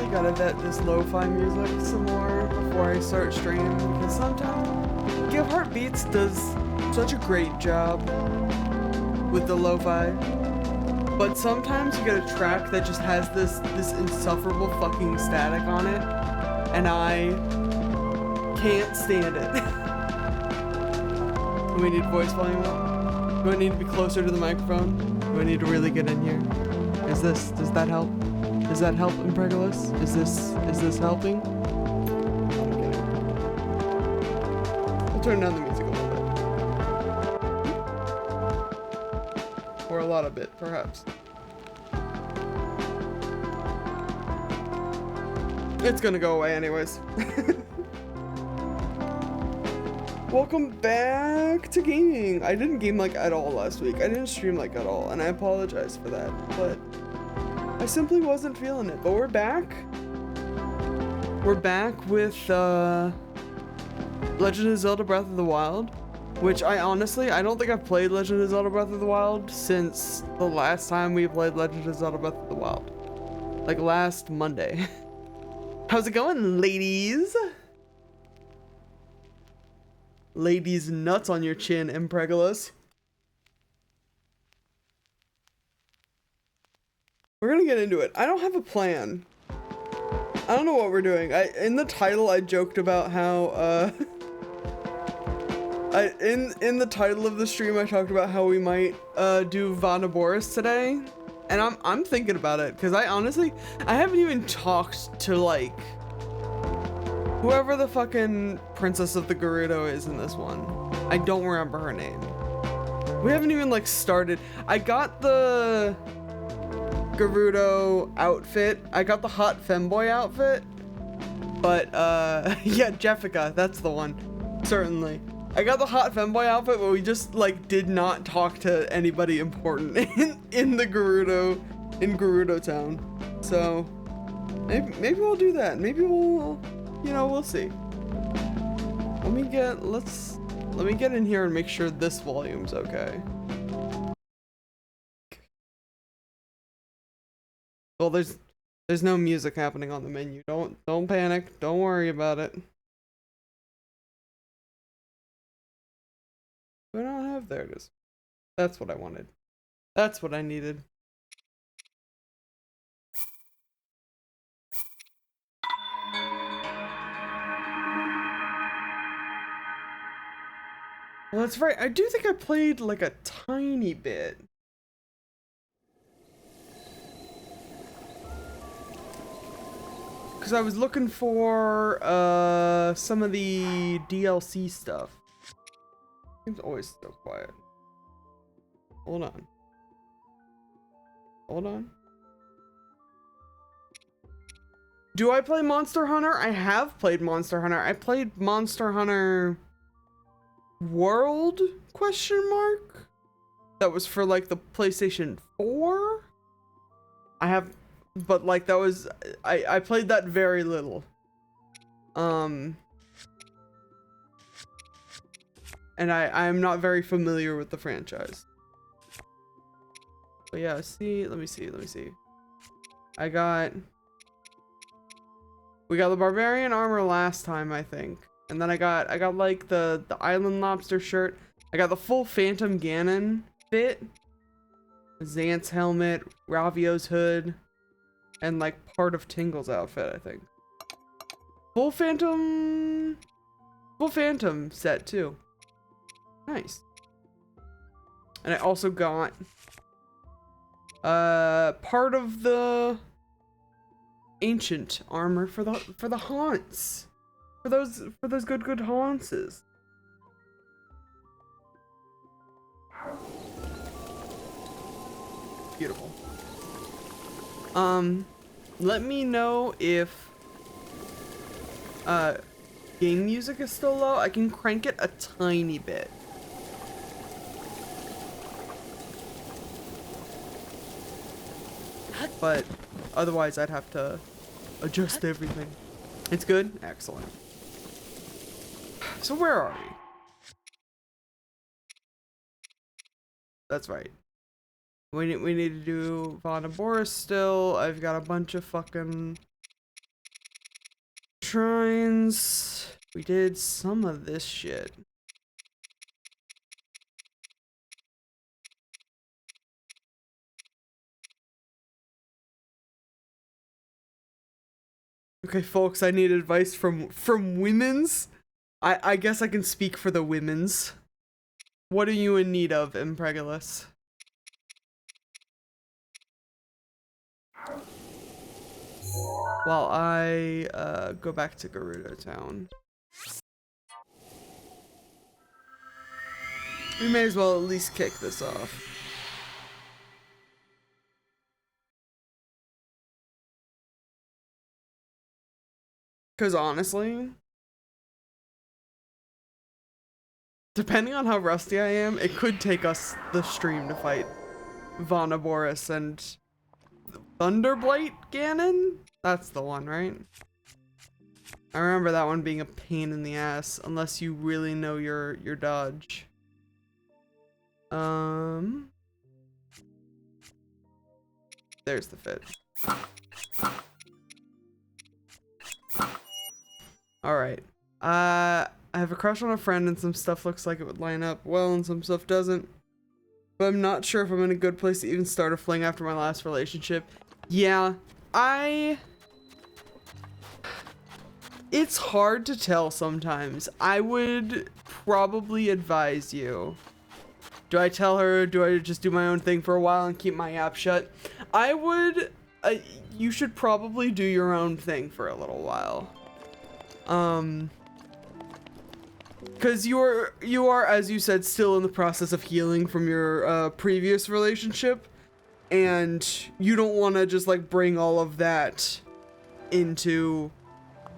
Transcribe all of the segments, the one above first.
really gotta vet this lo-fi music some more before I start streaming, because sometimes Give Heartbeats does such a great job with the lo-fi, but sometimes you get a track that just has this insufferable fucking static on it, and I can't stand it. Do we need voice volume up? Do I need to be closer to the microphone? Do I need to really get in here? Does that help? Does that help, Impregalus? Is this helping? I'm kidding. We'll turn down the music a little bit. Or a lot of it, perhaps. It's gonna go away anyways. Welcome back to gaming. I didn't game like at all last week. I didn't stream like at all, and I apologize for that, but I simply wasn't feeling it. But we're back. We're back with Legend of Zelda Breath of the Wild, which I don't think I've played Legend of Zelda Breath of the Wild since the last time we played Legend of Zelda Breath of the Wild. Like last Monday. How's it going, ladies? Ladies nuts on your chin, Impregalus. We're gonna get into it. I don't have a plan. I don't know what we're doing. In the title I joked about how in the title of the stream I talked about how we might do Naboris today. And I'm thinking about it, because I haven't even talked to like whoever the fucking Princess of the Gerudo is in this one. I don't remember her name. We haven't even like started. I got the Gerudo outfit. I got the hot femboy outfit. But yeah, Jeffica, that's the one. Certainly. I got the hot femboy outfit, but we just like did not talk to anybody important in the Gerudo, in Gerudo Town. So maybe we'll do that. Maybe we'll, you know, we'll see. Let me get in here and make sure this volume's okay. Well, there's no music happening on the menu. Don't panic. Don't worry about it. I don't have, there it is. That's what I wanted. That's what I needed. Well, that's right. I do think I played like a tiny bit. Because I was looking for some of the DLC stuff. Seems always so quiet. Hold on. Hold on. Do I play Monster Hunter? I have played Monster Hunter. I played Monster Hunter World ? That was for like the PlayStation 4? I have, but like that was, I played that very little. And I'm not very familiar with the franchise. But yeah, let me see. We got the barbarian armor last time, I think. And then I got like the island lobster shirt. I got the full Phantom Ganon fit. Xant's helmet, Ravio's hood, and like part of Tingle's outfit, I think. Full Phantom set too. Nice. And I also got part of the ancient armor for the haunts. For those good haunts. Beautiful. Let me know if game music is still low. I can crank it a tiny bit. But otherwise I'd have to adjust everything. It's good? Excellent. So where are we? That's right. We need to do Naboris still. I've got a bunch of fucking shrines. We did some of this shit. Okay, folks, I need advice from women's. I guess I can speak for the women's. What are you in need of, Impregalus? While I go back to Gerudo Town. We may as well at least kick this off. Because honestly, depending on how rusty I am, it could take us the stream to fight Naboris and Thunderblight Ganon? That's the one, right? I remember that one being a pain in the ass, unless you really know your dodge. There's the fit. Alright. I have a crush on a friend and some stuff looks like it would line up well and some stuff doesn't. But I'm not sure if I'm in a good place to even start a fling after my last relationship. Yeah, it's hard to tell sometimes. I would probably advise you. Do I tell her, or do I just do my own thing for a while and keep my app shut? I would, you should probably do your own thing for a little while. Cause you are, as you said, still in the process of healing from your, previous relationship. And you don't want to just like bring all of that into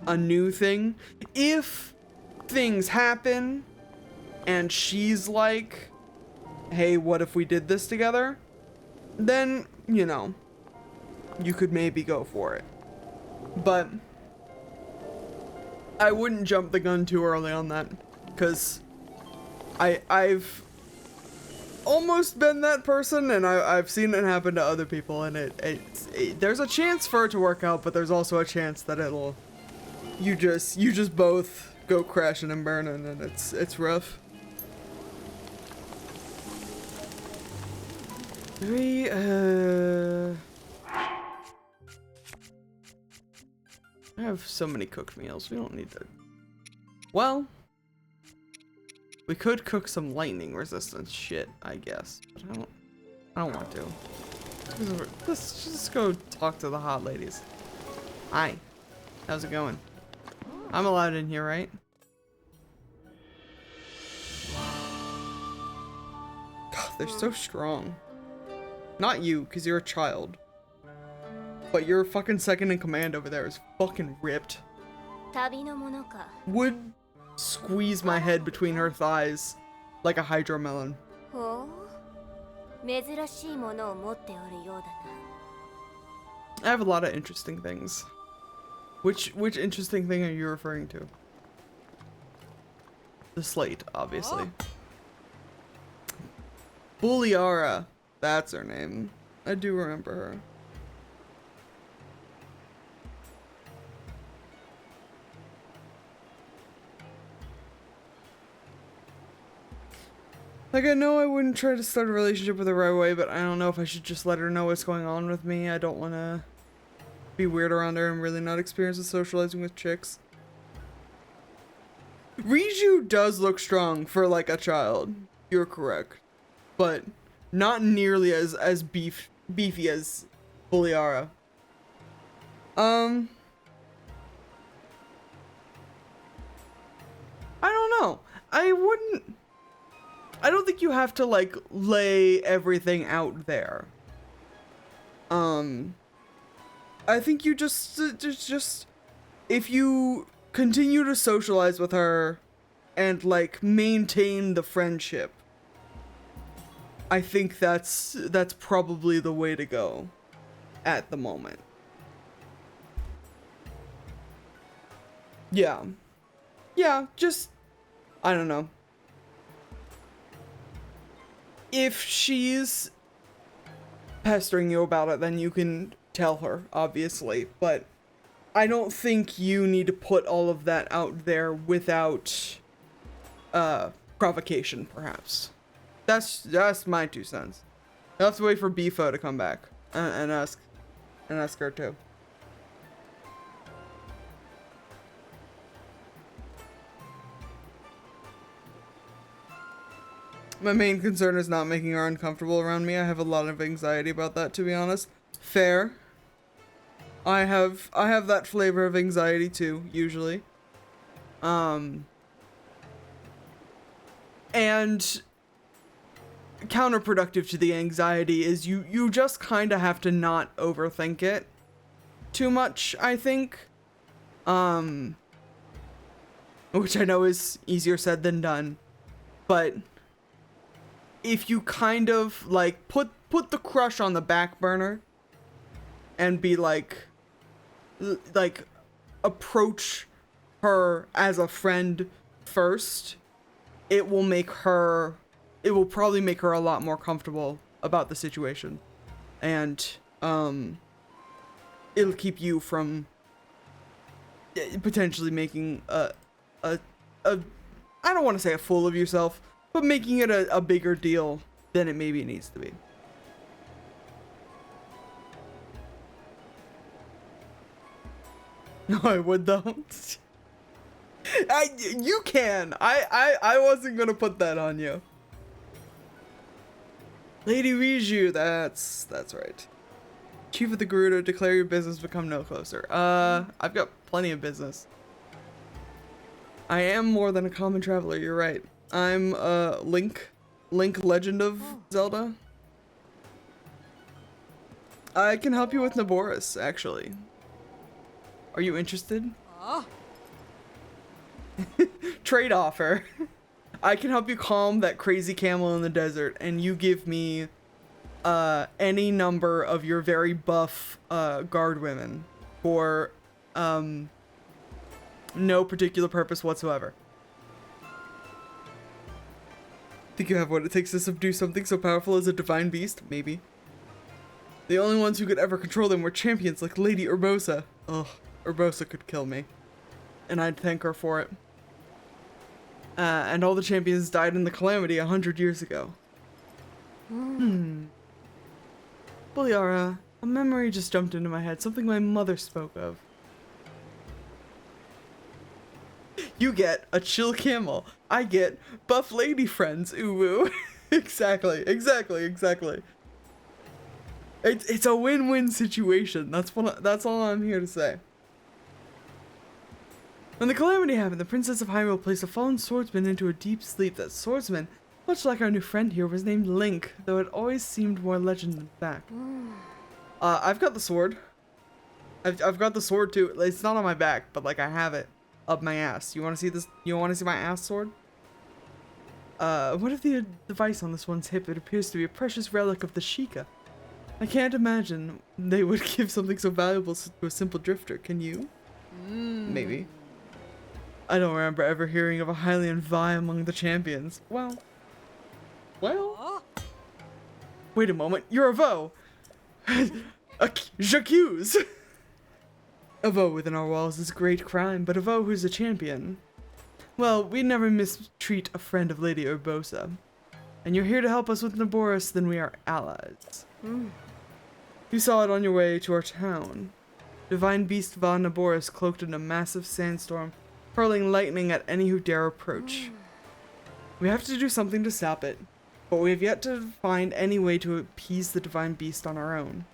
a new thing. If things happen and she's like, hey, what if we did this together? Then, you know, you could maybe go for it. But I wouldn't jump the gun too early on that, because I've almost been that person, and I've seen it happen to other people, and there's a chance for it to work out, but there's also a chance that you just both go crashing and burning, and it's rough. I have so many cooked meals. We don't need to. Well, we could cook some lightning resistance shit, I guess. But I don't want to. Let's just go talk to the hot ladies. Hi. How's it going? I'm allowed in here, right? God, they're so strong. Not you, because you're a child. But your fucking second in command over there is fucking ripped. Would squeeze my head between her thighs like a hydromelon. I have a lot of interesting things. Which interesting thing are you referring to? The slate, obviously. Buliara. That's her name. I do remember her. Like, I know I wouldn't try to start a relationship with her right away, but I don't know if I should just let her know what's going on with me. I don't want to be weird around her and really not experience with socializing with chicks. Riju does look strong for, like, a child. You're correct. But not nearly as beefy as Buliara. I don't know. I don't think you have to, like, lay everything out there. I think you just if you continue to socialize with her and, like, maintain the friendship, I think that's probably the way to go at the moment. Yeah. Yeah, just, I don't know. If she's pestering you about it, then you can tell her, obviously. But I don't think you need to put all of that out there without provocation, perhaps. That's my 2 cents. You'll have to wait for Bifo to come back and ask her too. My main concern is not making her uncomfortable around me. I have a lot of anxiety about that, to be honest. Fair. I have that flavor of anxiety too, usually. And counterproductive to the anxiety is you just kind of have to not overthink it too much, I think. Which I know is easier said than done, but if you kind of like put the crush on the back burner and be like approach her as a friend first, it will probably make her a lot more comfortable about the situation, and it'll keep you from potentially making a I don't want to say a fool of yourself, but making it a bigger deal than it maybe needs to be. No, I would though. You can. I wasn't gonna put that on you. Lady Riju, that's right. Chief of the Gerudo, declare your business, become no closer. I've got plenty of business. I am more than a common traveler, you're right. I'm Link Legend of Zelda. I can help you with Naboris, actually. Are you interested? Trade offer. I can help you calm that crazy camel in the desert, and you give me any number of your very buff guard women for no particular purpose whatsoever. Think you have what it takes to subdue something so powerful as a divine beast? Maybe. The only ones who could ever control them were champions like Lady Urbosa. Ugh, Urbosa could kill me, and I'd thank her for it. And all the champions died in the calamity 100 years ago. Buliara, a memory just jumped into my head, something my mother spoke of. You get a chill camel. I get buff lady friends. Ooh. Exactly. It's a win-win situation. That's all I'm here to say. When the calamity happened, the Princess of Hyrule placed a fallen swordsman into a deep sleep. That swordsman, much like our new friend here, was named Link, though it always seemed more legend than fact. I've got the sword. I've got the sword too. It's not on my back, but like I have it up my ass. You want to see this? You want to see my ass sword? What if the device on this one's hip? It appears to be a precious relic of the Sheikah. I can't imagine they would give something so valuable to a simple drifter. Can you? Maybe. I don't remember ever hearing of a Hylian Vi among the champions. Well. Wait a moment. You're a Vo. J'accuse. A Vo within our walls is a great crime, but a Vo who's a champion. Well, we'd never mistreat a friend of Lady Urbosa. And you're here to help us with Naboris, then we are allies. You saw it on your way to our town. Divine Beast Va Naboris cloaked in a massive sandstorm, hurling lightning at any who dare approach. We have to do something to stop it, but we have yet to find any way to appease the Divine Beast on our own.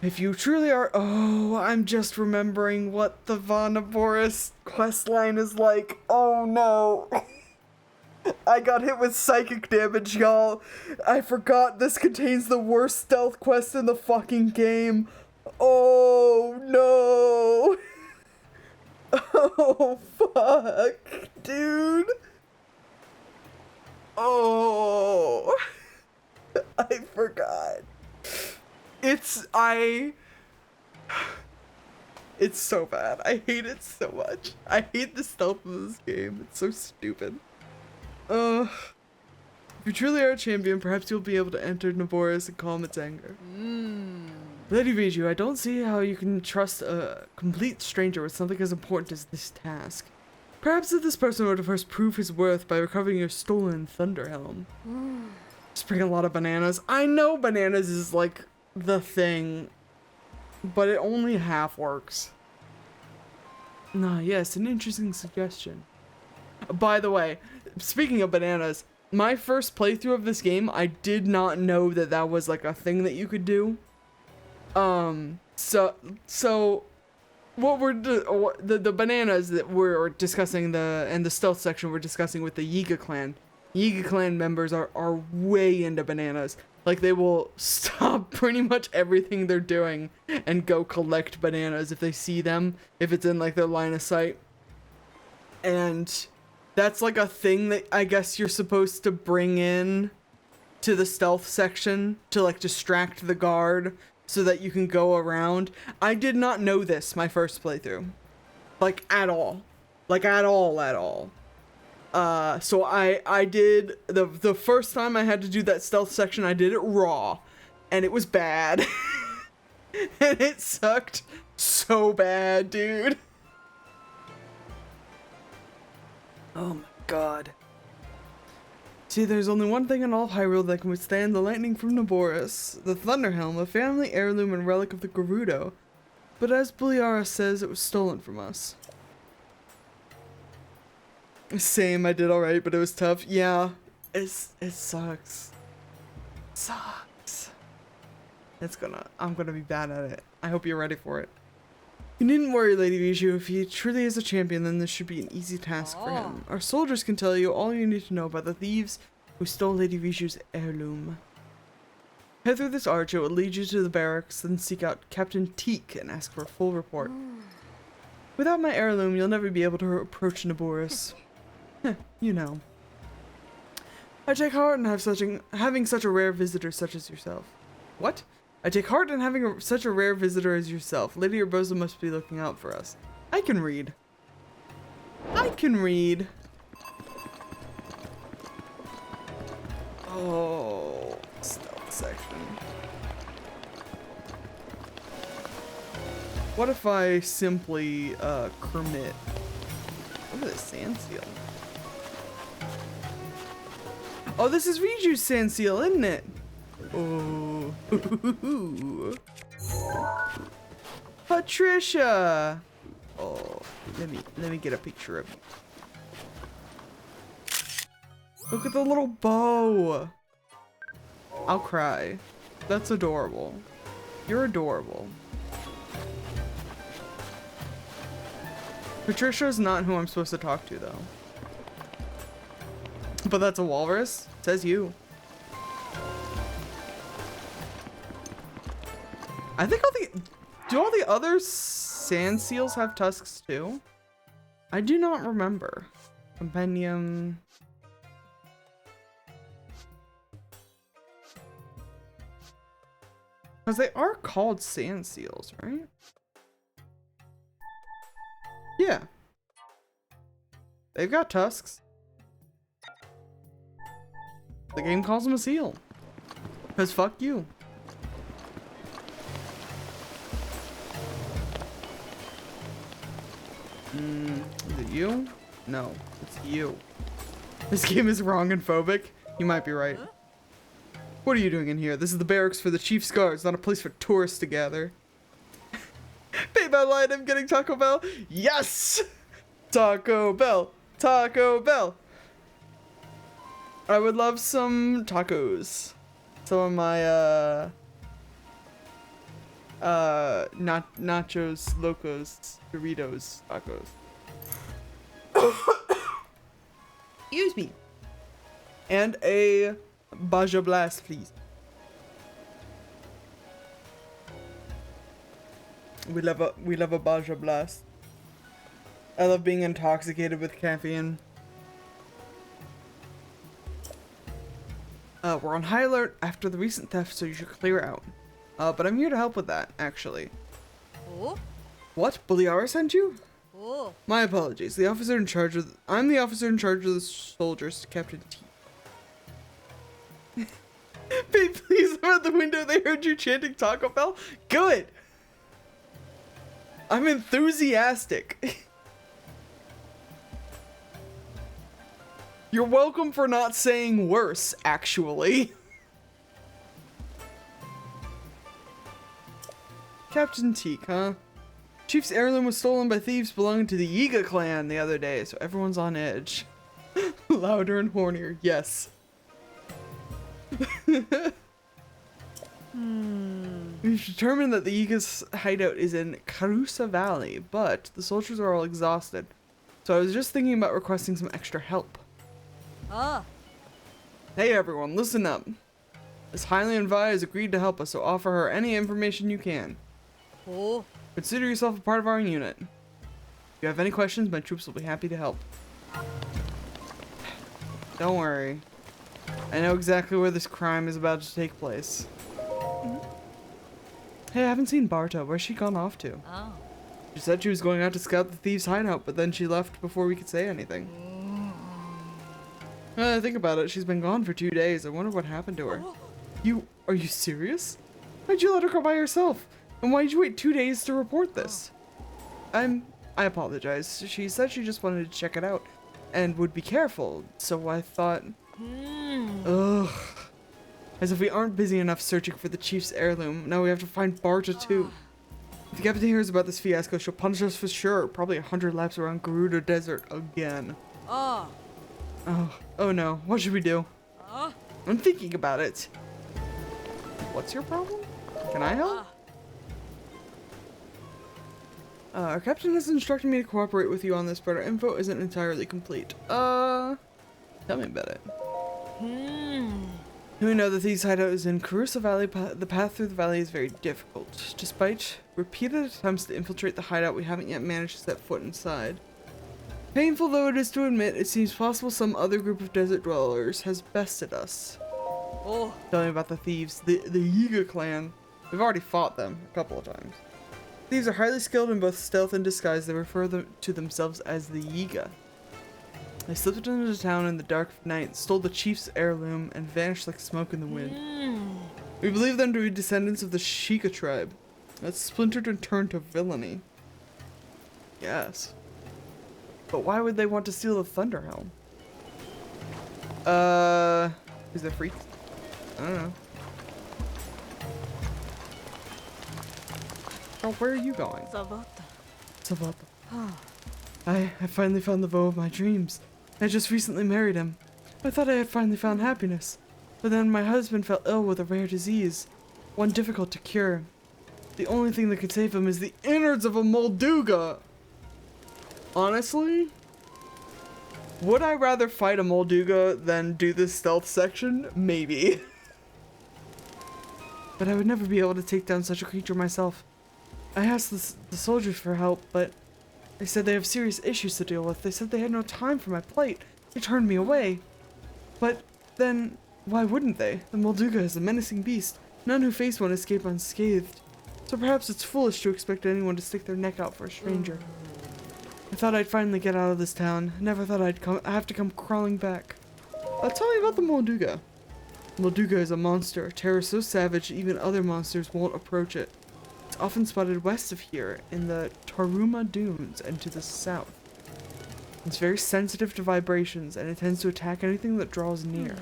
If you truly are— oh, I'm just remembering what the Va Naboris questline is like. Oh no. I got hit with psychic damage, y'all. I forgot this contains the worst stealth quest in the fucking game. Oh no. Oh fuck, dude. Oh. I forgot. It's so bad. I hate it so much. I hate the stealth of this game. It's so stupid. If you truly are a champion, perhaps you'll be able to enter Naboris and calm its anger. Lady Viju, I don't see how you can trust a complete stranger with something as important as this task. Perhaps if this person were to first prove his worth by recovering your stolen Thunder Helm. Just bring a lot of bananas. I know bananas is like the thing, but it only half works. Nah, yes, an interesting suggestion. By the way, speaking of bananas, my first playthrough of this game, I did not know that that was like a thing that you could do. So what the bananas that we're discussing in the stealth section we're discussing with the Yiga clan. Yiga clan members are way into bananas. Like they will stop pretty much everything they're doing and go collect bananas if they see them, if it's in like their line of sight. And that's like a thing that I guess you're supposed to bring in to the stealth section to like distract the guard so that you can go around. I did not know this my first playthrough. Like at all. Like at all. So I did the first time I had to do that stealth section, I did it raw, and it was bad. And it sucked so bad, dude. Oh my god. See, there's only one thing in all of Hyrule that can withstand the lightning from Naboris, the Thunder Helm, a family heirloom and relic of the Gerudo. But as Buliara says, it was stolen from us. Same, I did alright, but it was tough. Yeah, it sucks. Sucks. I'm gonna be bad at it. I hope you're ready for it. You needn't worry, Lady Bijou. If he truly is a champion, then this should be an easy task for him. Our soldiers can tell you all you need to know about the thieves who stole Lady Bijou's heirloom. Head through this arch, it will lead you to the barracks, then seek out Captain Teak and ask for a full report. Without my heirloom, you'll never be able to approach Naboris. You know. I take heart in having such a rare visitor such as yourself. What? I take heart in having such a rare visitor as yourself. Lady Urbosa must be looking out for us. I can read. Oh, stealth section. What if I simply Kermit? Look at this sand seal. Oh, this is Riju's sand seal, isn't it? Oh, Patricia. Oh, let me get a picture of you. Look at the little bow. I'll cry. That's adorable. You're adorable. Patricia is not who I'm supposed to talk to, though. But that's a walrus. It says you. I think do all the other sand seals have tusks too? I do not remember. Compendium. Because they are called sand seals, right? Yeah. They've got tusks. The game calls them a seal. Because fuck you. Is it you? No, it's you. This game is wrong and phobic. You might be right. What are you doing in here? This is the barracks for the Chief's Guards, not a place for tourists to gather. Pay by line, I'm getting Taco Bell. Yes! Taco Bell. Taco Bell. I would love some tacos. Some of my, nachos, locos, Doritos, tacos. Excuse me. And a Baja Blast, please. We love a Baja Blast. I love being intoxicated with caffeine. We're on high alert after the recent theft, so you should clear out. But I'm here to help with that, actually. Oh? What? Buliara sent you? Oh. My apologies. I'm the officer in charge of the soldiers, Captain T. Babe, please At the window, they heard you chanting Taco Bell? Good! I'm enthusiastic. You're welcome for not saying worse, actually. Captain Teak, huh? Chief's heirloom was stolen by thieves belonging to the Yiga clan the other day, so everyone's on edge. Louder and hornier, yes. We've determined that the Yiga's hideout is in Karusa Valley, but the soldiers are all exhausted. So I was just thinking about requesting some extra help. Hey everyone, listen up. Miss Hylian Vi has agreed to help us, so offer her any information you can. Consider yourself a part of our unit. If you have any questions, my troops will be happy to help. Don't worry. I know exactly where this crime is about to take place. Hey, I haven't seen Barta. Where's she gone off to? She said she was going out to scout the thieves' hideout, but then she left before we could say anything. Think about it. She's been gone for 2 days. I wonder what happened to her. Are you serious? Why'd you let her go by herself? And why'd you wait 2 days to report this? I apologize. She said she just wanted to check it out and would be careful, so I thought... Ugh. As if we aren't busy enough searching for the chief's heirloom, now we have to find Barta too. If the captain hears about this fiasco, she'll punish us for sure. Probably 100 laps around Gerudo Desert again. Oh no, what should we do? I'm thinking about it. What's your problem? Can I help? Our captain has instructed me to cooperate with you on this, but our info isn't entirely complete. Tell me about it. We know that these hideout is in Karusa Valley. The path through the valley is very difficult. Despite repeated attempts to infiltrate the hideout, we haven't yet managed to set foot inside. Painful though it is to admit, it seems possible some other group of desert dwellers has bested us. Tell me about the thieves, the Yiga clan. We've already fought them a couple of times. Thieves are highly skilled in both stealth and disguise. They refer to themselves as the Yiga. They slipped into the town in the dark of night, stole the chief's heirloom, and vanished like smoke in the wind. We believe them to be descendants of the Sheikah tribe that splintered and turned to villainy. Yes. But why would they want to steal the Thunder Helm? Is there free? I don't know. Oh, where are you going? Savata. I finally found the vow of my dreams. I just recently married him. I thought I had finally found happiness. But then my husband fell ill with a rare disease, one difficult to cure. The only thing that could save him is the innards of a Molduga. Honestly, would I rather fight a Molduga than do this stealth section? Maybe. But I would never be able to take down such a creature myself. I asked the soldiers for help, but they said they have serious issues to deal with. They said they had no time for my plight. They turned me away. But then, why wouldn't they? The Molduga is a menacing beast. None who face one escape unscathed. So perhaps it's foolish to expect anyone to stick their neck out for a stranger. I thought I'd finally get out of this town. Never thought I'd have to come crawling back. Tell me about the Molduga. Molduga is a monster, a terror so savage even other monsters won't approach it. It's often spotted west of here, in the Taruma Dunes and to the south. It's very sensitive to vibrations, and it tends to attack anything that draws near.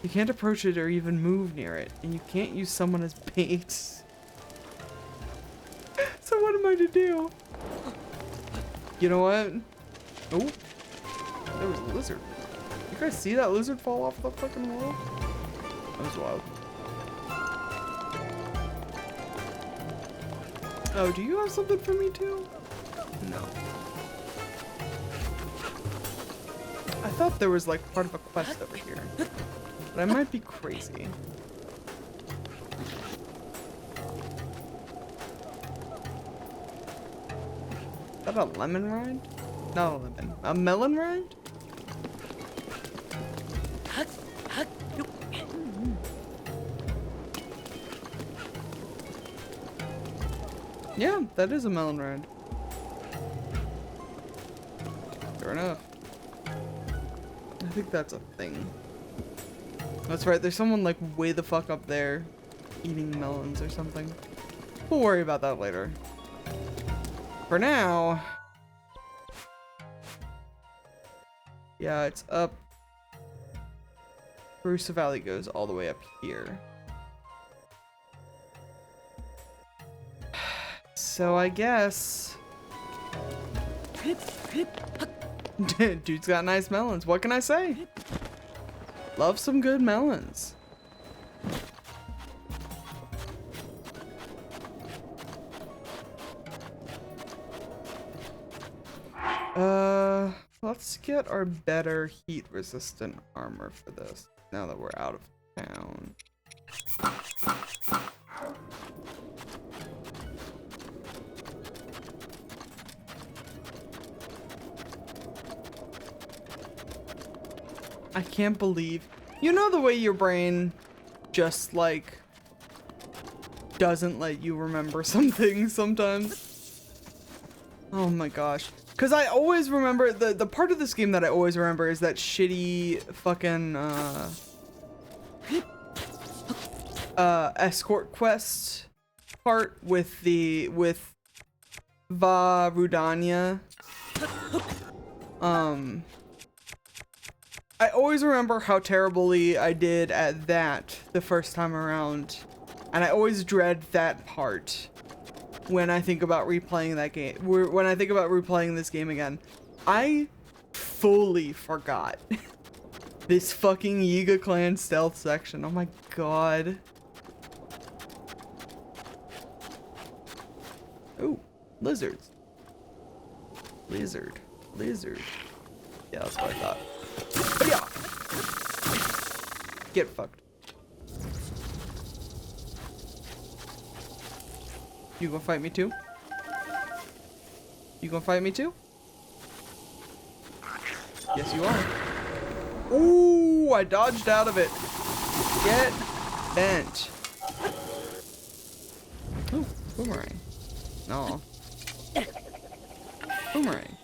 You can't approach it or even move near it, and you can't use someone as bait. So what am I to do? You know what? Oh, there was a lizard. You guys see that lizard fall off the fucking wall? That was wild. Oh, do you have something for me too? No. I thought there was like part of a quest over here, but I might be crazy. Is that a lemon rind? Not a lemon. A melon rind? Yeah, that is a melon rind. Fair enough. I think that's a thing. That's right, there's someone like way the fuck up there eating melons or something. We'll worry about that later. For now, yeah, it's up. Bruce Valley goes all the way up here. So I guess dude's got nice melons. What can I say? Love some good melons. Let's get our better heat resistant armor for this now that we're out of town. I can't believe, you know, the way your brain just like doesn't let you remember something sometimes. Oh my gosh. Cause I always remember the part of this game that I always remember is that shitty fucking escort quest part with Va Rudania. I always remember how terribly I did at that the first time around, and I always dread that part when I think about replaying that game. When I think about replaying this game again, I fully forgot this fucking Yiga Clan stealth section. Oh my god. Ooh, lizards. Lizard. Yeah, that's what I thought. Yeah. Get fucked. You gonna fight me too? You gonna fight me too? Yes, you are. Ooh, I dodged out of it. Get bent. Ooh, boomerang. No. Boomerang.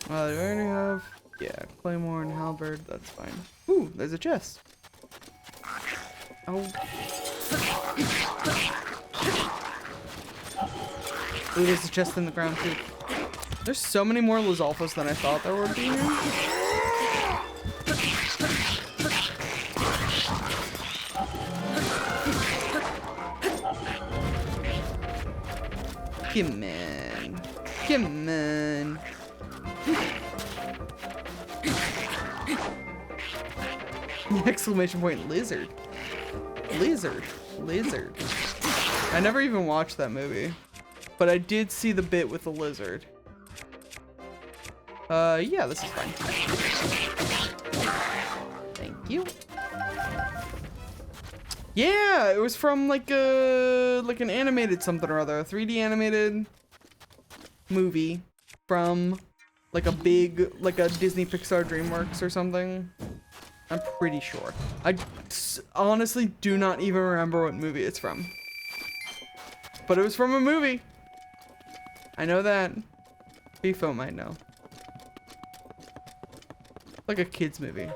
Do I already have? Yeah, Claymore and Halberd, that's fine. Ooh, there's a chest. Oh. Ooh, there's a chest in the ground too. There's so many more Lizalfos than I thought there would be here. Come on. Come on. Exclamation point, lizard. Lizard. I never even watched that movie, but I did see the bit with the lizard. Yeah, this is fine. Thank you. Yeah, it was from like an animated something or other, a 3D animated movie from like a big, like a Disney Pixar DreamWorks or something. I'm pretty sure. I honestly do not even remember what movie it's from. But it was from a movie. I know that. Beefo might know. Like a kid's movie.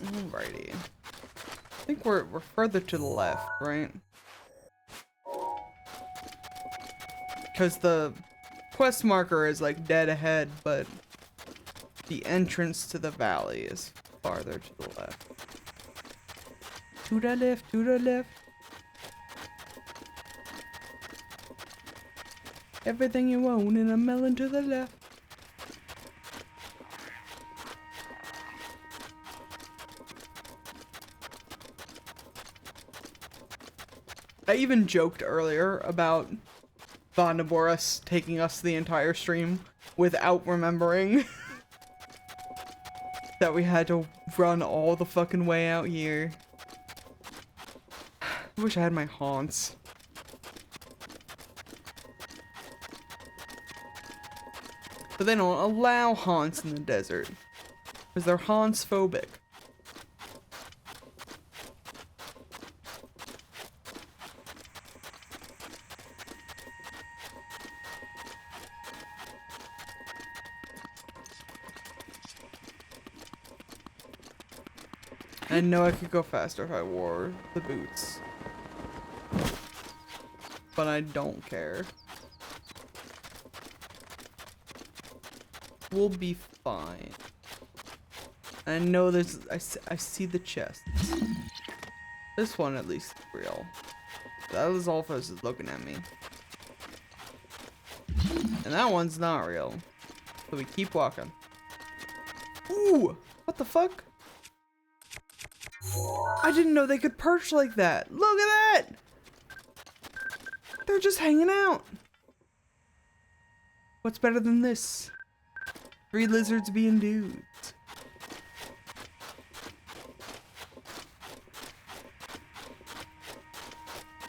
Alrighty. I think we're further to the left, right? Because the quest marker is like dead ahead, but the entrance to the valley is farther to the left. To the left, to the left. Everything you own in a melon to the left. I even joked earlier about Naboris taking us the entire stream without remembering that we had to run all the fucking way out here. I wish I had my haunts. But they don't allow haunts in the desert because they're haunts phobic. I know I could go faster if I wore the boots. But I don't care. We'll be fine. I know there's, I see the chests. This one at least is real. That was Alphas is looking at me. And that one's not real. So we keep walking. Ooh! What the fuck? I didn't know they could perch like that. Look at that! They're just hanging out. What's better than this? 3 lizards being dudes.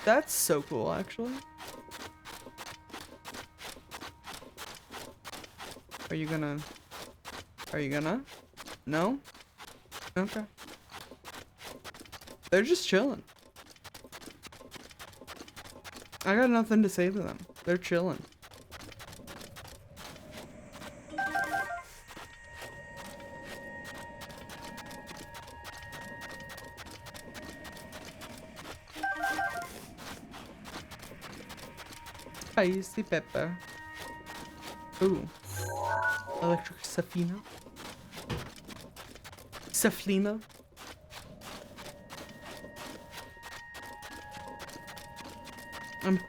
That's so cool, actually. Are you gonna? No? Okay. They're just chilling. I got nothing to say to them. They're chilling. Spicy pepper. Ooh. Electric Safina. Saflina. I'm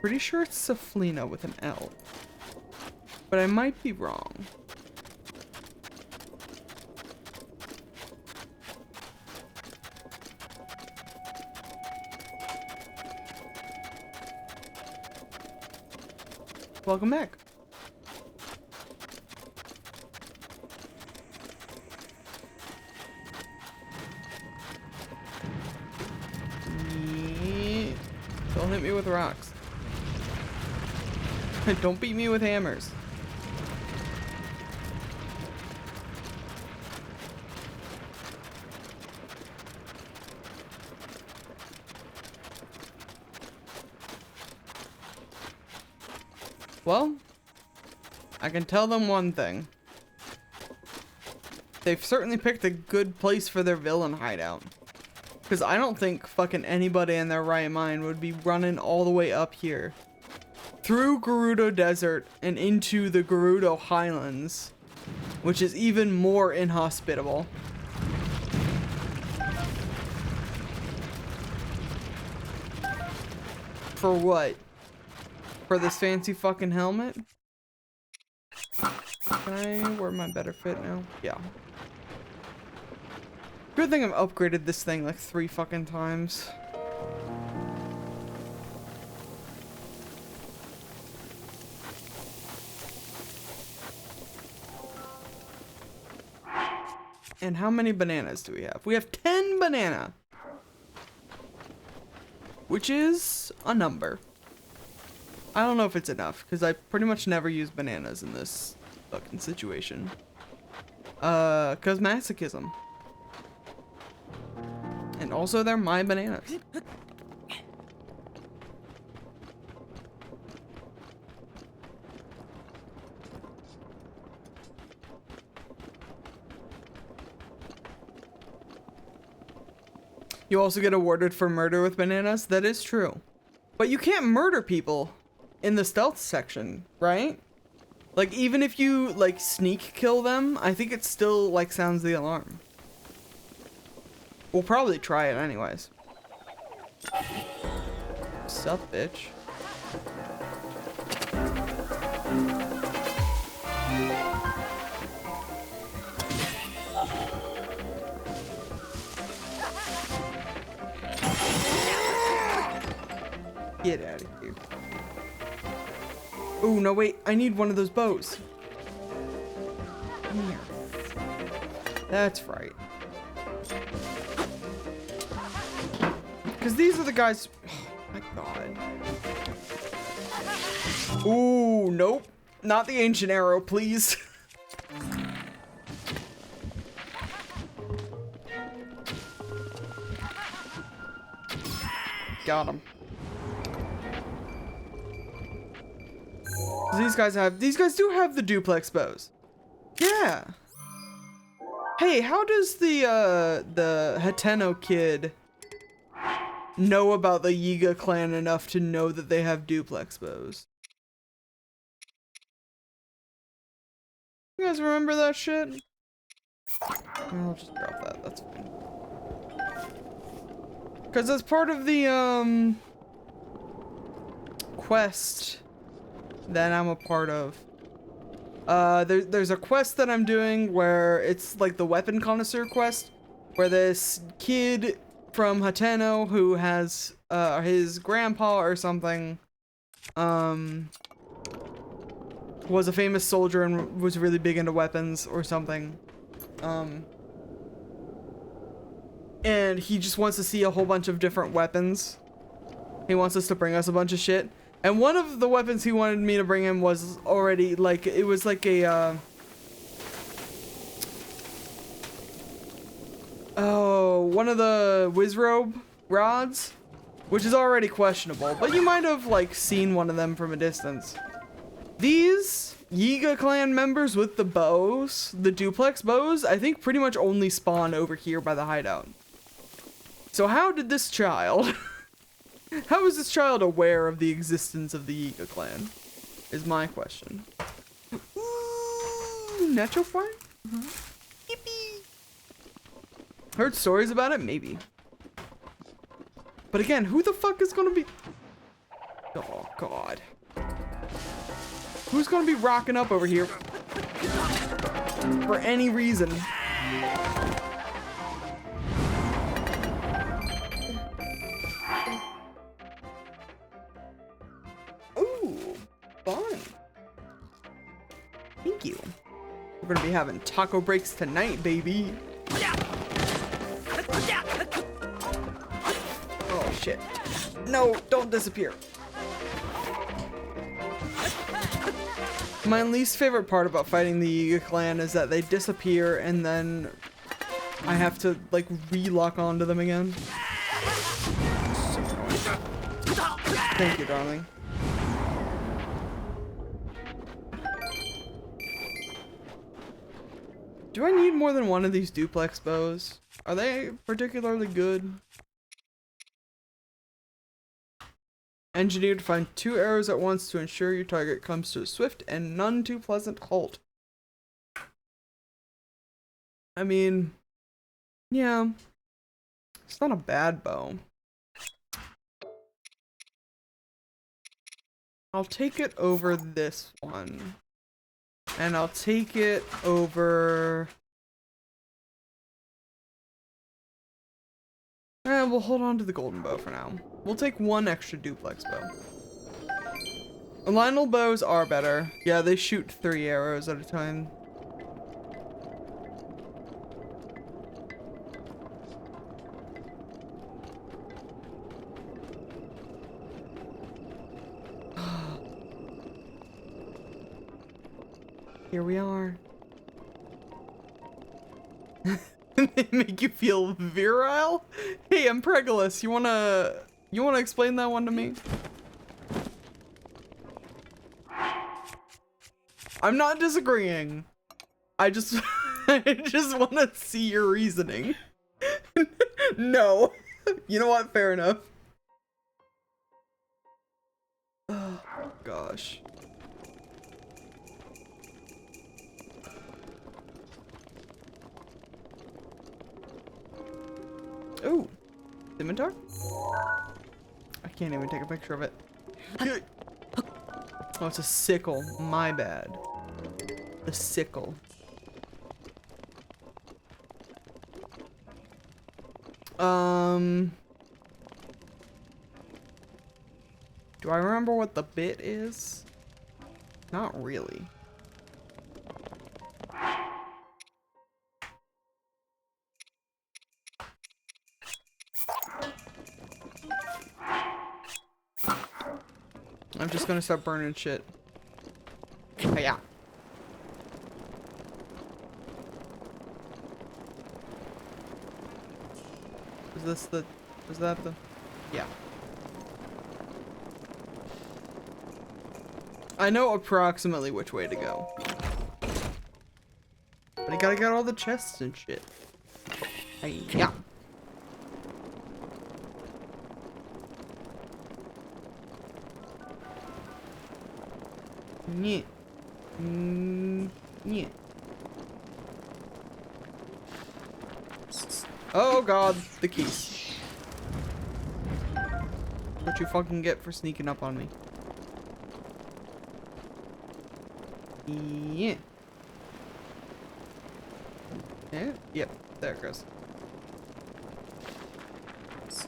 pretty sure it's Saflina with an L. But I might be wrong. Welcome back. Don't hit me with rocks. Don't beat me with hammers. Well, I can tell them one thing. They've certainly picked a good place for their villain hideout. Because I don't think fucking anybody in their right mind would be running all the way up here. Through Gerudo Desert and into the Gerudo Highlands. Which is even more inhospitable. For what? For this fancy fucking helmet? Can I wear my better fit now? Yeah. Good thing I've upgraded this thing like 3 fucking times. And how many bananas do we have? We have 10 banana. Which is a number. I don't know if it's enough, because I pretty much never use bananas in this fucking situation. Cause masochism. And also they're my bananas. You also get awarded for murder with bananas? That is true. But you can't murder people in the stealth section, right? Like, even if you, like, sneak kill them, I think it still, like, sounds the alarm. We'll probably try it anyways. Sup, bitch? Get out of here. Oh, no, wait. I need one of those bows. Come here. That's right. Because these are the guys... Oh, my God. Ooh, nope. Not the ancient arrow, please. Got him. These guys do have the duplex bows. Yeah. Hey, how does the Hateno kid know about the Yiga clan enough to know that they have duplex bows? You guys remember that shit? I'll just drop that, that's fine. Cause as part of the quest that I'm a part of, there's a quest that I'm doing where it's like the weapon connoisseur quest, where this kid from Hateno who has his grandpa or something was a famous soldier and was really big into weapons or something, and he just wants to see a whole bunch of different weapons. He wants us to bring us a bunch of shit. And one of the weapons he wanted me to bring him was already, like, it was like a, one of the Wizrobe rods, which is already questionable, but you might have, like, seen one of them from a distance. These Yiga clan members with the bows, the duplex bows, I think pretty much only spawn over here by the hideout. So how did this child... How is this child aware of the existence of the Yiga clan? Is my question. Ooh, natural fire? Yippee! Heard stories about it? Maybe. But again, who the fuck is gonna be... Oh, God. Who's gonna be rocking up over here? For any reason. Thank you. We're gonna be having taco breaks tonight, baby. Oh shit. No, don't disappear. My least favorite part about fighting the Yiga clan is that they disappear and then I have to like re-lock onto them again. Thank you, darling. Do I need more than one of these duplex bows? Are they particularly good? Engineered to find 2 arrows at once to ensure your target comes to a swift and none too pleasant halt. I mean, yeah, it's not a bad bow. I'll take it over this one. And I'll take it over... we'll hold on to the golden bow for now. We'll take 1 extra duplex bow. Lionel bows are better. Yeah, they shoot 3 arrows at a time. Here we are. They make you feel virile? Hey, I'm Pregolus. You wanna explain that one to me? I'm not disagreeing. I just I just wanna see your reasoning. No. You know what? Fair enough. Oh gosh. Ooh, scimitar? I can't even take a picture of it. Oh, it's a sickle. My bad. The sickle. Do I remember what the bit is? Not really. I'm just gonna start burning shit. Oh, yeah. Is that the... Yeah. I know approximately which way to go. But gotta get all the chests and shit. Hey, yeah. Yeah. Yeah. Oh god, the keys. What you fucking get for sneaking up on me. Yeah. Yeah? Yep, there it goes.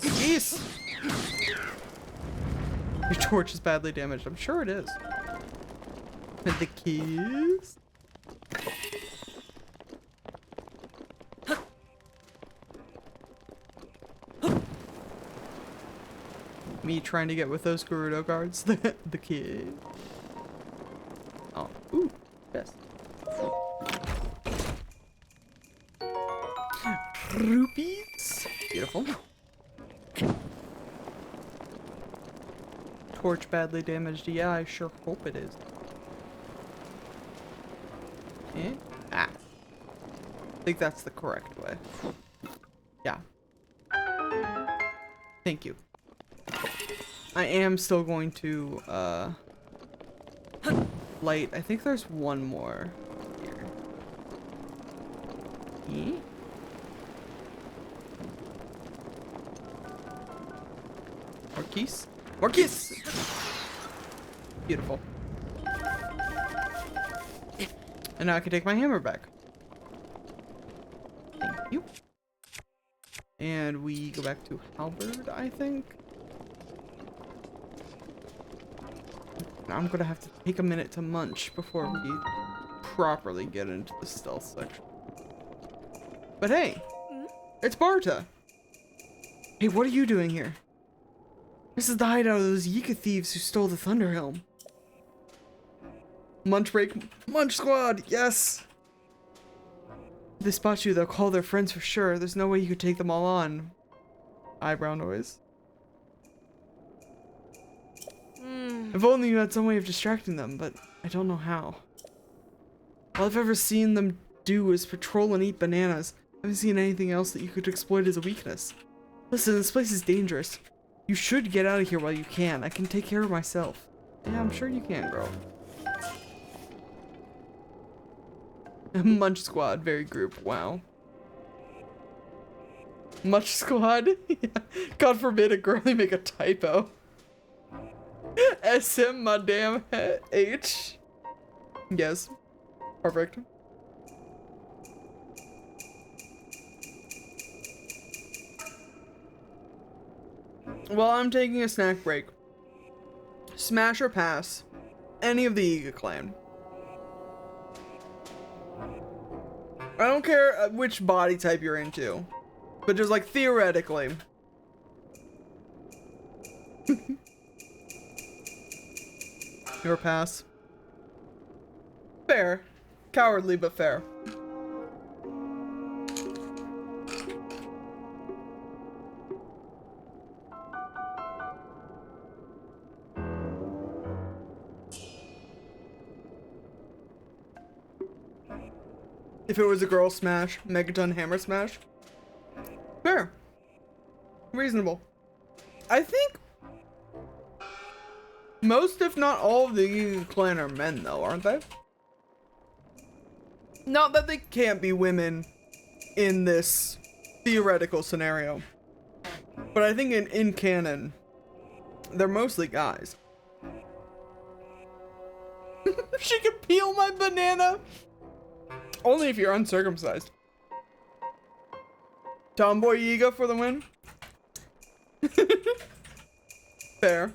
Yes! Your torch is badly damaged. I'm sure it is. And the keys? Me trying to get with those Gerudo guards. The kid. Oh, ooh, best. Rupees. Beautiful. Torch badly damaged. Yeah, I sure hope it is. Eh? Ah. I think that's the correct way. Yeah. Thank you. I am still going to, light. I think there's one more here. Eh? More keys? More keys! Beautiful. And now I can take my hammer back. Thank you. And we go back to Halberd, I think. Now I'm gonna have to take a minute to munch before we properly get into the stealth section. But hey, it's Barta. Hey, what are you doing here? This is the hideout of those Yika thieves who stole the Thunder Helm. Munch break, munch squad, yes! If they spot you, they'll call their friends for sure. There's no way you could take them all on. Eyebrow noise. If only you had some way of distracting them, but I don't know how. All I've ever seen them do is patrol and eat bananas. I haven't seen anything else that you could exploit as a weakness. Listen, this place is dangerous. You should get out of here while you can. I can take care of myself. Yeah, I'm sure you can, girl. Munch squad, very group. Wow. Munch squad? God forbid a girlie make a typo. SM, my damn H. Yes. Perfect. Well, I'm taking a snack break. Smash or pass any of the Yiga clan. I don't care which body type you're into, but just like theoretically. Your pass. Fair. Cowardly, but fair. If it was a girl smash, Megaton hammer smash. Fair. Reasonable. I think most, if not all, of the Yiga clan are men, though, aren't they? Not that they can't be women in this theoretical scenario, but I think in canon, they're mostly guys. She can peel my banana! Only if you're uncircumcised. Tomboy Yiga for the win. Fair.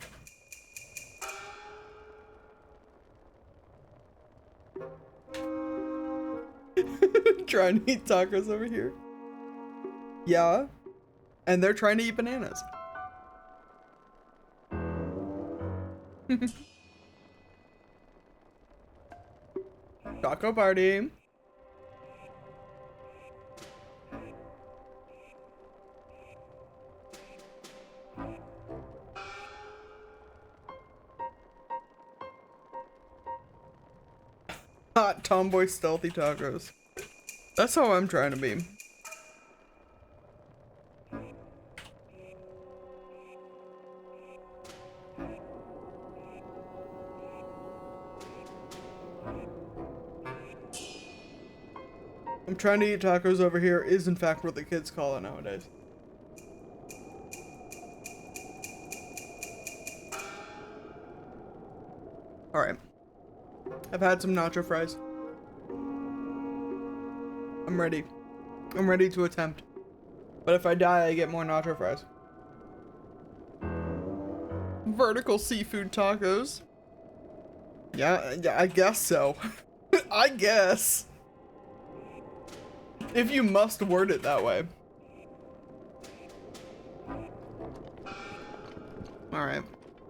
Trying to eat tacos over here. Yeah. And they're trying to eat bananas. Taco party. Hot tomboy stealthy tacos. That's how I'm trying to be. I'm trying to eat tacos over here is in fact what the kids call it nowadays. Alright. I've had some nacho fries. I'm ready. I'm ready to attempt. But if I die, I get more nacho fries. Vertical seafood tacos. Yeah, I guess so. I guess. If you must word it that way. Alright.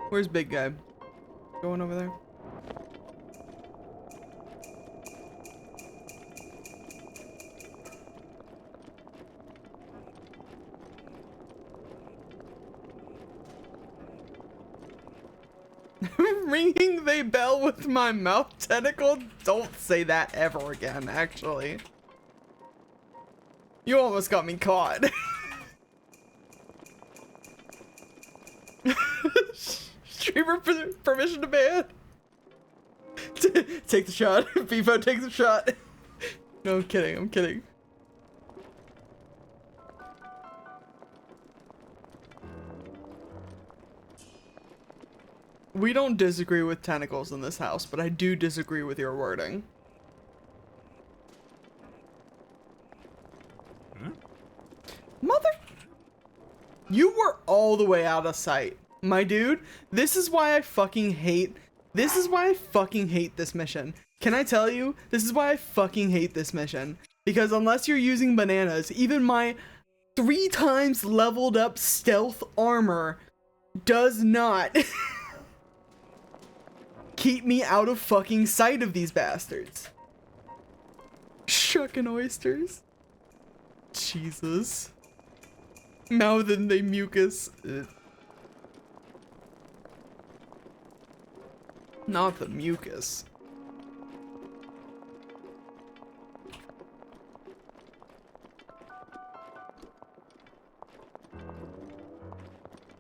Where's big guy? Going over there? Ringing the bell with my mouth tentacle? Don't say that ever again, actually. You almost got me caught. Streamer permission to ban. Take the shot. Beefo takes the shot. No, I'm kidding. I'm kidding. We don't disagree with tentacles in this house, but I do disagree with your wording. Mother... You were all the way out of sight. My dude, this is why I fucking hate... This is why I fucking hate this mission. Can I tell you? This is why I fucking hate this mission. Because unless you're using bananas, even my 3 times leveled up stealth armor does not keep me out of fucking sight of these bastards. Shuckin' oysters. Jesus. Mouthing they mucus. Ugh. Not the mucus.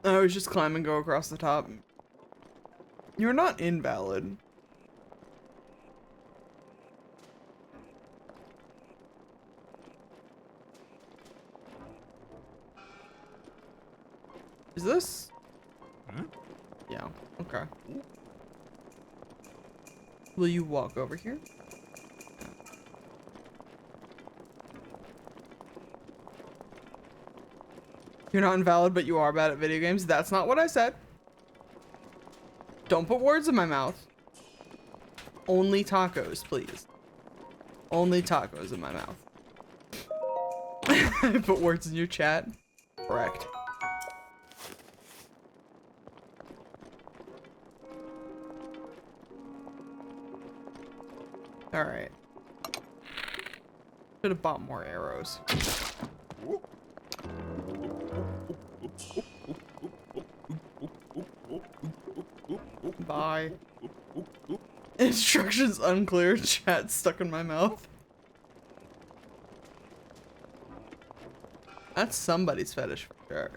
I was just climb and go across the top. You're not invalid. Is this? Huh? Yeah, okay. Will you walk over here? You're not invalid, but you are bad at video games. That's not what I said. Don't put words in my mouth. Only tacos, please. Only tacos in my mouth. I put words in your chat. Correct. Alright. Should have bought more arrows. Bye. Instructions unclear. Chat stuck in my mouth. That's somebody's fetish for sure.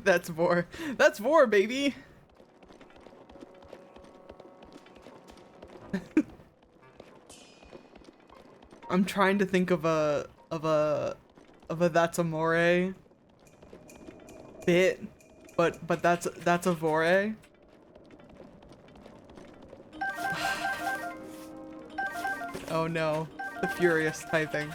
That's Vor. That's Vor, baby. I'm trying to think of a that's amore bit, but that's a Vore. Oh no, the furious typing.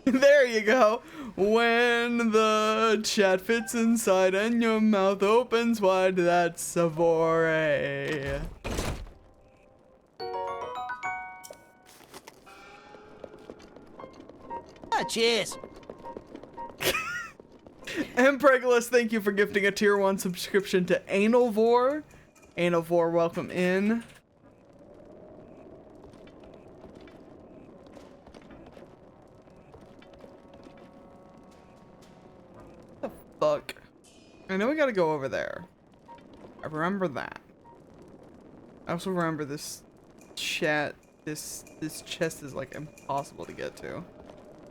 There you go. When the chat fits inside and your mouth opens wide, that's a Vore. Ah, cheers. Empregalus, thank you for gifting a tier 1 subscription to Analvor. Analvor, welcome in. Fuck. I know we gotta go over there. I remember that. I also remember this chat. This chest is like impossible to get to.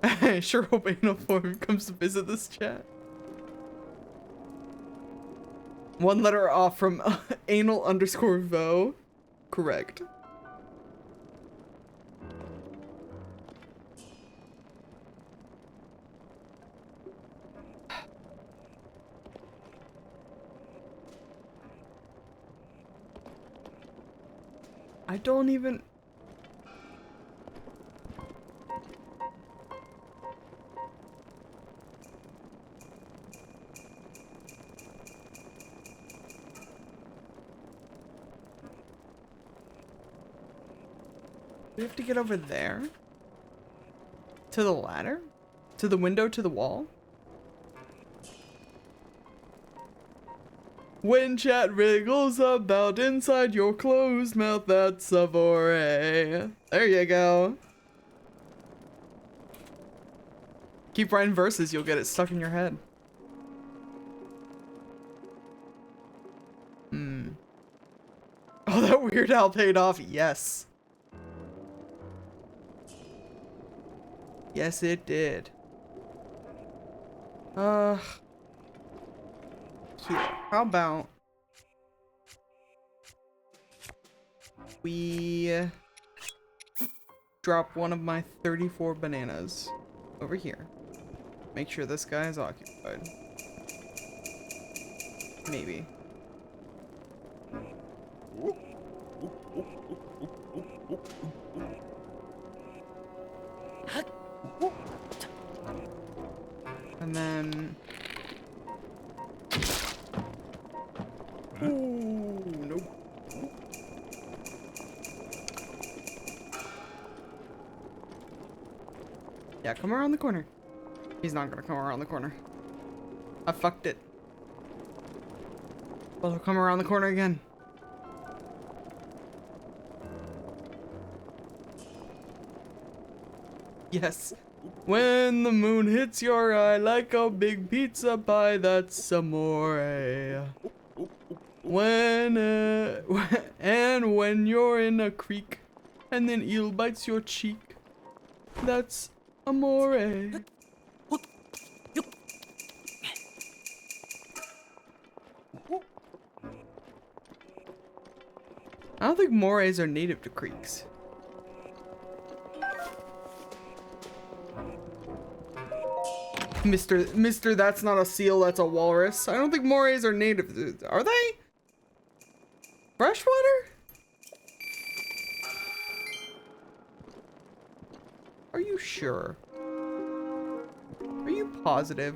I sure hope Anal Form comes to visit this chat. One letter off from anal_vo. Correct. I don't even... We have to get over there? To the ladder? To the window, to the wall? When chat wriggles about inside your closed mouth, that's a foray. There you go. Keep writing verses, you'll get it stuck in your head. Oh, that Weird Al paid off. Yes. Yes, it did. Here. How about we drop one of my 34 bananas over here. Make sure this guy is occupied. Maybe. And then... Ooh, nope. Yeah, come around the corner. He's not gonna come around the corner. I fucked it. Well, he'll come around the corner again. Yes. When the moon hits your eye like a big pizza pie, that's amore. When and when you're in a creek and an eel bites your cheek, that's amore. I don't think morays are native to creeks. Mister, that's not a seal, that's a walrus. I don't think morays are native. Are they? Freshwater? Are you sure? Are you positive?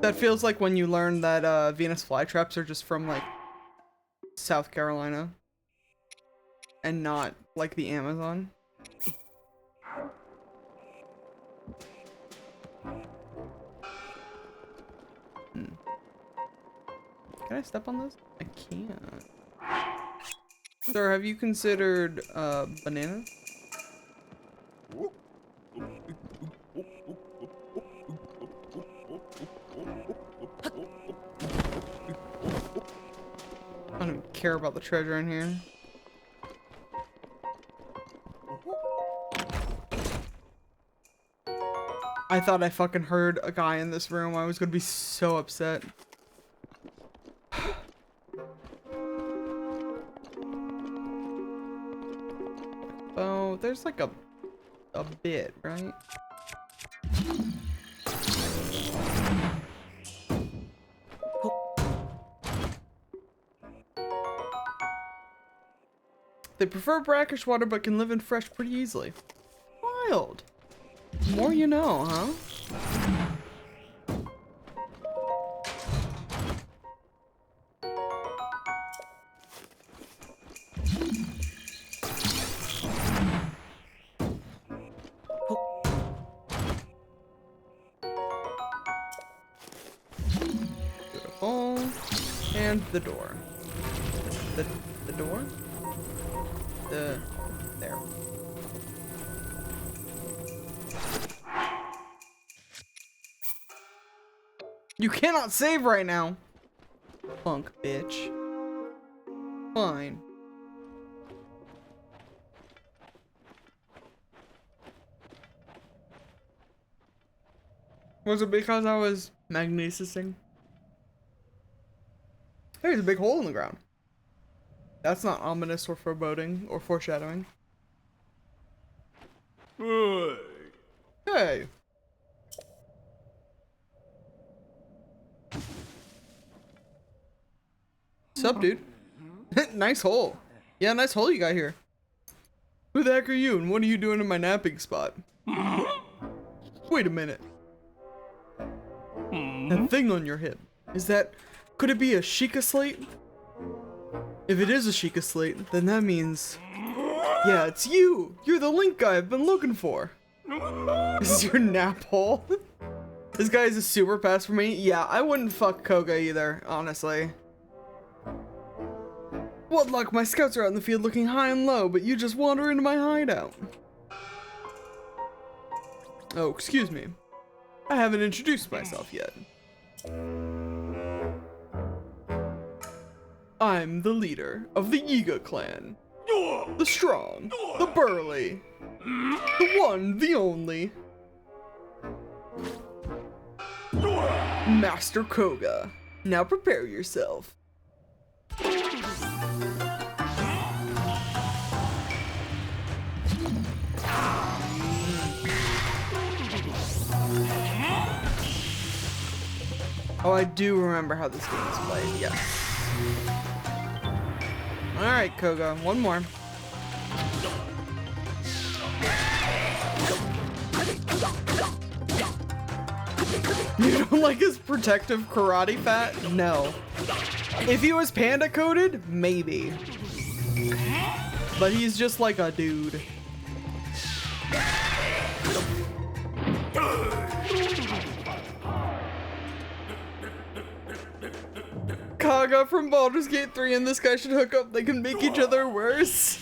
That feels like when you learn that Venus flytraps are just from like South Carolina and not like the Amazon. Can I step on this? I can't. Sir, have you considered banana? I don't care about the treasure in here. I thought I fucking heard a guy in this room. I was gonna be so upset. Oh, there's like a bit, right? They prefer brackish water but can live in fresh pretty easily. Wild. More you know, huh? Beautiful. And the door. The door? There. You cannot save right now. Punk bitch. Fine. Was it because I was magnesising? There's a big hole in the ground. That's not ominous or foreboding or foreshadowing. Hey. Sup, dude? Nice hole. Yeah, nice hole you got here. Who the heck are you and what are you doing in my napping spot? Wait a minute. That thing on your hip. Is that... Could it be a Sheikah slate? If it is a Sheikah slate, then that means... Yeah, it's you! You're the Link guy I've been looking for. This is your nap hole? This guy is a super pass for me? Yeah, I wouldn't fuck Koga either, honestly. What luck, my scouts are out in the field looking high and low, but you just wander into my hideout. Oh, excuse me. I haven't introduced myself yet. I'm the leader of the Yiga clan. The strong, the burly, the one, the only. Master Koga. Now prepare yourself. Oh, I do remember how this game is played, yes. Alright, Koga, one more. You don't like his protective karate fat? No. If he was panda coated, maybe. But he's just like a dude. Kaga from Baldur's Gate 3 and this guy should hook up. They can make each other worse.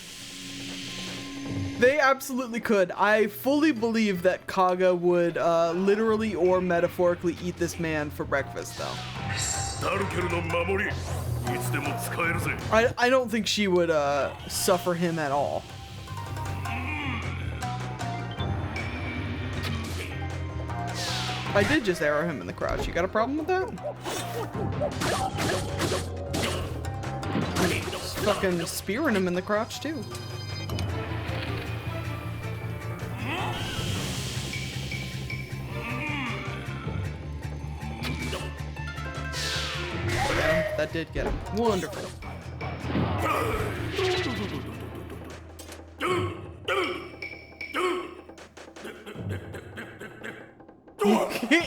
They absolutely could. I fully believe that Kaga would literally or metaphorically eat this man for breakfast, though. I don't think she would suffer him at all. I did just arrow him in the crotch. You got a problem with that? Just fucking spearing him in the crotch too. Yeah, that did get him. Wonderful.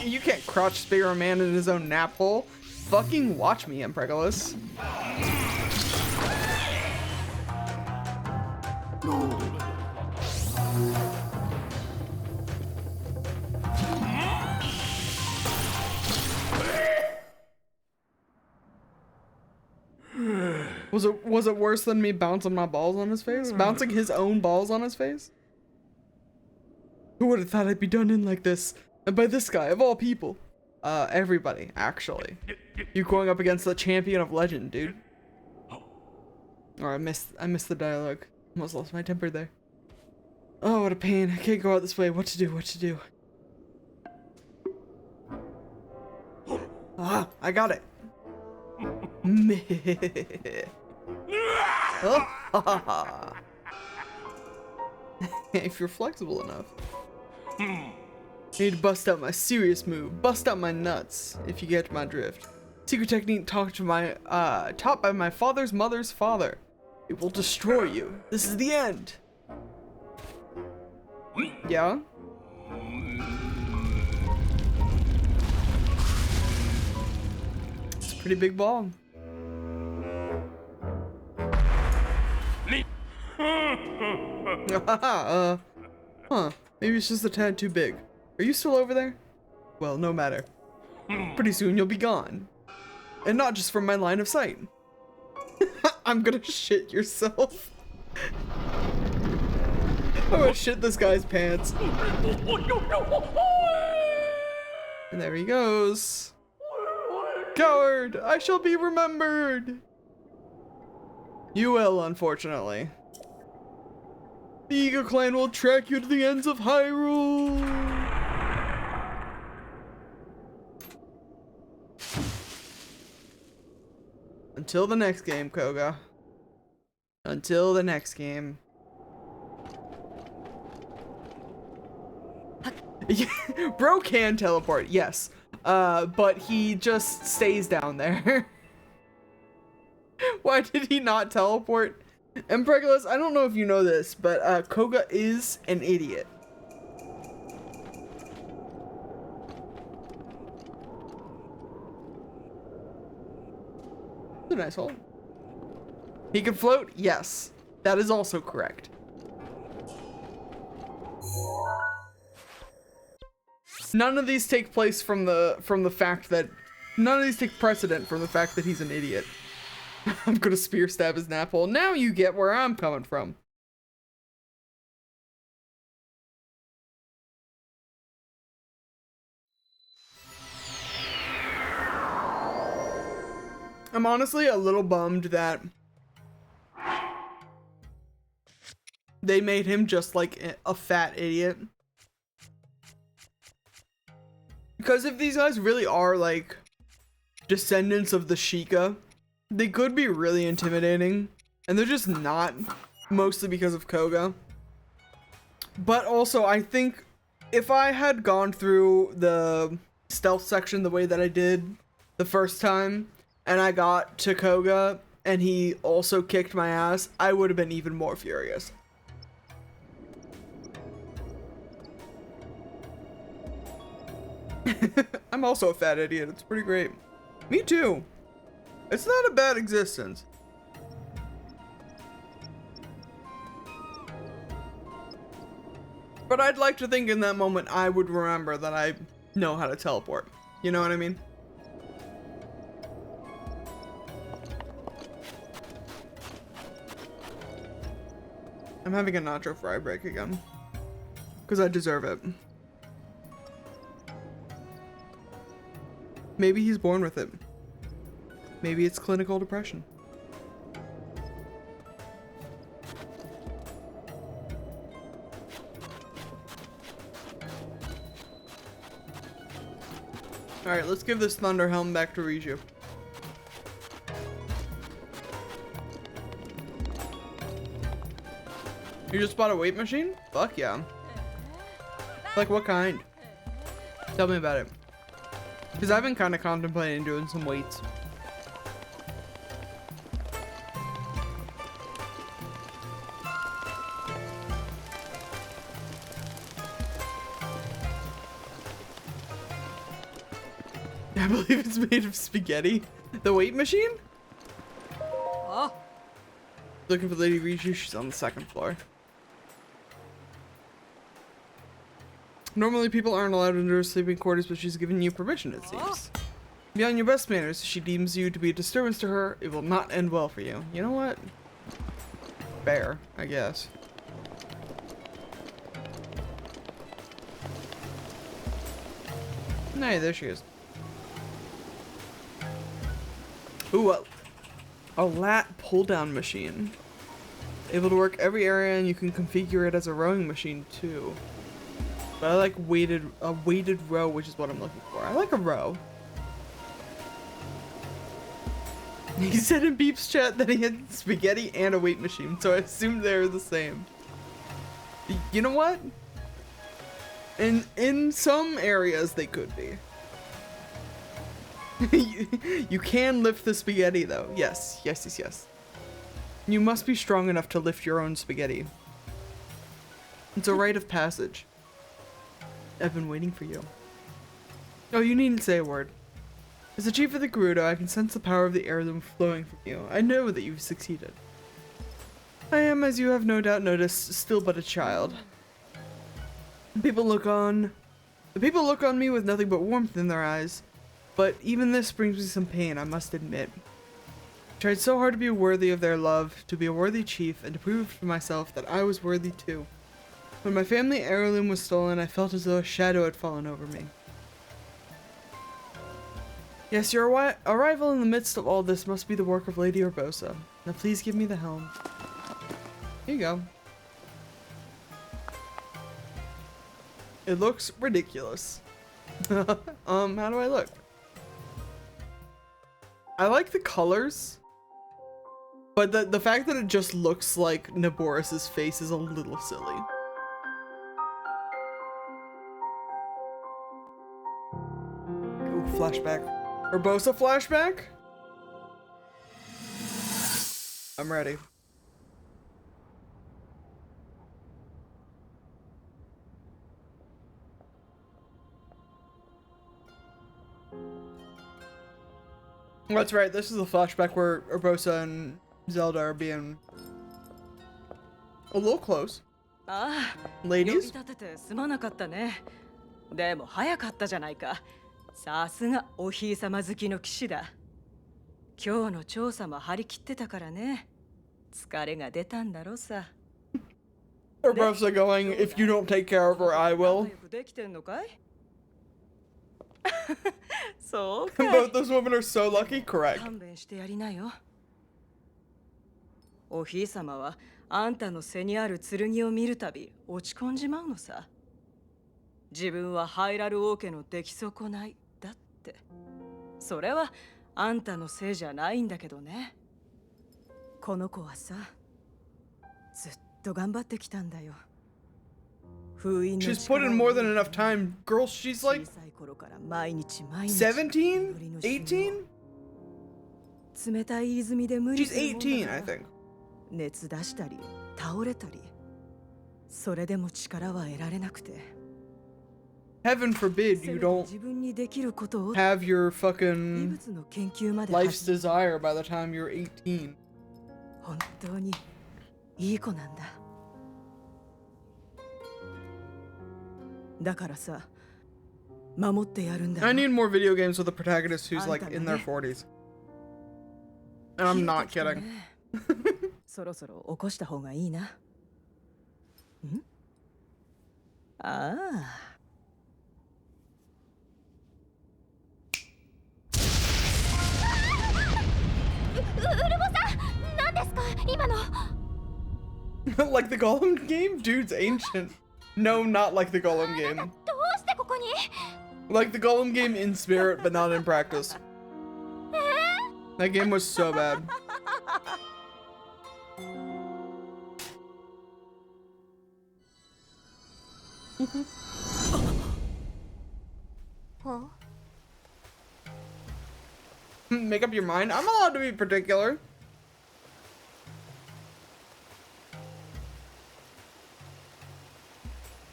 You can't crotch spear a man in his own nap hole. Fucking watch me, Empregalus. Was it worse than me bouncing my balls on his face? Bouncing his own balls on his face? Who would have thought I'd be done in like this? And by this guy, of all people. Everybody, actually. You going up against the champion of legend, dude. Oh, I missed the dialogue. Almost lost my temper there. Oh, what a pain. I can't go out this way. What to do? Ah, I got it. If you're flexible enough. I need to bust out my serious move. Bust out my nuts, if you get my drift. Secret technique taught by my father's mother's father. It will destroy you. This is the end. Yeah? It's a pretty big ball. Huh. Maybe it's just a tad too big. Are you still over there? Well, no matter. Pretty soon you'll be gone. And not just from my line of sight. I'm gonna shit yourself. I'm gonna shit this guy's pants. And there he goes. Coward! I shall be remembered! You will, unfortunately. The Eagle Clan will track you to the ends of Hyrule! Until the next game, Koga. Until the next game. Bro can teleport, yes. But he just stays down there. Why did he not teleport? And Pregalus, I don't know if you know this, but Koga is an idiot. That's a nice hole. He can float? Yes. That is also correct. None of these take place from the fact that none of these take precedent from the fact that he's an idiot. I'm gonna spear stab his nap hole. Now you get where I'm coming from. I'm honestly a little bummed that they made him just like a fat idiot. Because if these guys really are like descendants of the Sheikah, they could be really intimidating, and they're just not, mostly because of Koga. But also, I think if I had gone through the stealth section the way that I did the first time, and I got to Koga, and he also kicked my ass, I would have been even more furious. I'm also a fat idiot. It's pretty great. Me too. It's not a bad existence. But I'd like to think in that moment I would remember that I know how to teleport. You know what I mean? I'm having a nacho fry break again. Because I deserve it. Maybe he's born with it. Maybe it's clinical depression. Alright, let's give this Thunder Helm back to Riju. You just bought a weight machine? Fuck yeah. Like what kind? Tell me about it. Because I've been kind of contemplating doing some weights. I believe it's made of spaghetti. The weight machine? Oh. Looking for Lady Riju, she's on the second floor. Normally people aren't allowed into her sleeping quarters, but she's given you permission, it seems. Be on your best manners. If she deems you to be a disturbance to her, it will not end well for you. You know what? Fair, I guess. Hey, there she is. Ooh, a lat pull-down machine. Able to work every area, and you can configure it as a rowing machine too. But I like a weighted row, which is what I'm looking for. I like a row. He said in Beep's chat that he had spaghetti and a weight machine, so I assumed they're the same. You know what? In some areas they could be. You can lift the spaghetti though. Yes, yes, yes, yes. You must be strong enough to lift your own spaghetti. It's a rite of passage. I've been waiting for you. Oh, you needn't say a word. As the chief of the Gerudo, I can sense the power of the heirloom flowing from you. I know that you've succeeded. I am, as you have no doubt noticed, still but a child. The people look on me with nothing but warmth in their eyes. But even this brings me some pain, I must admit. I tried so hard to be worthy of their love, to be a worthy chief, and to prove to myself that I was worthy too. When my family heirloom was stolen, I felt as though a shadow had fallen over me. Yes, your arrival in the midst of all this must be the work of Lady Urbosa. Now please give me the helm. Here you go. It looks ridiculous. How do I look? I like the colors, but the fact that it just looks like Naboris' face is a little silly. Ooh, flashback. Urbosa flashback? I'm ready. That's right, this is the flashback where Urbosa and Zelda are being a little close. Ladies? でも早かったじゃないか。さすがおひいさま好きの騎士だ。今日の調査も張り切ってたからね。疲れが出たんだろさ。Urbosa going, if you don't take care of her, I will. できてんのかい？そうかい。Both those women are so lucky, correct. 勘弁してやりなよ。おひいさまはあんたの背にある剣を見るたび落ち込んじまうのさ。自分はハイラル王家の出来損ないだって。それはあんたのせいじゃないんだけどね。この子はさ、ずっと頑張ってきたんだよ。She's put in more than enough time. Girl, she's like 17? 18? 冷たい泉で無理 She's 18, I think. 熱出したり倒れたり、それでも力は得られなくて。Heaven forbid you don't have your fucking life's desire by the time you're 18. 本当にいい子なんだ。だからさ、守ってやるんだ。I need more video games with a protagonist who's like in their 40s. And I'm not kidding. そろそろ起こした方がいいな。ん？ああ。Like the Golem game? Dude's ancient. No, not like the Golem game. Like the Golem game in spirit, but not in practice. That game was so bad. Make up your mind? I'm allowed to be particular.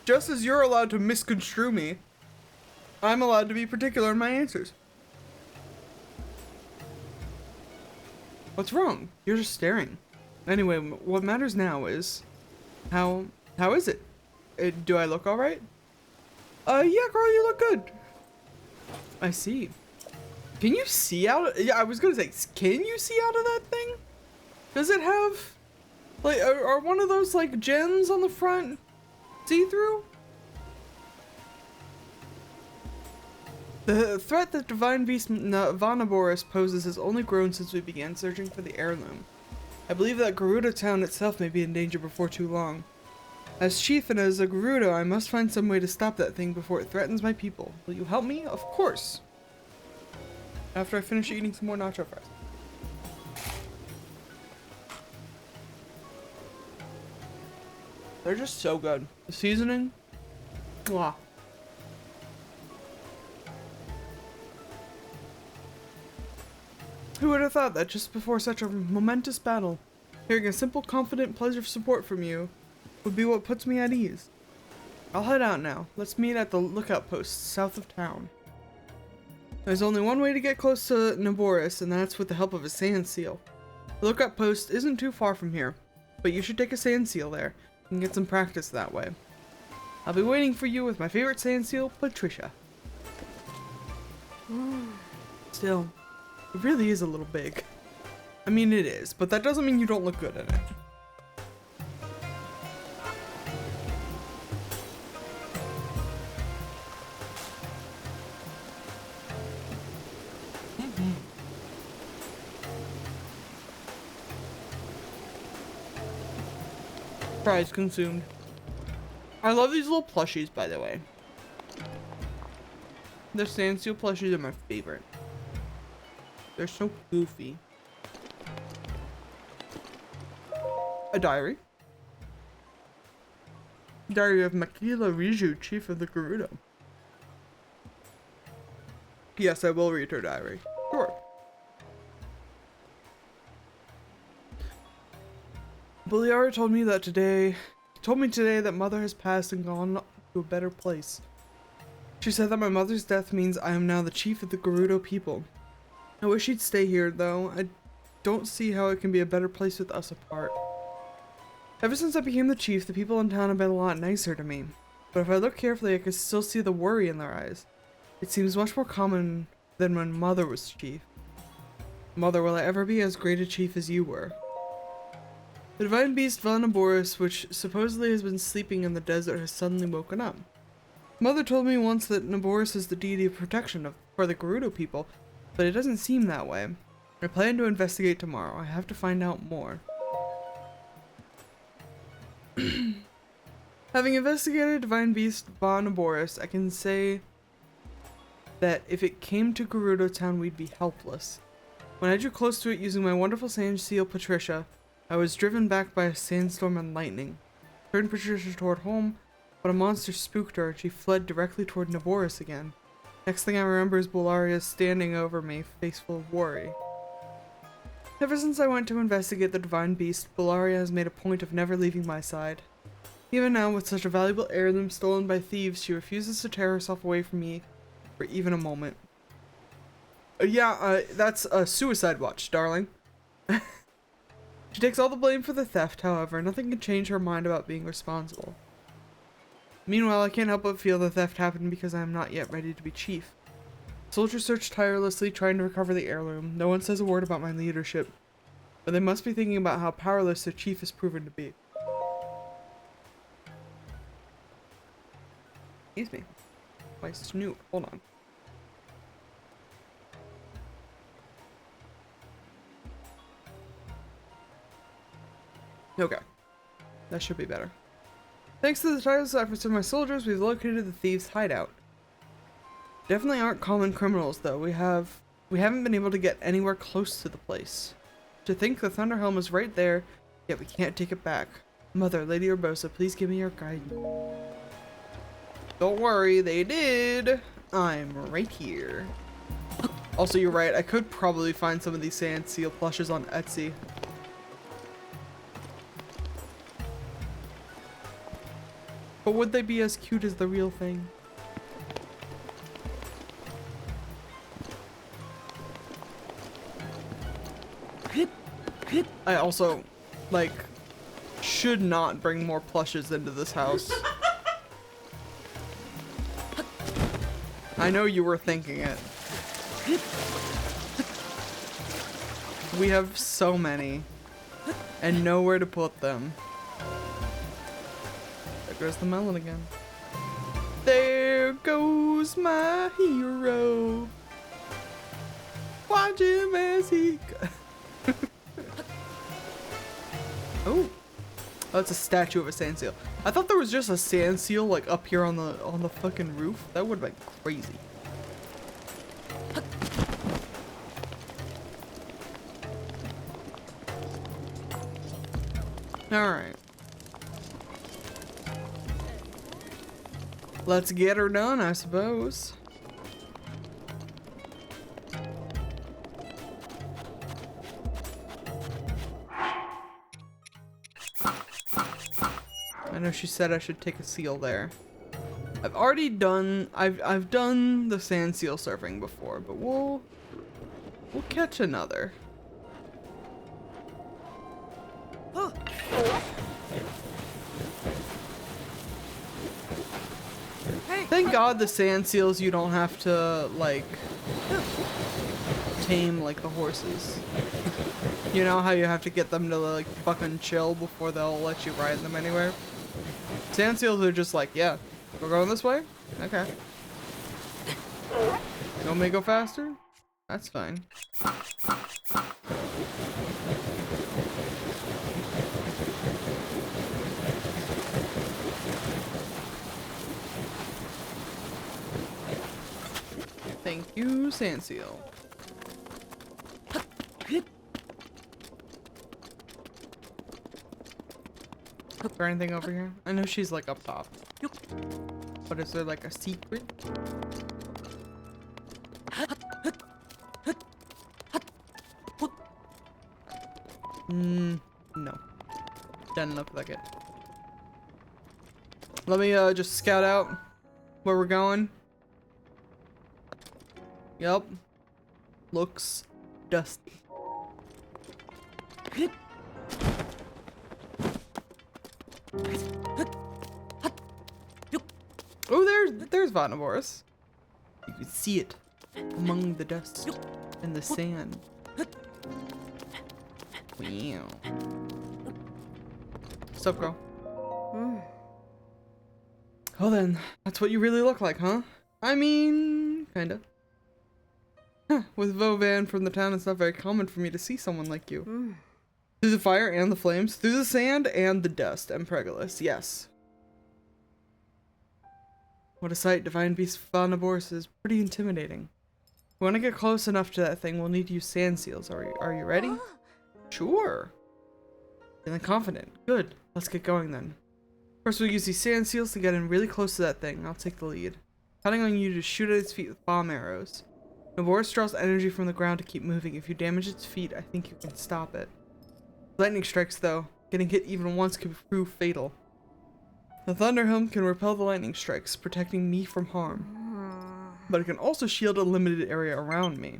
Just as you're allowed to misconstrue me, I'm allowed to be particular in my answers. What's wrong? You're just staring. Anyway, what matters now is how is it? Do I look all right? Yeah, girl, you look good. I see. Can you see out? Yeah, I was gonna say, can you see out of that thing? Does it have, like, are one of those like gems on the front see-through? The threat that Divine Beast Naboris poses has only grown since we began searching for the heirloom. I believe that Gerudo town itself may be in danger before too long. As chief and as a Gerudo, I must find some way to stop that thing before it threatens my people. Will you help me? Of course. After I finish eating some more nacho fries. They're just so good. The seasoning, mwah. Who would have thought that just before such a momentous battle, hearing a simple, confident pledge of support from you would be what puts me at ease. I'll head out now. Let's meet at the lookout post south of town. There's only one way to get close to Naboris, and that's with the help of a sand seal. The lookout post isn't too far from here, but you should take a sand seal there and get some practice that way. I'll be waiting for you with my favorite sand seal, Patricia. Still, it really is a little big. I mean, it is, but that doesn't mean you don't look good in it. Prize consumed. I love these little plushies, by the way. The sand seal plushies are my favorite. They're so goofy. A diary. Diary of Makila Riju, chief of the Gerudo. Yes, I will read her diary. Sure. Buliara told me today that mother has passed and gone to a better place. She said that my mother's death means I am now the chief of the Gerudo people. I wish she'd stay here, though. I don't see how it can be a better place with us apart. Ever since I became the chief, the people in town have been a lot nicer to me. But if I look carefully, I can still see the worry in their eyes. It seems much more common than when Mother was chief. Mother, will I ever be as great a chief as you were? The divine beast Naboris, which supposedly has been sleeping in the desert, has suddenly woken up. Mother told me once that Naboris is the deity of protection for the Gerudo people, but it doesn't seem that way. I plan to investigate tomorrow. I have to find out more. Having investigated divine beast Naboris, I can say that if it came to Gerudo town, we'd be helpless. When I drew close to it using my wonderful sand seal Patricia, I was driven back by a sandstorm and lightning. I turned Patricia toward home, but a monster spooked her and she fled directly toward Naboris again. Next thing I remember is Bularia standing over me, face full of worry. Ever since I went to investigate the divine beast, Bularia has made a point of never leaving my side. Even now, with such a valuable heirloom stolen by thieves, she refuses to tear herself away from me for even a moment. That's a suicide watch, darling. She takes all the blame for the theft, however. Nothing can change her mind about being responsible. Meanwhile, I can't help but feel the theft happened because I am not yet ready to be chief. Soldiers search tirelessly, trying to recover the heirloom. No one says a word about my leadership, but they must be thinking about how powerless their chief has proven to be. Excuse me. My snoot. Hold on. Okay. That should be better. Thanks to the tireless efforts of my soldiers, we've located the thieves' hideout. Definitely aren't common criminals, though. We haven't been able to get anywhere close to the place. To think the Thunderhelm is right there, yet we can't take it back. Mother, Lady Urbosa, please give me your guidance. Don't worry, they did. I'm right here. Also, you're right. I could probably find some of these sand seal plushes on Etsy. But would they be as cute as the real thing? I also, like, should not bring more plushes into this house. I know you were thinking it. We have so many, and nowhere to put them. There goes the melon again. There goes my hero. Watch him as he goes. Oh, it's a statue of a sand seal. I thought there was just a sand seal like up here on the fucking roof. That would have been crazy. All right. Let's get her done, I suppose. I know she said I should take a seal there. I've already done I've done the sand seal surfing before, but we'll catch another. Thank God the sand seals you don't have to like tame like the horses. You know how you have to get them to like fucking chill before they'll let you ride them anywhere? Sand seals are just like, yeah, we're going this way? Okay. You want me to go faster? That's fine. You sand seal. Is there anything over here? I know she's like up top. But is there like a secret? No. Doesn't look like it. Let me just scout out where we're going. Yep. Looks dusty. Oh, there's Naboris. You can see it among the dust and the sand. Wow. What's up, girl? Oh, then that's what you really look like, huh? I mean, kinda. With Vovan from the town, it's not very common for me to see someone like you. Through the fire and the flames, through the sand and the dust, Empregalis, yes. What a sight, divine beast Naboris is pretty intimidating. We want to get close enough to that thing, we'll need to use sand seals. Are you ready? Sure. Feeling confident. Good. Let's get going then. First, we'll use these sand seals to get in really close to that thing. I'll take the lead. Counting on you to shoot at its feet with bomb arrows. Naboris draws energy from the ground to keep moving. If you damage its feet, I think you can stop it. Lightning strikes, though. Getting hit even once could prove fatal. The Thunder Helm can repel the lightning strikes, protecting me from harm. But it can also shield a limited area around me.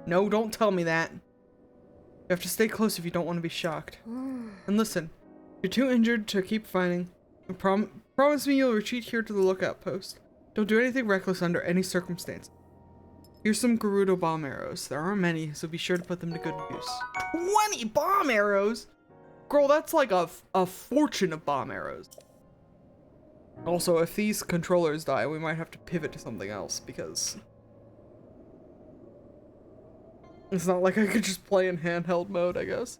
No, don't tell me that. You have to stay close if you don't want to be shocked. And listen, if you're too injured to keep fighting, promise me you'll retreat here to the lookout post. Don't do anything reckless under any circumstance. Here's some Gerudo bomb arrows. There aren't many, so be sure to put them to good use. 20 bomb arrows? Girl, that's like a fortune of bomb arrows. Also, if these controllers die, we might have to pivot to something else, because it's not like I could just play in handheld mode, I guess.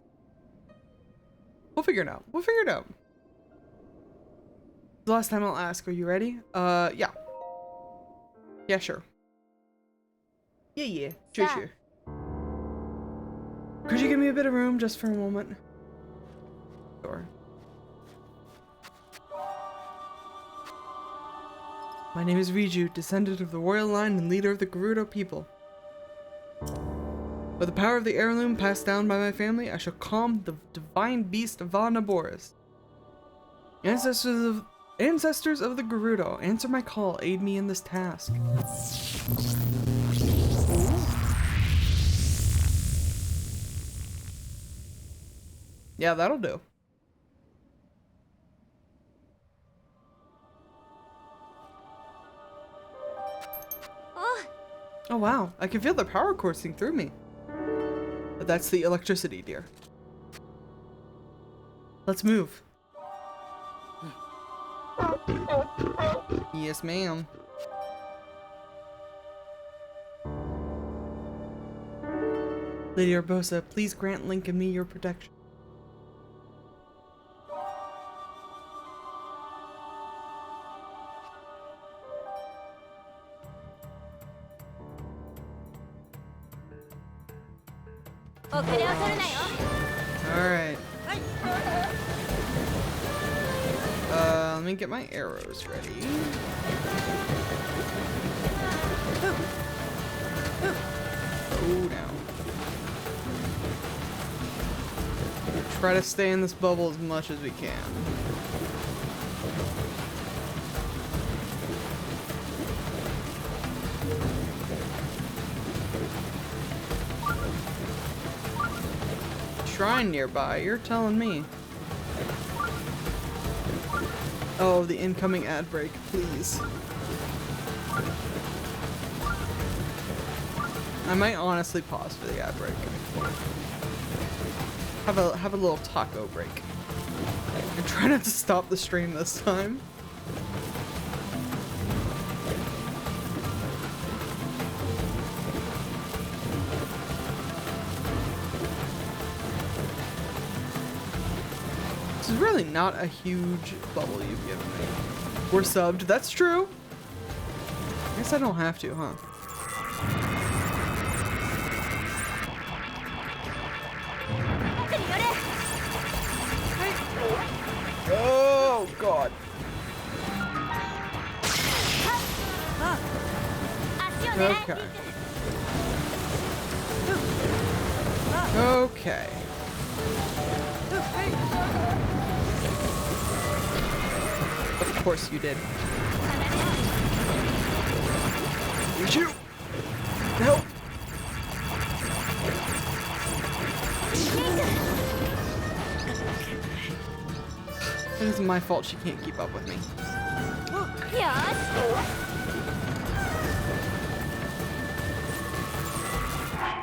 We'll figure it out. We'll figure it out. The last time I'll ask, are you ready? Yeah. Yeah, sure. Yeah. Sure. Could you give me a bit of room just for a moment? Sure. My name is Riju, descendant of the royal line and leader of the Gerudo people. With the power of the heirloom passed down by my family, I shall calm the divine beast of Naboris. Ancestors of the Gerudo, answer my call, aid me in this task. Yeah, that'll do. Oh wow, I can feel the power coursing through me. But that's the electricity, dear. Let's move. Yes, ma'am. Lady Urbosa, please grant Link and me your protection. Alright. Let me get my arrows ready. Cool down. Try to stay in this bubble as much as we can. Shrine nearby, you're telling me. Oh, the incoming ad break, please. I might honestly pause for the ad break. Have a little taco break. And try not to stop the stream this time. This is really not a huge bubble you've given me. We're subbed, that's true. I guess I don't have to, huh? god. Okay. Okay. Of course you did. Did you? Help! It isn't my fault she can't keep up with me.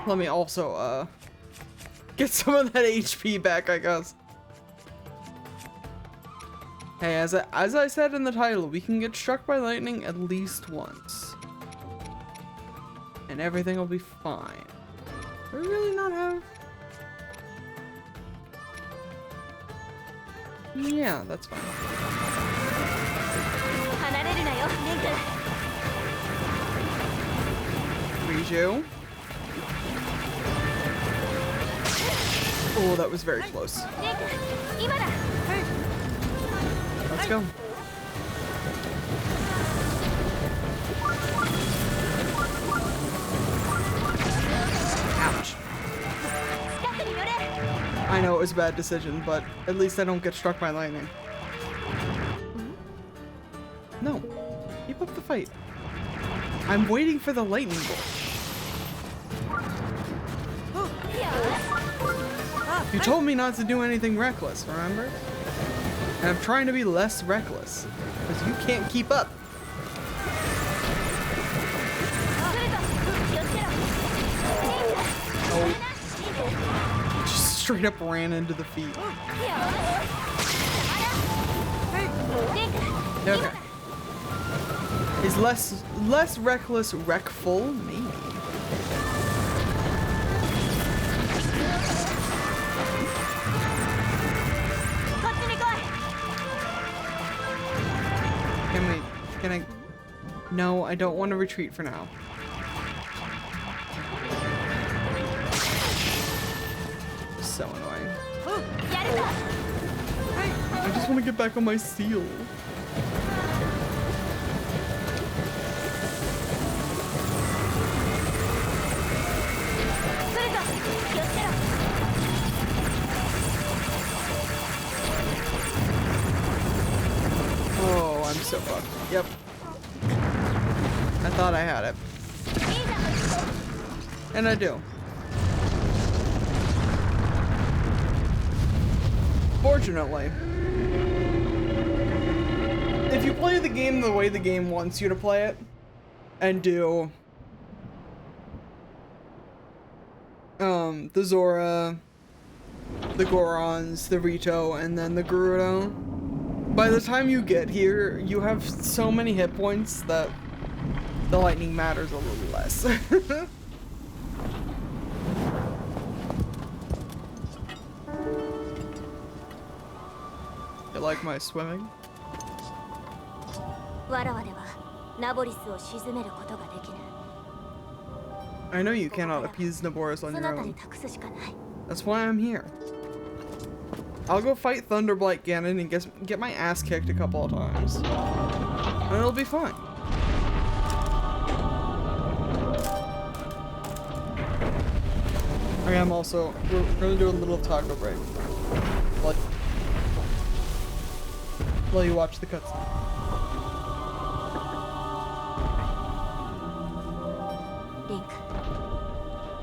Let me also, get some of that HP back, I guess. Hey, as I said in the title, we can get struck by lightning at least once. And everything will be fine. Do we really not have... Yeah, that's fine. Riju. Oh, that was very close. Let's go. Ouch. I know it was a bad decision, but at least I don't get struck by lightning. No. Keep up the fight. I'm waiting for the lightning bolt. You told me not to do anything reckless, remember? And I'm trying to be less reckless. Because you can't keep up. Oh. Just straight up ran into the feet. Okay. Is less reckless wreckful? Maybe. Can I? No, I don't want to retreat for now. So annoying. I just want to get back on my seal. Oh, I'm so fucked. Yep. I thought I had it. And I do. Fortunately, if you play the game the way the game wants you to play it, and do the Zora, the Gorons, the Rito, and then the Gerudo, by the time you get here, you have so many hit points that the lightning matters a little less. You like my swimming? I know you cannot appease Naboris on your own. That's why I'm here. I'll go fight Thunderblight Ganon and get my ass kicked a couple of times. And it'll be fine. I am also, we're gonna do a little taco break. While you watch the cutscene. Link,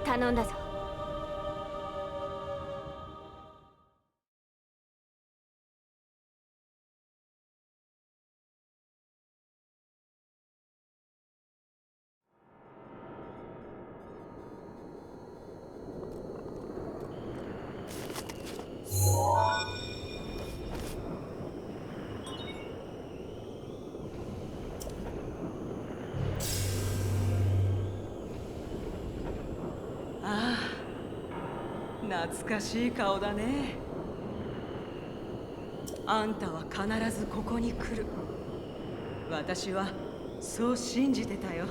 頼んだぞ。懐かしい顔だね。あんたは必ずここに来る。私はそう信じてたよ。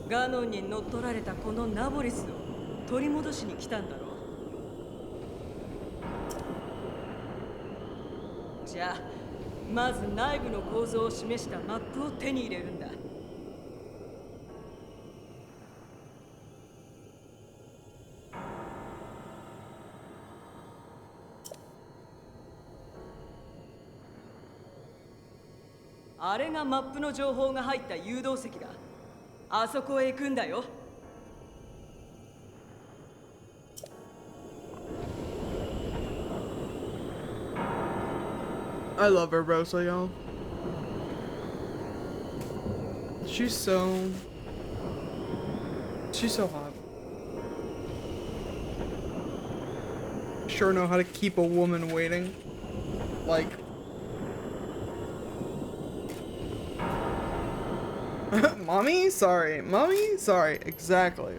ガノンに乗っ取られたこのナボリスを取り戻しに来たんだろう。じゃあまず内部の構造を示したマップを手に入れるんだ。あれがマップの情報が入った誘導石だ。あそこへ行くんだよ。I love her, Rosa, y'all. She's so hot. Sure know how to keep a woman waiting. Like, mommy? Sorry. Mommy? Sorry. Exactly.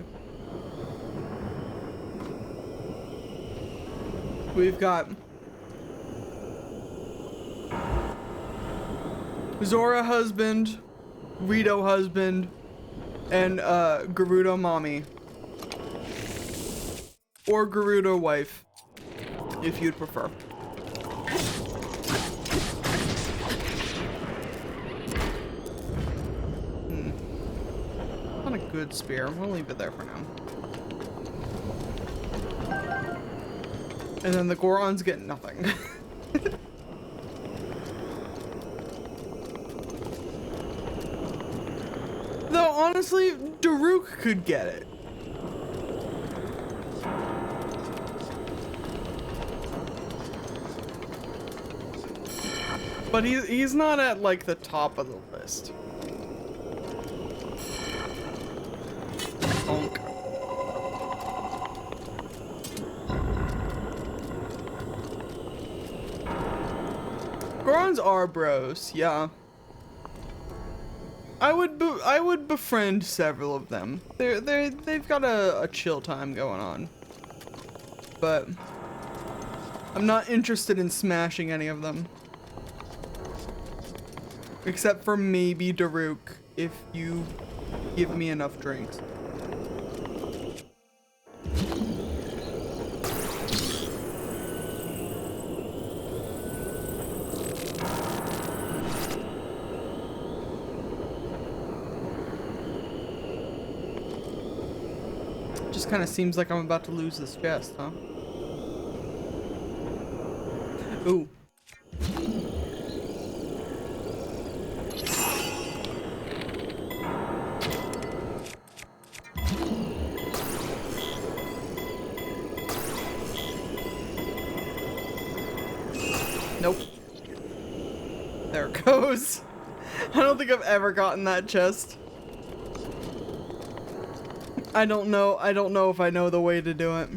We've got Zora husband, Rito husband, and Gerudo mommy. Or Gerudo wife, if you'd prefer. Not a good spear. We'll leave it there for now. And then the Gorons get nothing. Though, honestly, Daruk could get it. But he's not at, like, the top of the list. Honk. Gorons are bros, yeah. I would befriend several of them. They've got a chill time going on. But I'm not interested in smashing any of them. Except for maybe Daruk, if you give me enough drinks. Just kind of seems like I'm about to lose this chest, huh? Ooh. Nope. There it goes. I don't think I've ever gotten that chest. I don't know if I know the way to do it.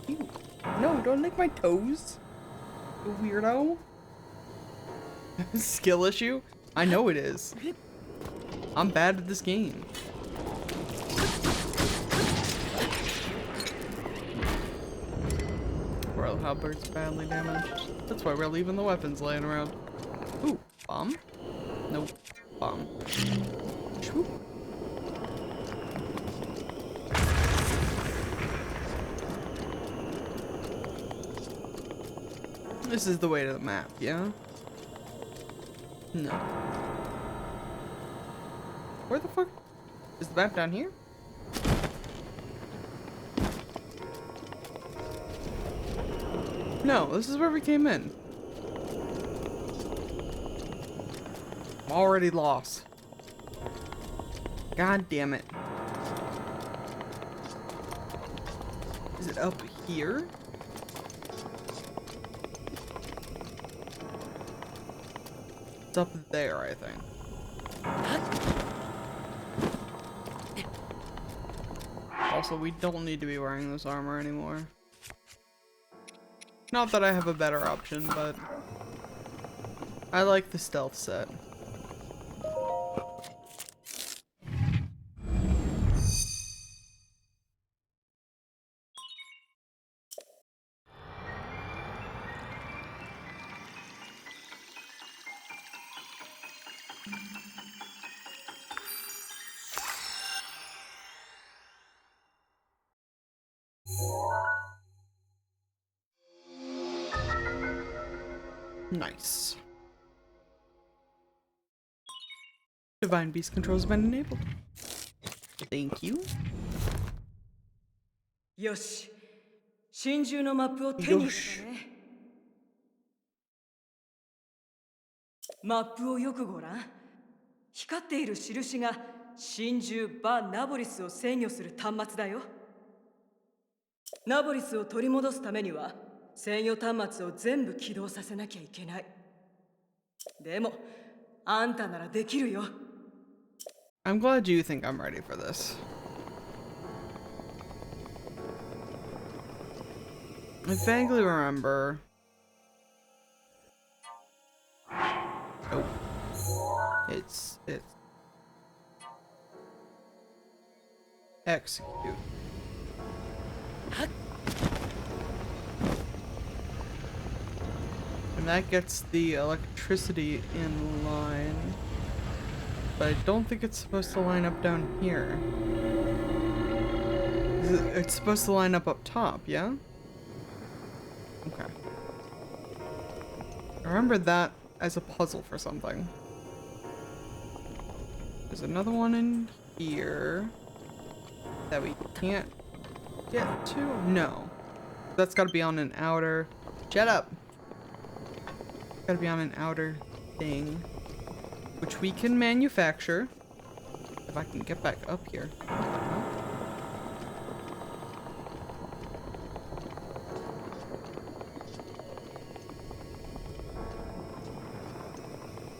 Ew. No, don't lick my toes. You weirdo. Skill issue? I know it is. I'm bad at this game. Royal Halbert's badly damaged. That's why we're leaving the weapons laying around. Ooh, bomb? Nope. Bomb. Shwoop. This is the way to the map, yeah? No. Where the fuck? Is the map down here? No, this is where we came in. I'm already lost. God damn it. Is it up here? It's up there, I think. Also, we don't need to be wearing this armor anymore. Not that I have a better option, but I like the stealth set. Nice. Divine Beast controls have been enabled. Thank you. よし、真珠のマップを手に入れたね。マップをよくご覧。光っている印が真珠ナボリスを制御する端末だよ。ナボリスを取り戻すためには制御端末を全部起動させなきゃいけない。でも、あんたならできるよ。I'm glad you think I'm ready for this. I vaguely remember. Oh. It's execute. And that gets the electricity in line. But I don't think it's supposed to line up down here. It's supposed to line up top, yeah? Okay. I remember that as a puzzle for something. There's another one in here that we can't get to? No. That's gotta be on an outer... Shut up! Gotta be on an outer thing. Which we can manufacture. If I can get back up here.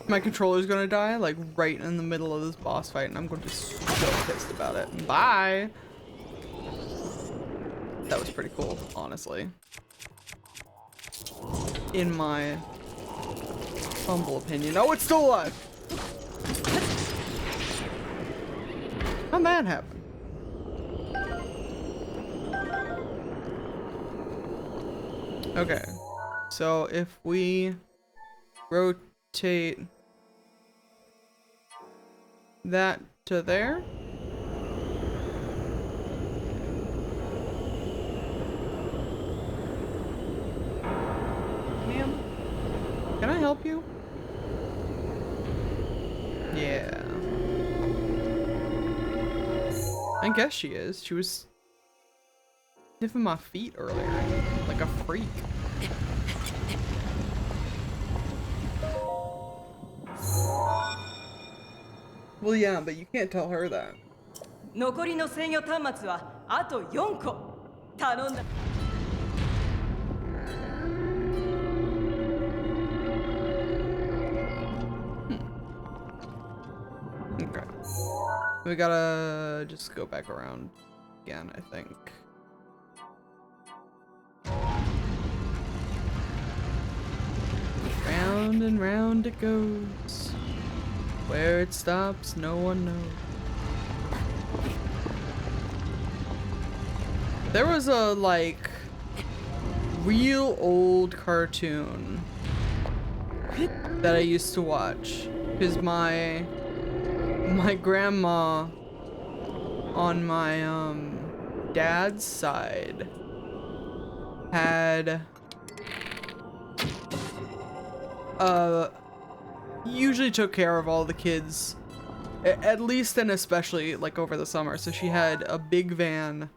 My controller's gonna die, like, right in the middle of this boss fight, and I'm gonna be so pissed about it. Bye! That was pretty cool, honestly. In my humble opinion. Oh, it's still alive! How'd that happen? Okay. So, if we rotate that to there. Ma'am, can I help you? Yeah. I guess she is. She was sniffing my feet earlier, like a freak. Well, yeah, but you can't tell her that. 残りの制御端末はあと4個。頼んだ。Okay. We gotta just go back around again, I think. Round and round it goes. Where it stops, no one knows. There was a, like, real old cartoon that I used to watch. Because my grandma on my, dad's side had, usually took care of all the kids, at least and especially like over the summer. So she had a big van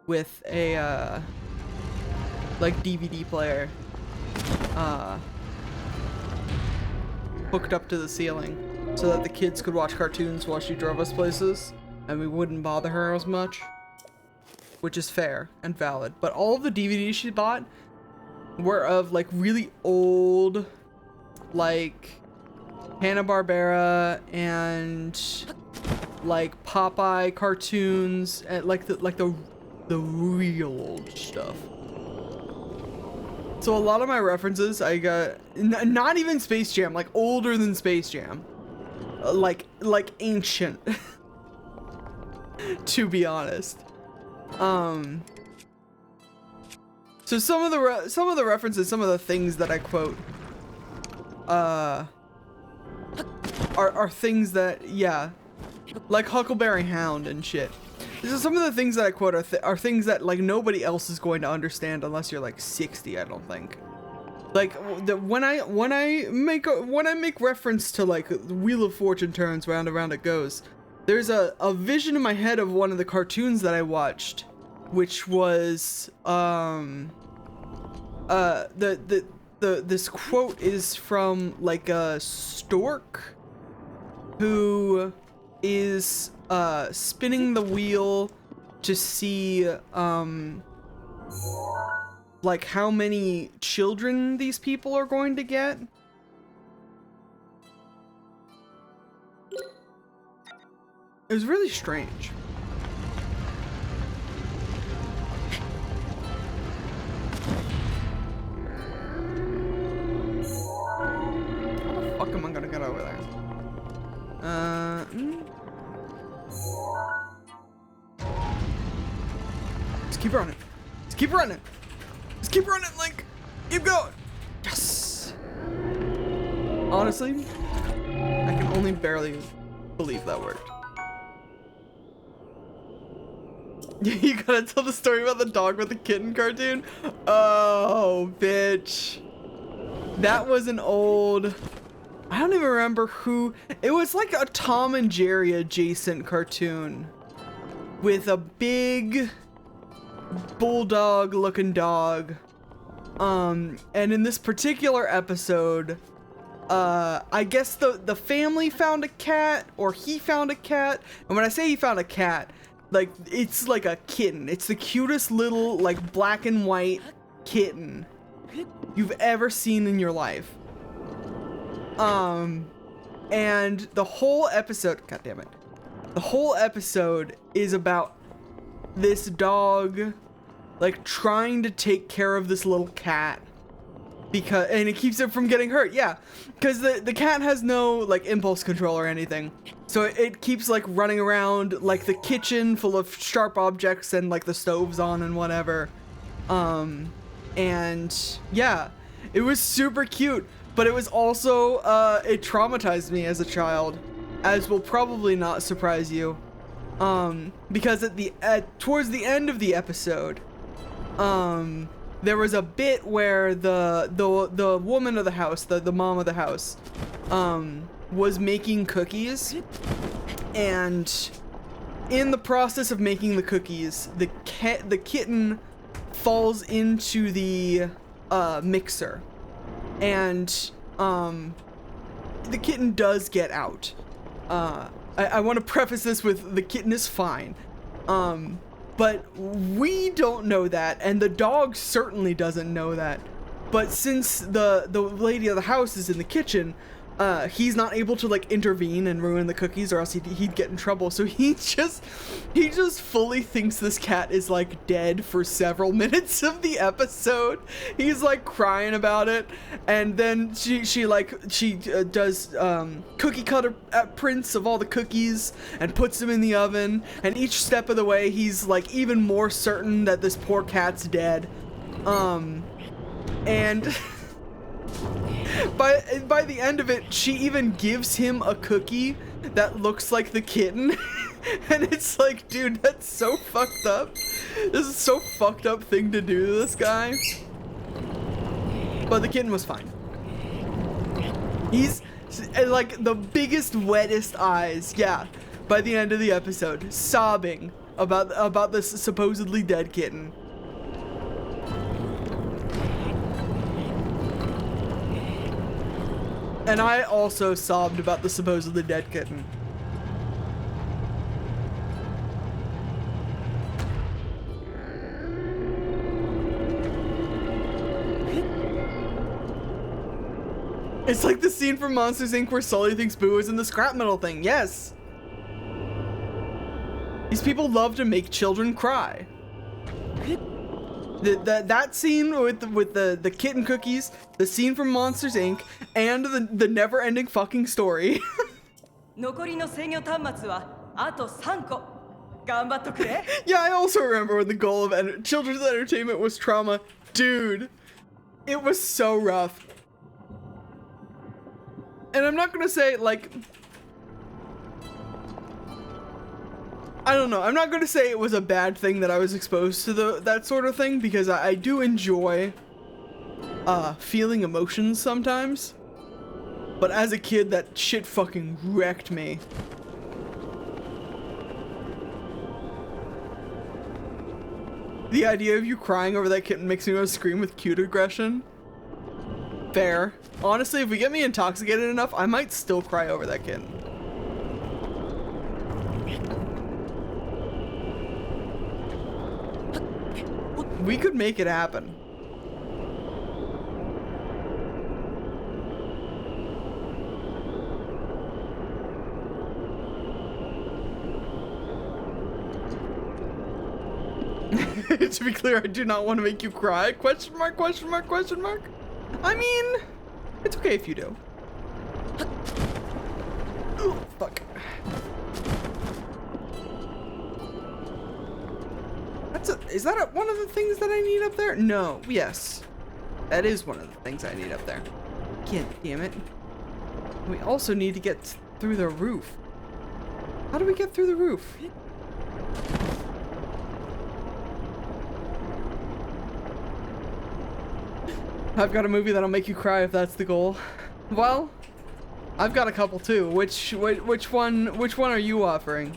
with a like DVD player hooked up to the ceiling so that the kids could watch cartoons while she drove us places and we wouldn't bother her as much, which is fair and valid. But all of the DVDs she bought were of like really old, like Hanna-Barbera and like Popeye cartoons, and like the real old stuff. So a lot of my references I got not even Space Jam, like older than Space Jam, like ancient, to be honest. So some of the references, some of the things that I quote, are things that, yeah, like Huckleberry Hound and shit. So some of the things that I quote are things that like nobody else is going to understand unless you're like 60, I don't think. Like when I make reference to like Wheel of Fortune turns, round and round it goes. There's a vision in my head of one of the cartoons that I watched, which was this quote is from like a stork who is spinning the wheel to see like how many children these people are going to get. It was really strange. How the fuck am I gonna get over there? Just keep running. Just keep running. Just keep running, Link. Keep going. Yes. Honestly, I can only barely believe that worked. You gotta tell the story about the dog with the kitten cartoon? Oh, bitch. That was an old... I don't even remember who... It was like a Tom and Jerry adjacent cartoon. With a big... bulldog looking dog. And in this particular episode... I guess the family found a cat, or he found a cat. And when I say he found a cat... like, it's like a kitten. It's the cutest little, like, black and white kitten you've ever seen in your life. And the whole episode, god damn it, the whole episode is about this dog, like, trying to take care of this little cat. And it keeps it from getting hurt, yeah. Because the cat has no, like, impulse control or anything. So it keeps, like, running around, like, the kitchen full of sharp objects and, like, the stoves on and whatever. And, yeah. It was super cute. But it was also, it traumatized me as a child. As will probably not surprise you. Because towards the end of the episode, there was a bit where the woman of the house, the mom of the house, was making cookies, and in the process of making the cookies, the kitten falls into the mixer, and the kitten does get out. I want to preface this with the kitten is fine. But we don't know that, and the dog certainly doesn't know that. But since the lady of the house is in the kitchen, he's not able to, like, intervene and ruin the cookies, or else he'd get in trouble. So he just fully thinks this cat is, like, dead for several minutes of the episode. He's, like, crying about it, and then she does cookie cutter prints of all the cookies and puts them in the oven, and each step of the way he's, like, even more certain that this poor cat's dead. And by the end of it, she even gives him a cookie that looks like the kitten. And it's like, dude, that's so fucked up. This is so fucked up thing to do to this guy. But the kitten was fine. He's like the biggest, wettest eyes, yeah, by the end of the episode, sobbing about this supposedly dead kitten. And I also sobbed about the supposedly dead kitten. It's like the scene from Monsters, Inc. where Sully thinks Boo is in the scrap metal thing. Yes! These people love to make children cry. That scene with the kitten cookies, the scene from Monsters, Inc., and the never-ending fucking story. Yeah, I also remember when the goal of children's entertainment was trauma. Dude, it was so rough. And I'm not gonna say, like, I don't know. I'm not going to say it was a bad thing that I was exposed to that sort of thing, because I do enjoy feeling emotions sometimes. But as a kid, that shit fucking wrecked me. The idea of you crying over that kitten makes me want to scream with cute aggression. Fair. Honestly, if we get me intoxicated enough, I might still cry over that kitten. We could make it happen. To be clear, I do not want to make you cry. Question mark, question mark, question mark. I mean, it's okay if you do. Oh, fuck. Is that one of the things that I need up there? No, yes. That is one of the things I need up there. God damn it. We also need to get through the roof. How do we get through the roof? I've got a movie that'll make you cry if that's the goal. Well, I've got a couple too. Which one are you offering?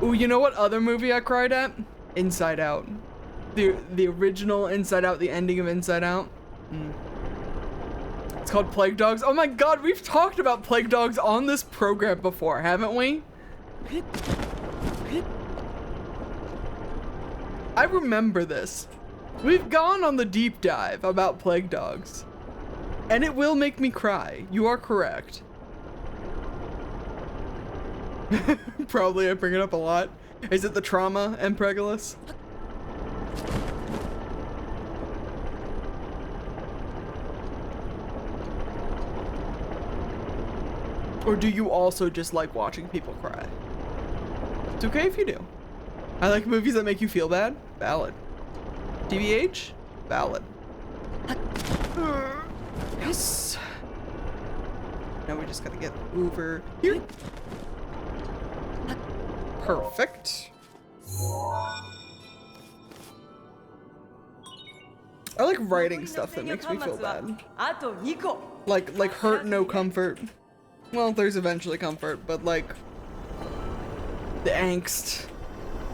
Ooh, you know what other movie I cried at? Inside Out. The original Inside Out, the ending of Inside Out. It's called Plague Dogs. Oh my god, we've talked about Plague Dogs on this program before, haven't we? I remember this. We've gone on the deep dive about Plague Dogs. And it will make me cry. You are correct. Probably I bring it up a lot. Is it the trauma and Pregalus? Or do you also just like watching people cry? It's okay if you do. I like movies that make you feel bad. Valid. TBH? Valid. Yes. Now we just gotta get over here. Perfect. I like writing stuff that makes me feel bad. Like hurt, no comfort. Well, there's eventually comfort, but like the angst.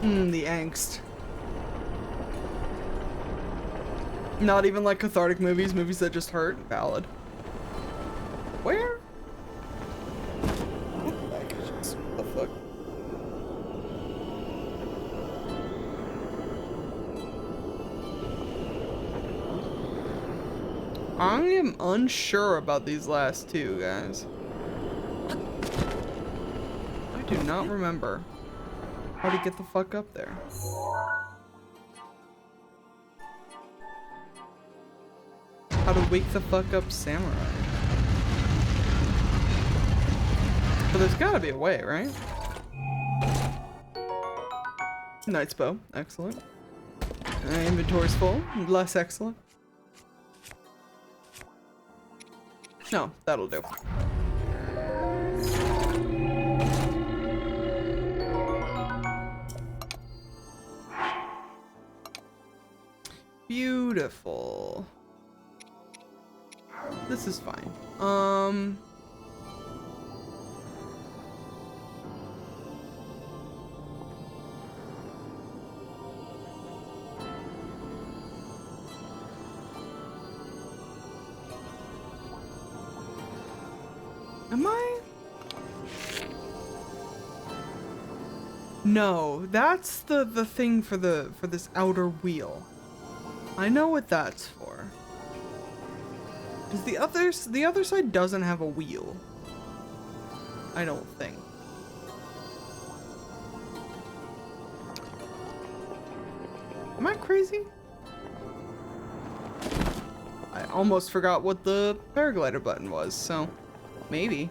The angst. Not even like cathartic movies, movies that just hurt. Valid. Where? What the fuck? I am unsure about these last two, guys. I do not remember how to get the fuck up there. How to wake the fuck up Samurai. But there's gotta be a way, right? Knight's bow, excellent. Inventory's full, less excellent. No, that'll do. Beautiful. This is fine. Am I? No, that's the thing for this outer wheel. I know what that's for. Because the other side doesn't have a wheel. I don't think. Am I crazy? I almost forgot what the paraglider button was, so maybe.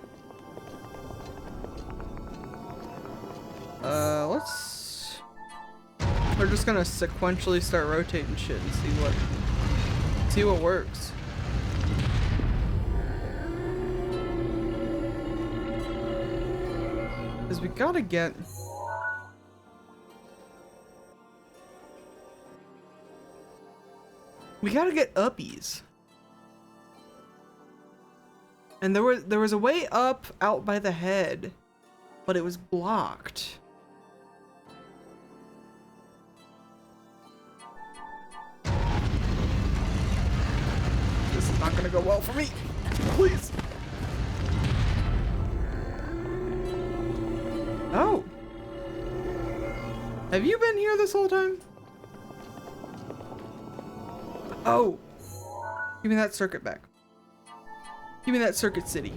We're just gonna sequentially start rotating shit and see what works. Because we gotta get... We gotta get uppies. And there was a way up out by the head, but it was blocked. This is not gonna go well for me. Please. Oh. Have you been here this whole time? Oh. Give me that circuit back. Give me that circuit city.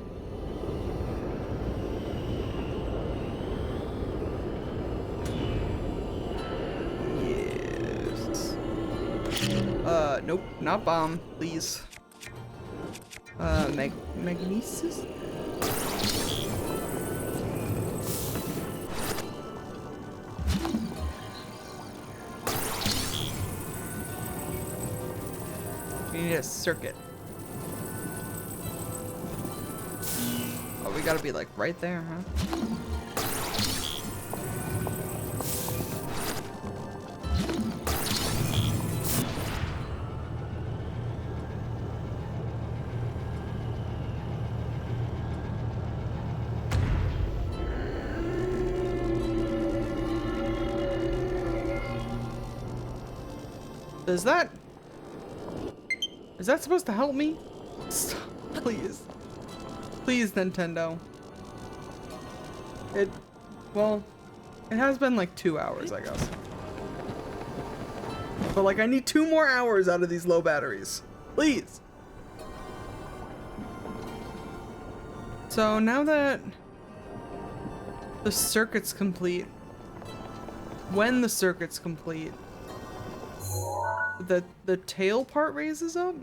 Yes. Nope, not bomb, please. Magnesis? We need a circuit. Oh, we gotta be like right there, huh? Is that supposed to help me? Stop, please. Please, Nintendo. Well, it has been like 2 hours, I guess. But like, I need 2 more hours out of these low batteries. Please. So now that the circuit's complete, when the circuit's complete, the tail part raises up?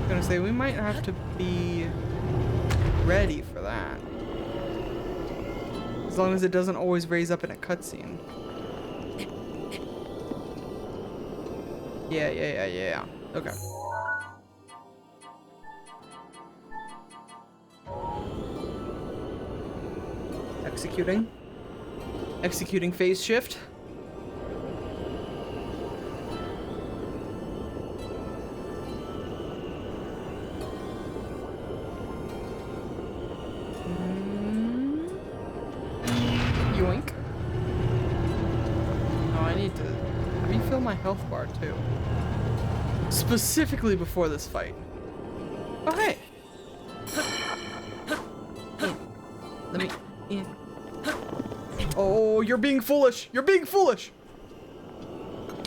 I'm gonna say we might have to be ready for that. As long as it doesn't always raise up in a cutscene. Yeah. Okay. Executing phase shift. Yoink. Oh, I need to refill my health bar too. Specifically before this fight. Oh, hey. Let me... Yeah. Oh, you're being foolish. You're being foolish.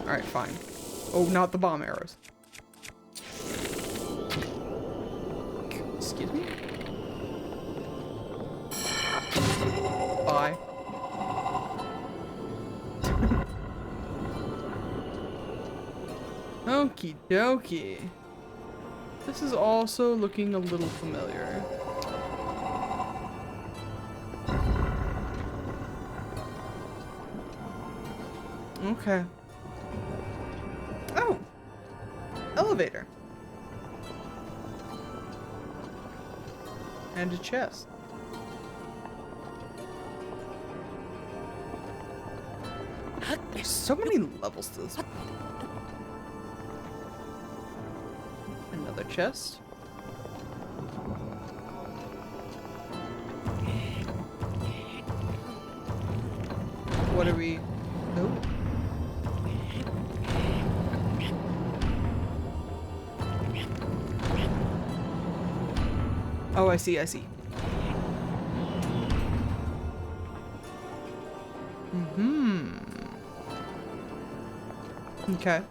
All right, fine. Oh, not the bomb arrows. Excuse me? Bye. Okie dokie. This is also looking a little familiar. Okay. Oh! Elevator. And a chest. There's so many levels to this. Another chest. What are we... Oh. Oh, I see. Mm-hmm. Okay.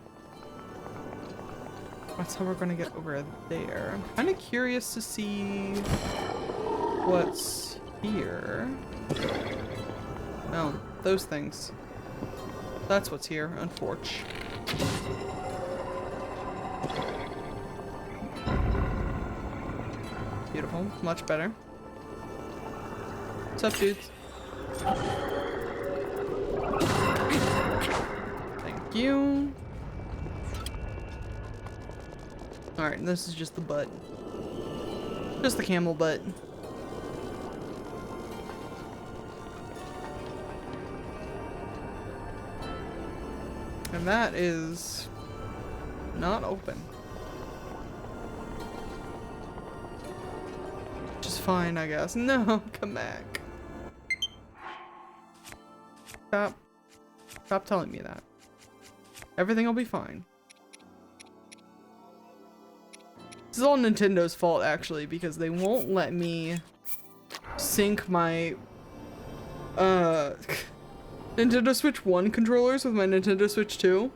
That's how we're gonna get over there. I'm kind of curious to see what's here. No, those things. That's what's here, unfortunately. Beautiful, much better. What's up, dudes? Thank you. Alright, this is just the butt. Just the camel butt. And that is not open. Which is fine, I guess. No, come back. Stop telling me that. Everything will be fine. This is all Nintendo's fault, actually, because they won't let me sync my Nintendo Switch 1 controllers with my Nintendo Switch 2.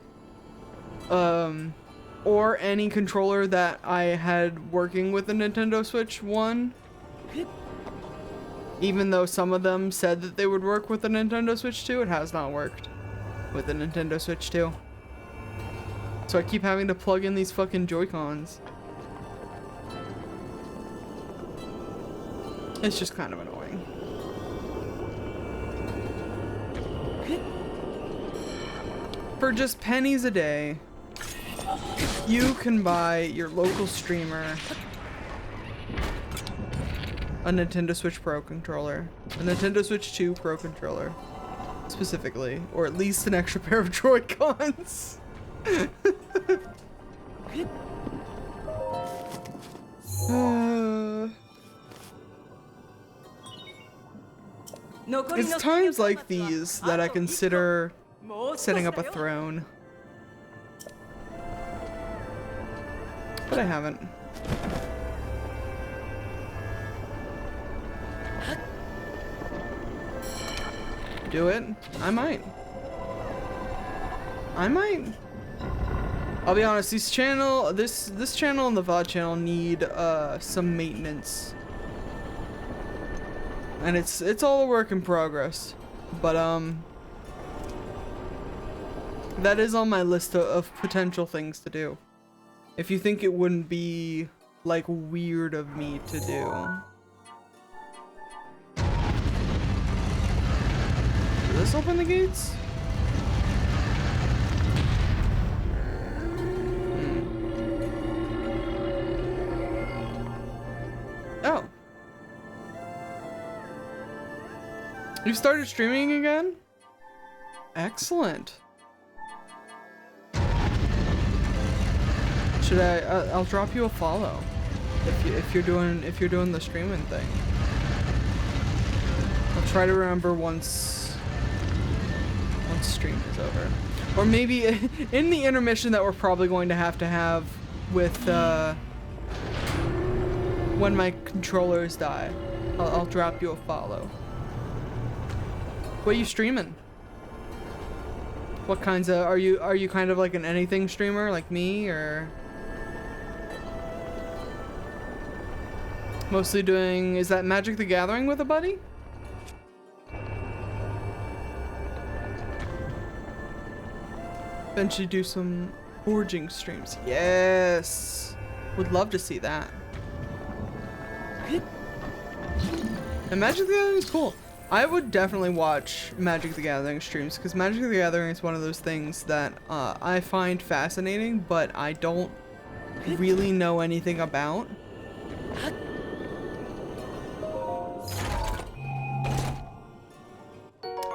Or any controller that I had working with the Nintendo Switch 1. Even though some of them said that they would work with the Nintendo Switch 2, it has not worked with the Nintendo Switch 2. So I keep having to plug in these fucking Joy-Cons. It's just kind of annoying. For just pennies a day, you can buy your local streamer a Nintendo Switch Pro controller, a Nintendo Switch 2 Pro controller, specifically, or at least an extra pair of Joy-Cons. It's times like these that I consider setting up a throne. But I haven't. Do it? I might. I'll be honest, this channel and the VOD channel need some maintenance. And it's all a work in progress. But that is on my list of potential things to do. If you think it wouldn't be like weird of me to do. Does this open the gates? Oh. You've started streaming again? Excellent. Should I'll drop you a follow if you're doing the streaming thing. I'll try to remember once stream is over. Or maybe in the intermission that we're probably going to have with when my controllers die. I'll drop you a follow. What are you streaming? What kinds of are you kind of like an anything streamer like me, or mostly doing, is that Magic the Gathering with a buddy? Eventually do some forging streams. Yes, would love to see that. And Magic the Gathering is cool. I would definitely watch Magic the Gathering streams, because Magic the Gathering is one of those things that I find fascinating, but I don't really know anything about.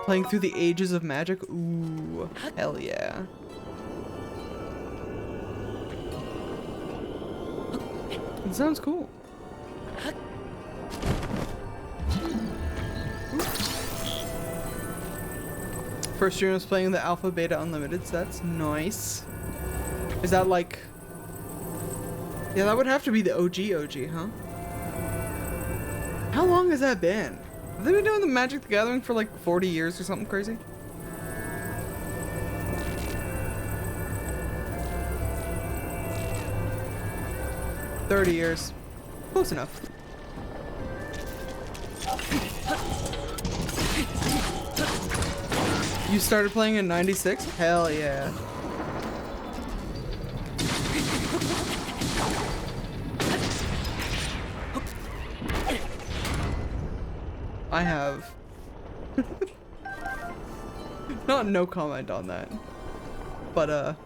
Playing through the ages of Magic? Ooh, hell yeah. It sounds cool. First stream was playing the Alpha Beta Unlimited, so that's nice. Is that like... Yeah, that would have to be the OG, huh? How long has that been? Have they been doing the Magic the Gathering for like 40 years or something crazy? $30 years. Close enough. You started playing in '96? Hell yeah. I have. No comment on that. But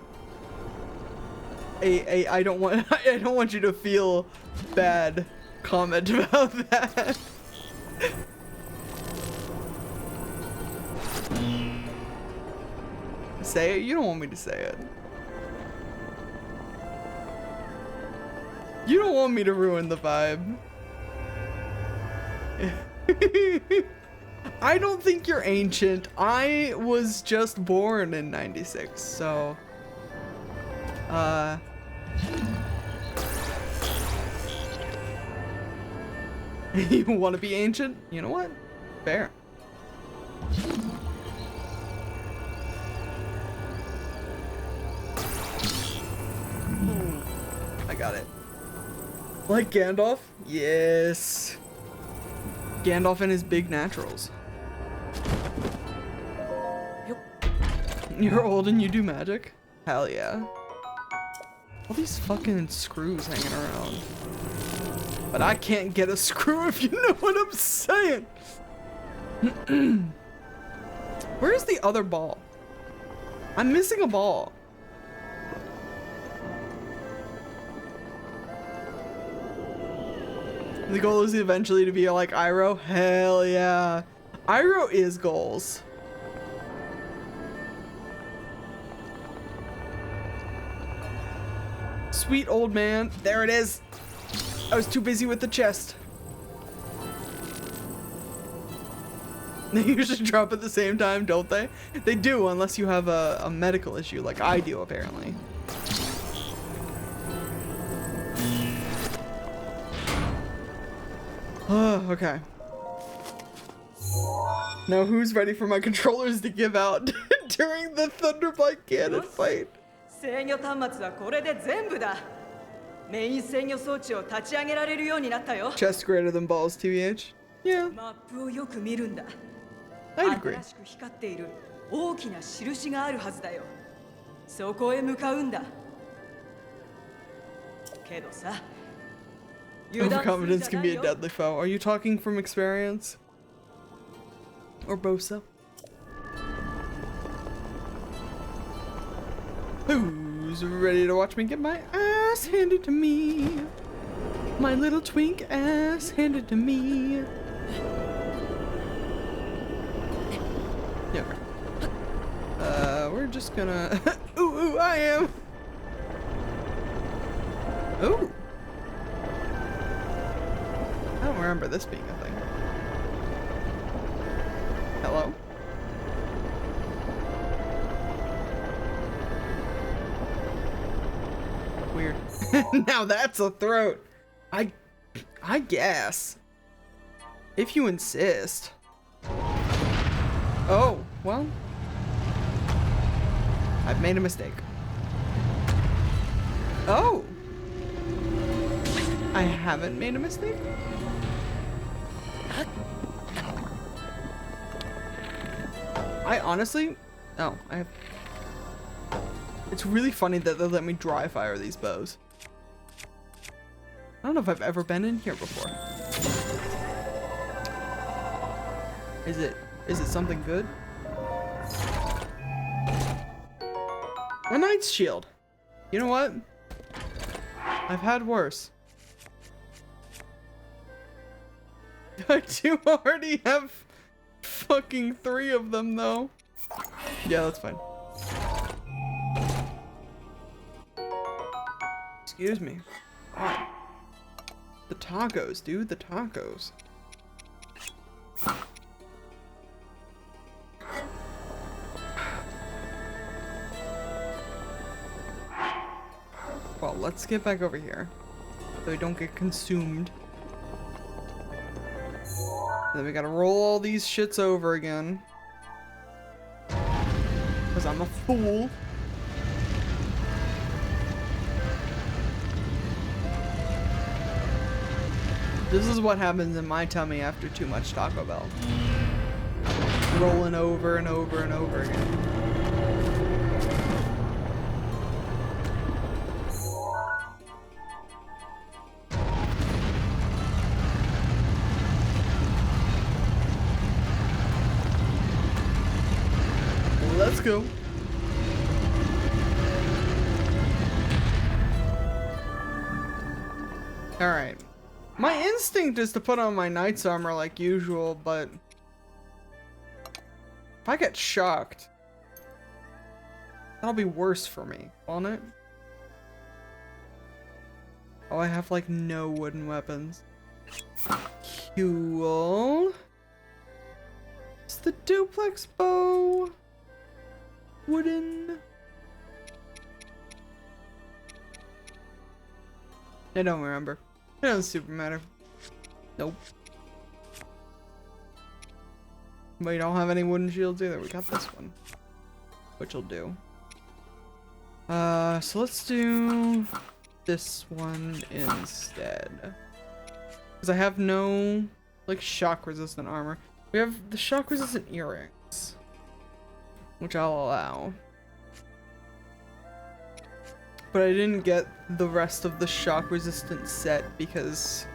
I don't want you to feel bad comment about that. Say it? You don't want me to say it. You don't want me to ruin the vibe. I don't think you're ancient. I was just born in 96, so... You want to be ancient? You know what? Fair. I got it. Like Gandalf? Yes. Gandalf and his big naturals. You're old and you do magic? Hell yeah. All these fucking screws hanging around. But I can't get a screw if you know what I'm saying. Where's the other ball? I'm missing a ball. The goal is eventually to be like Iroh? Hell yeah. Iroh is goals. Sweet old man. There it is. I was too busy with the chest. They usually drop at the same time, don't they? They do, unless you have a medical issue like I do, apparently. Oh, okay. Now who's ready for my controllers to give out during the Thunderbite cannon fight? 制御端末はこれで全部だ。メイン制御装置を立ち上げられるようになったよ。 Chest greater than balls, TBH? Yeah. マップをよく見るんだ。 I agree. 新しく光っている大きな印があるはずだよ。そこへ向かうんだ。けどさ、 Overconfidence can be a deadly foe. Are you talking from experience? Or Bosa? Who's ready to watch me get my ass handed to me? My little twink ass handed to me. Yeah. We're just gonna... ooh, I am! Ooh! I don't remember this being a thing. Hello? Weird. Now that's a throat. I guess. If you insist. Oh, well. I've made a mistake. Oh! I haven't made a mistake? I honestly... Oh, I have... It's really funny that they let me dry fire these bows. I don't know if I've ever been in here before. Is it something good? A knight's shield. You know what? I've had worse. I do already have fucking 3 of them though. Yeah, that's fine. Excuse me. Oh. The tacos, dude, the tacos. Well, let's get back over here so we don't get consumed. And then we gotta roll all these shits over again. Because I'm a fool. This is what happens in my tummy after too much Taco Bell. Rolling over and over and over again. Let's go. All right. My instinct is to put on my knight's armor like usual, but if I get shocked, That'll be worse for me, won't it? Oh, I have like no wooden weapons. Cool. Is the duplex bow wooden? I don't remember. It doesn't super matter. Nope. But you don't have any wooden shields either. We got this one, which will do. So let's do this one instead. Because I have no, like, shock resistant armor. We have the shock resistant earrings, which I'll allow. But I didn't get the rest of the shock resistant set because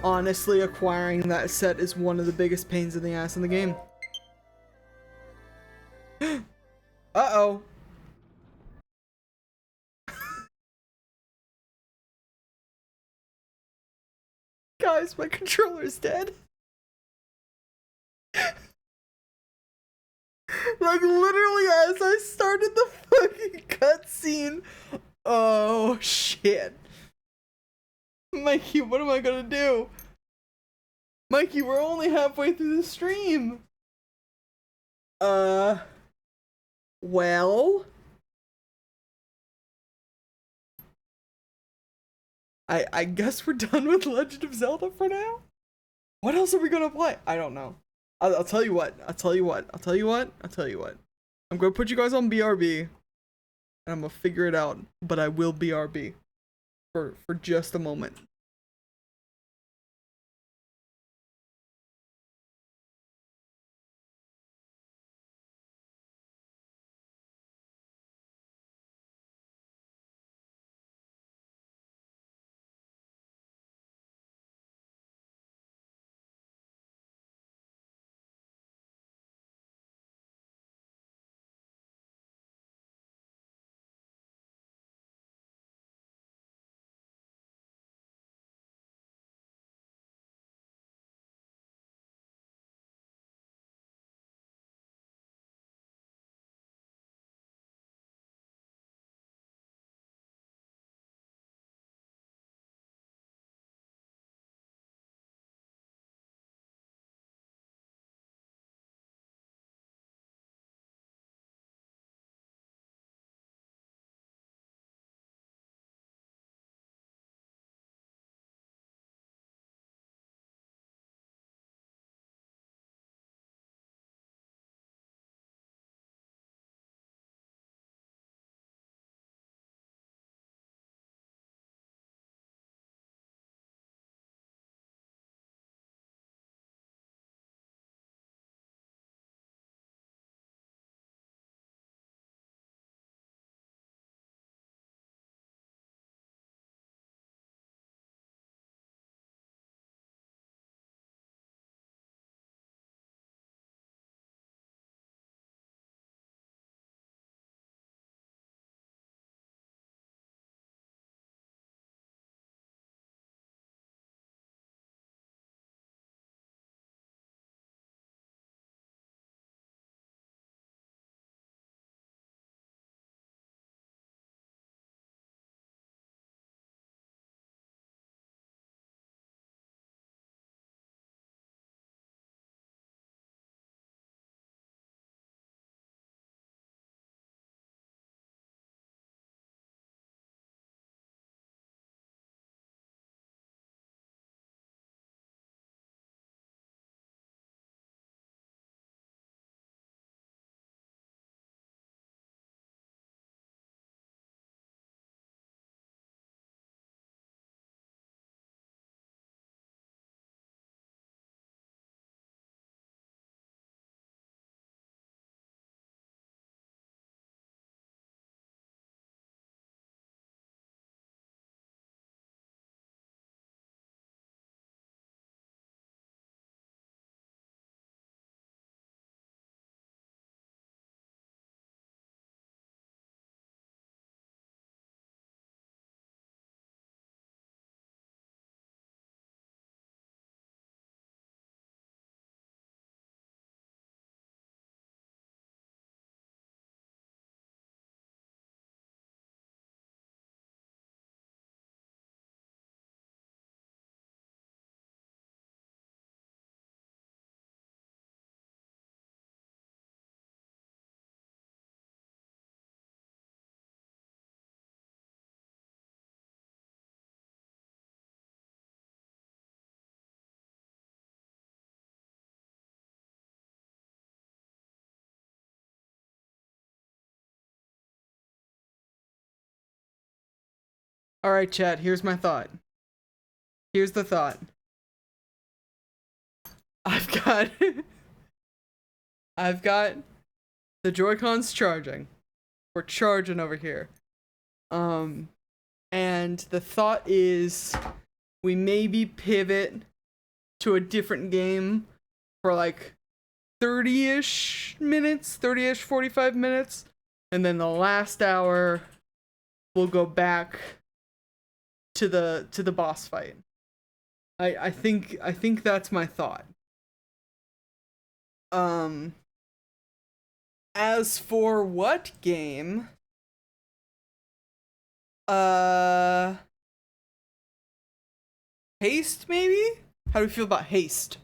honestly, acquiring that set is one of the biggest pains in the ass in the game. Uh-oh. Guys, my controller's dead. Like, literally as I started the fucking cutscene. Oh, shit. Mikey, what am I gonna do? Mikey, we're only halfway through the stream. Well. I guess we're done with Legend of Zelda for now? What else are we gonna play? I don't know. I'll tell you what. I'll tell you what. I'm gonna put you guys on BRB. And I'm gonna figure it out. But I will BRB. For just a moment. All right, chat, here's my thought. Here's the thought. I've got the Joy-Cons charging. We're charging over here. And the thought is we maybe pivot to a different game for like 30-ish minutes, 30-ish 45 minutes, and then the last hour we'll go back to the boss fight. I think that's my thought. As for what game? Haste, maybe? How do we feel about Haste?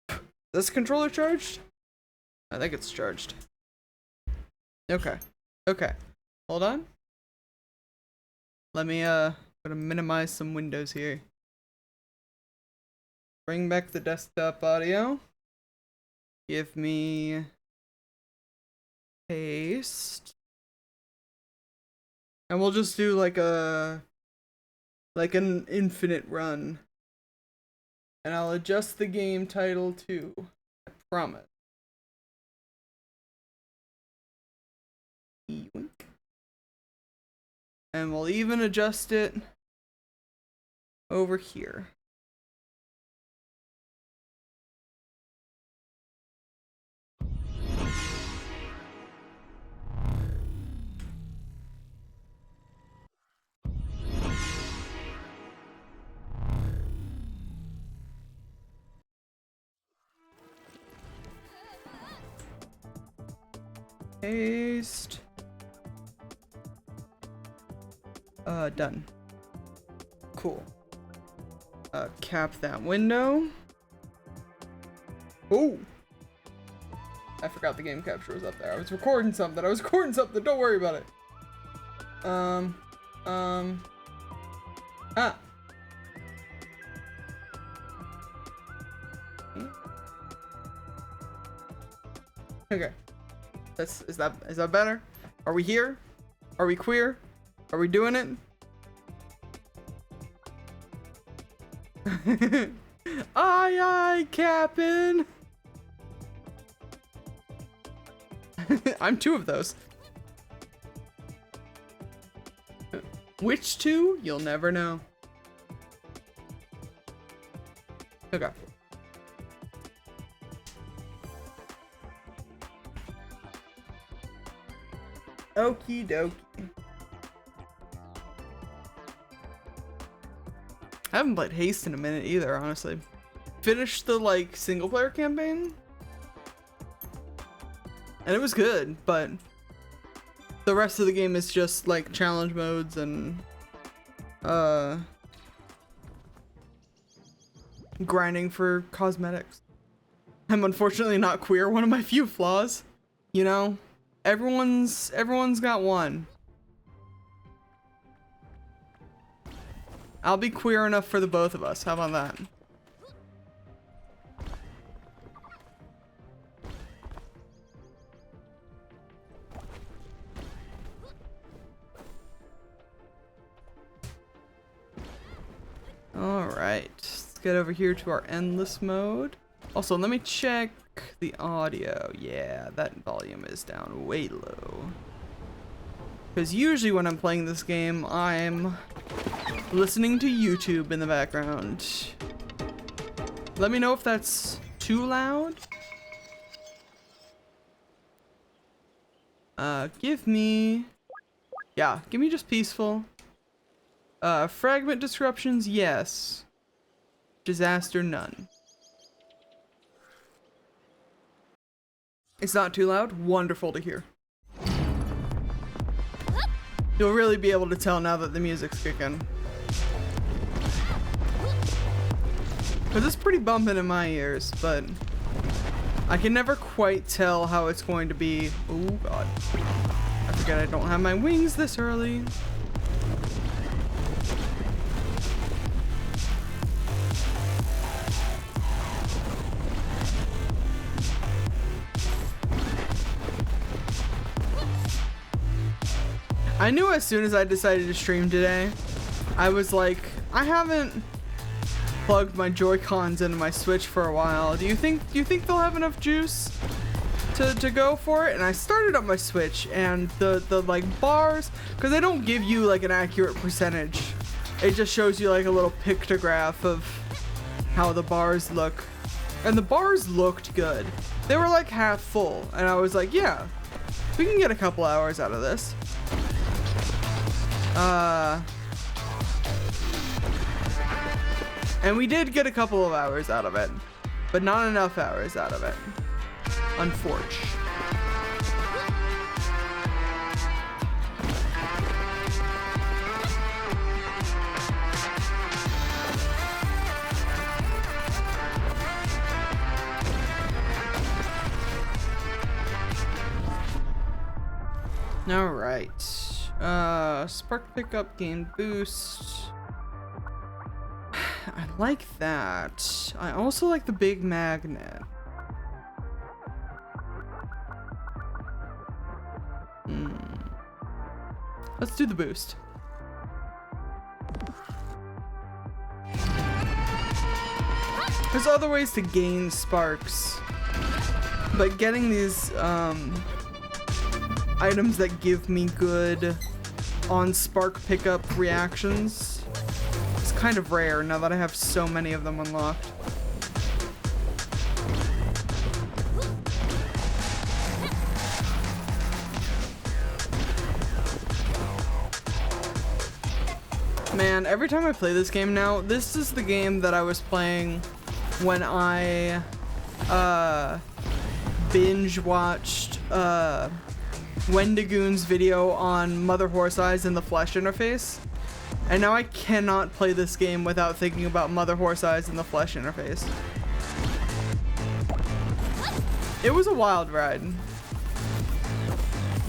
Is this controller charged? I think it's charged. Okay. Okay. Hold on. Let me, gonna minimize some windows here. Bring back the desktop audio. Give me Haste. And we'll just do like an infinite run. And I'll adjust the game title too. I promise. Wink. And we'll even adjust it over here. Paste. Done. Cool. Cap that window. Oh! I forgot the game capture was up there. I was recording something. Don't worry about it. Ah! Okay. Is that better? Are we here? Are we queer? Are we doing it? Aye, Captain. I'm two of those. Which two? You'll never know. Okay. Okie dokie. I haven't played Haste in a minute either, honestly. Finished the like single player campaign. And it was good, but the rest of the game is just like challenge modes and grinding for cosmetics. I'm unfortunately not queer, one of my few flaws. You know? Everyone's got one. I'll be queer enough for the both of us. How about that? All right, let's get over here to our endless mode. Also, let me check the audio. Yeah, that volume is down way low. Because usually when I'm playing this game, I'm listening to YouTube in the background. Let me know if that's too loud. Give me just peaceful. Fragment disruptions, yes. Disaster, none. It's not too loud? Wonderful to hear. You'll really be able to tell now that the music's kicking. Because it's pretty bumping in my ears, but I can never quite tell how it's going to be. Oh god. I forget I don't have my wings this early. I knew as soon as I decided to stream today, I was like, I haven't plugged my Joy-Cons into my Switch for a while. Do you think they'll have enough juice to go for it? And I started up my Switch, and the like bars, because they don't give you like an accurate percentage. It just shows you like a little pictograph of how the bars look. And the bars looked good. They were like half full, and I was like, yeah, we can get a couple hours out of this. And we did get a couple of hours out of it, but not enough hours out of it, unfortunately. All right. Spark pickup, gain boost. I like that. I also like the big magnet. Let's do the boost. There's other ways to gain sparks, but getting these items that give me good on spark pickup reactions is kind of rare now that I have so many of them unlocked. Man, every time I play this game now, this is the game that I was playing when I binge watched Wendigoon's video on Mother Horse Eyes and the Flesh interface. And now I cannot play this game without thinking about Mother Horse Eyes and the Flesh interface. It was a wild ride.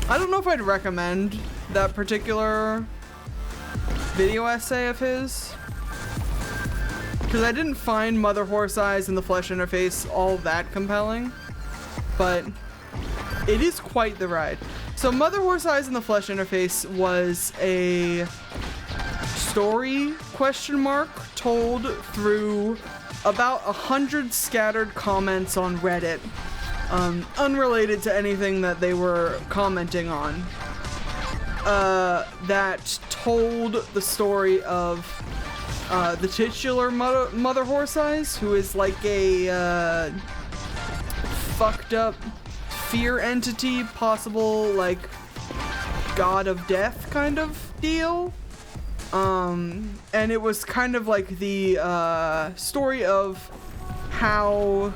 I don't know if I'd recommend that particular video essay of his, because I didn't find Mother Horse Eyes and the Flesh interface all that compelling, but it is quite the ride. So Mother Horse Eyes and the Flesh interface was a story told through about 100 scattered comments on Reddit, unrelated to anything that they were commenting on, that told the story of the titular Mother Horse Eyes, who is like a fucked up fear entity, possible like god of death kind of deal. And it was kind of like the story of how,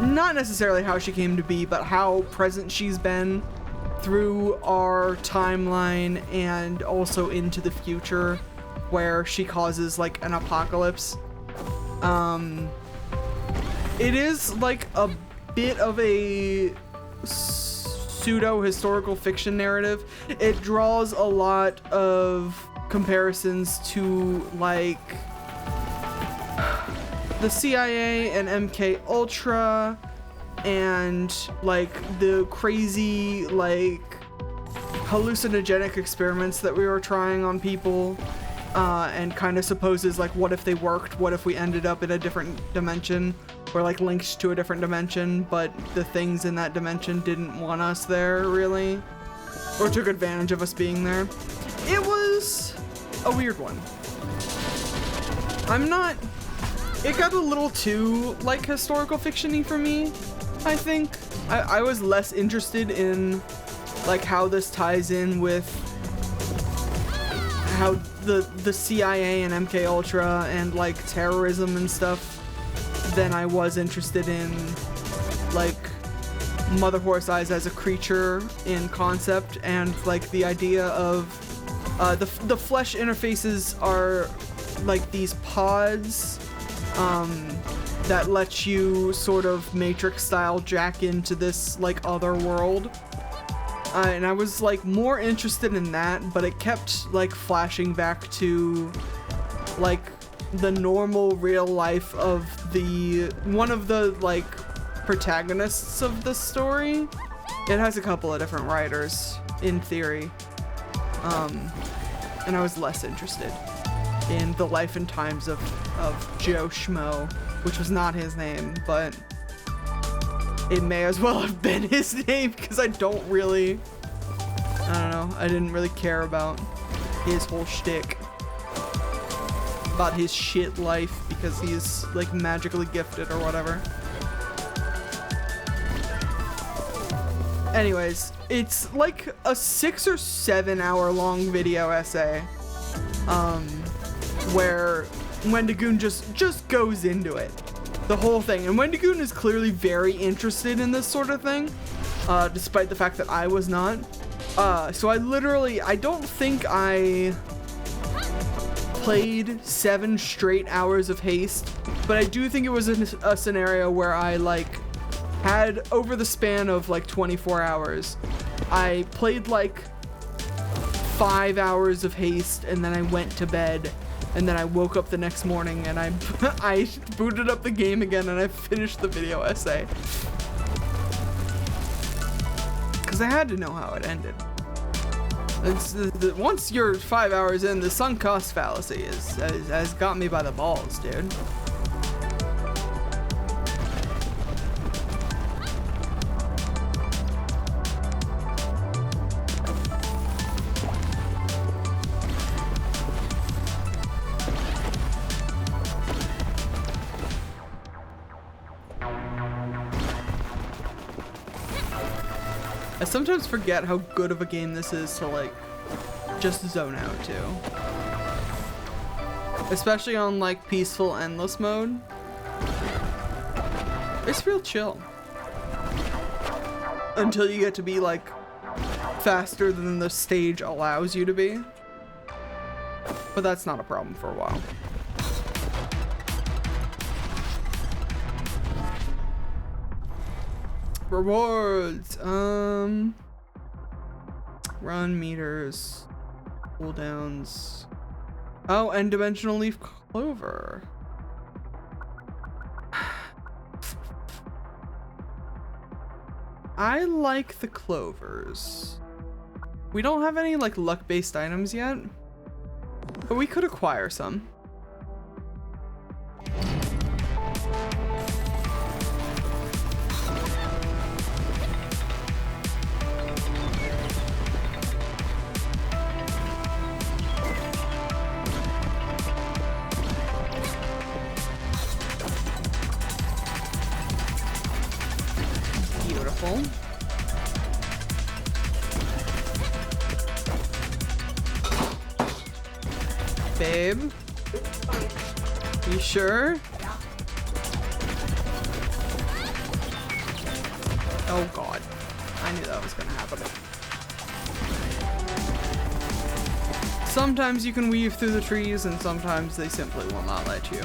not necessarily how she came to be, but how present she's been through our timeline and also into the future, where she causes like an apocalypse. It is like a bit of a pseudo historical fiction narrative. It draws a lot of comparisons to like the CIA and MK Ultra, and like the crazy like hallucinogenic experiments that we were trying on people, and kind of supposes like, what if they worked, what if we ended up in a different dimension, or like linked to a different dimension, but the things in that dimension didn't want us there really, or took advantage of us being there. It was a weird one. It got a little too like historical fiction-y for me, I think. I was less interested in like how this ties in with how the CIA and MK Ultra and like terrorism and stuff than I was interested in like Mother Horse Eyes as a creature in concept, and like the idea of the flesh interfaces are like these pods that let you sort of Matrix style jack into this like other world, and I was like more interested in that, but it kept like flashing back to like the normal real life of one of the like protagonists of the story. It has a couple of different writers, in theory. And I was less interested in the life and times of Joe Schmo, which was not his name, but it may as well have been his name because I don't know, I didn't really care about his whole shtick, about his shit life because he's like magically gifted or whatever. Anyways, it's like a 6 or 7 hour long video essay, where Wendigoon just goes into it, the whole thing. And Wendigoon is clearly very interested in this sort of thing, despite the fact that I was not. So I don't think I played 7 straight hours of Haste, but I do think it was a scenario where I like had, over the span of like 24 hours, I played like 5 hours of Haste, and then I went to bed, and then I woke up the next morning and I booted up the game again and I finished the video essay. Because I had to know how it ended. Once you're 5 hours in, the sunk cost fallacy has got me by the balls, dude. I sometimes forget how good of a game this is to like just zone out to. Especially on like peaceful endless mode. It's real chill. Until you get to be like faster than the stage allows you to be. But that's not a problem for a while. Rewards, run meters, cooldowns. Oh, and dimensional leaf clover. I like the clovers. We don't have any like luck-based items yet, but we could acquire some. Babe? You sure? Yeah. Oh god. I knew that was gonna happen. Sometimes you can weave through the trees and sometimes they simply will not let you.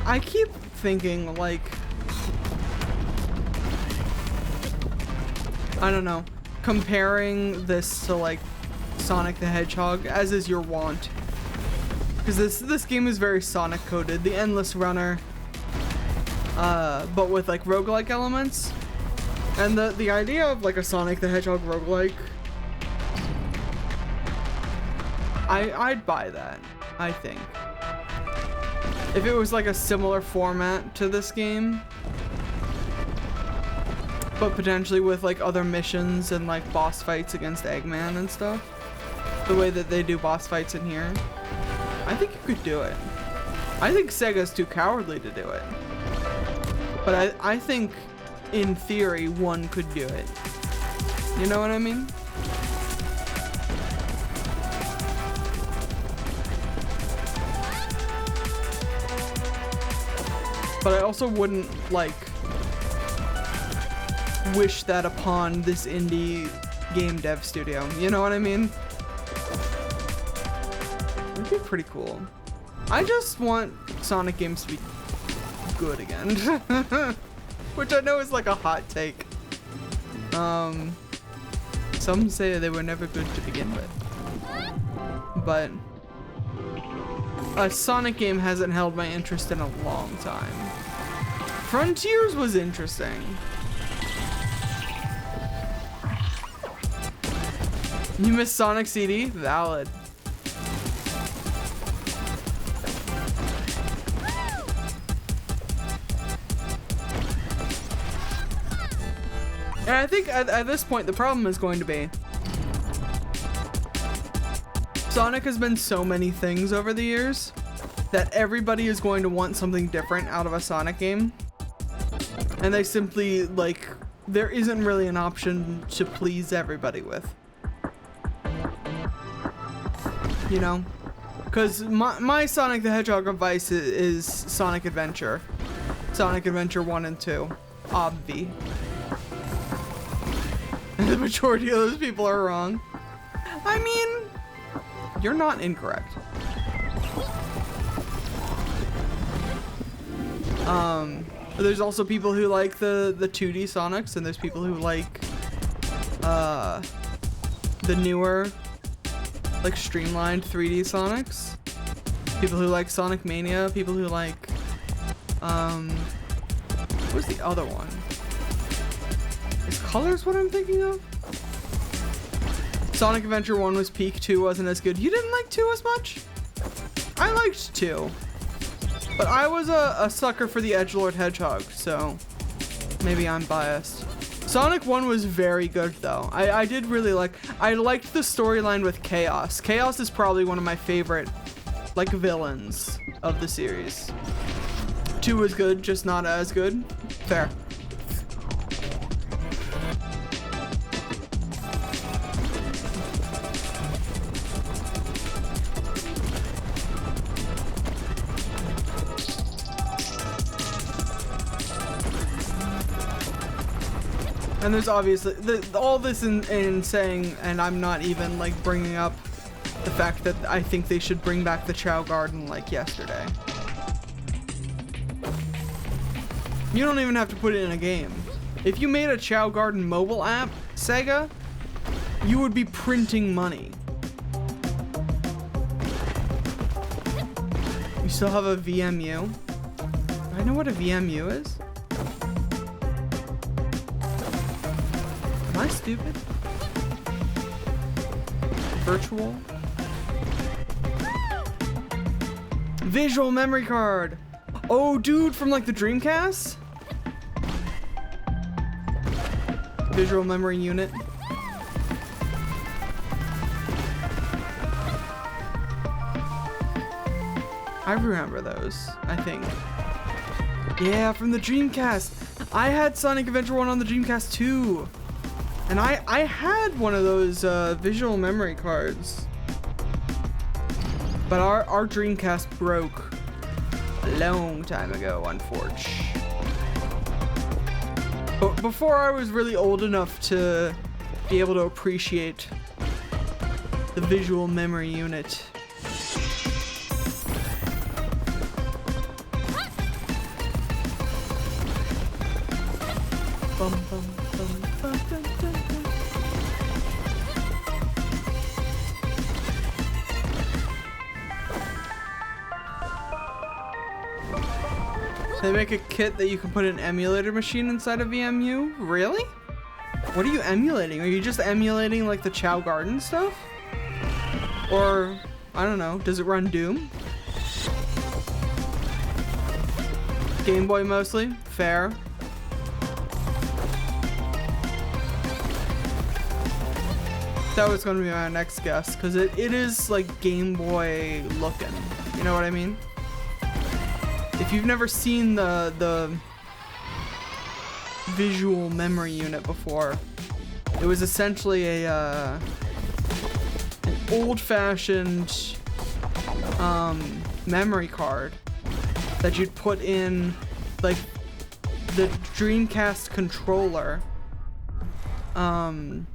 I keep thinking, like, I don't know, comparing this to, like, Sonic the Hedgehog, as is your wont. Because this game is very Sonic coded, the Endless Runner, but with, like, roguelike elements. And the idea of, like, a Sonic the Hedgehog roguelike, I'd buy that, I think. If it was like a similar format to this game, but potentially with like other missions and like boss fights against Eggman and stuff, the way that they do boss fights in here, I think you could do it. I think Sega's too cowardly to do it, but I think in theory one could do it. You know what I mean? But I also wouldn't, like, wish that upon this indie game dev studio. You know what I mean? It'd be pretty cool. I just want Sonic games to be good again. Which I know is like a hot take. Some say they were never good to begin with. But a Sonic game hasn't held my interest in a long time. Frontiers was interesting. You missed Sonic CD? Valid. And I think at this point, the problem is going to be Sonic has been so many things over the years that everybody is going to want something different out of a Sonic game. And they simply, like, there isn't really an option to please everybody with. You know? Because my Sonic the Hedgehog advice is Sonic Adventure. Sonic Adventure 1 and 2. Obvi. The majority of those people are wrong. I mean, you're not incorrect. There's also people who like the 2D Sonics, and there's people who like the newer, like streamlined 3D Sonics. People who like Sonic Mania, people who like what was the other one? Is Colors what I'm thinking of? Sonic Adventure 1 was peak, 2 wasn't as good. You didn't like 2 as much? I liked 2. But I was a sucker for the Edgelord Hedgehog, so maybe I'm biased. Sonic 1 was very good though. I did really I liked the storyline with Chaos. Chaos is probably one of my favorite, like, villains of the series. 2 was good, just not as good. Fair. And there's obviously all this in saying, and I'm not even like bringing up the fact that I think they should bring back the Chow Garden like yesterday. You don't even have to put it in a game. If you made a Chow Garden mobile app, Sega, you would be printing money. You still have a VMU? I know what a VMU is. Am I stupid? Virtual? Visual memory card! Oh, dude, from like the Dreamcast? Visual memory unit. I remember those, I think. Yeah, from the Dreamcast. I had Sonic Adventure 1 on the Dreamcast too. And I had one of those visual memory cards. But our Dreamcast broke a long time ago, unfortunately. But before I was really old enough to be able to appreciate the visual memory unit. Bum, bum, bum, bum, bum, bum. They make a kit that you can put an emulator machine inside of VMU? Really? What are you emulating? Are you just emulating like the Chow Garden stuff? Or, I don't know, does it run Doom? Game Boy mostly? Fair. That was gonna be my next guess, because it is like Game Boy looking. You know what I mean? If you've never seen the visual memory unit before, it was essentially an old-fashioned memory card that you'd put in like the Dreamcast controller, and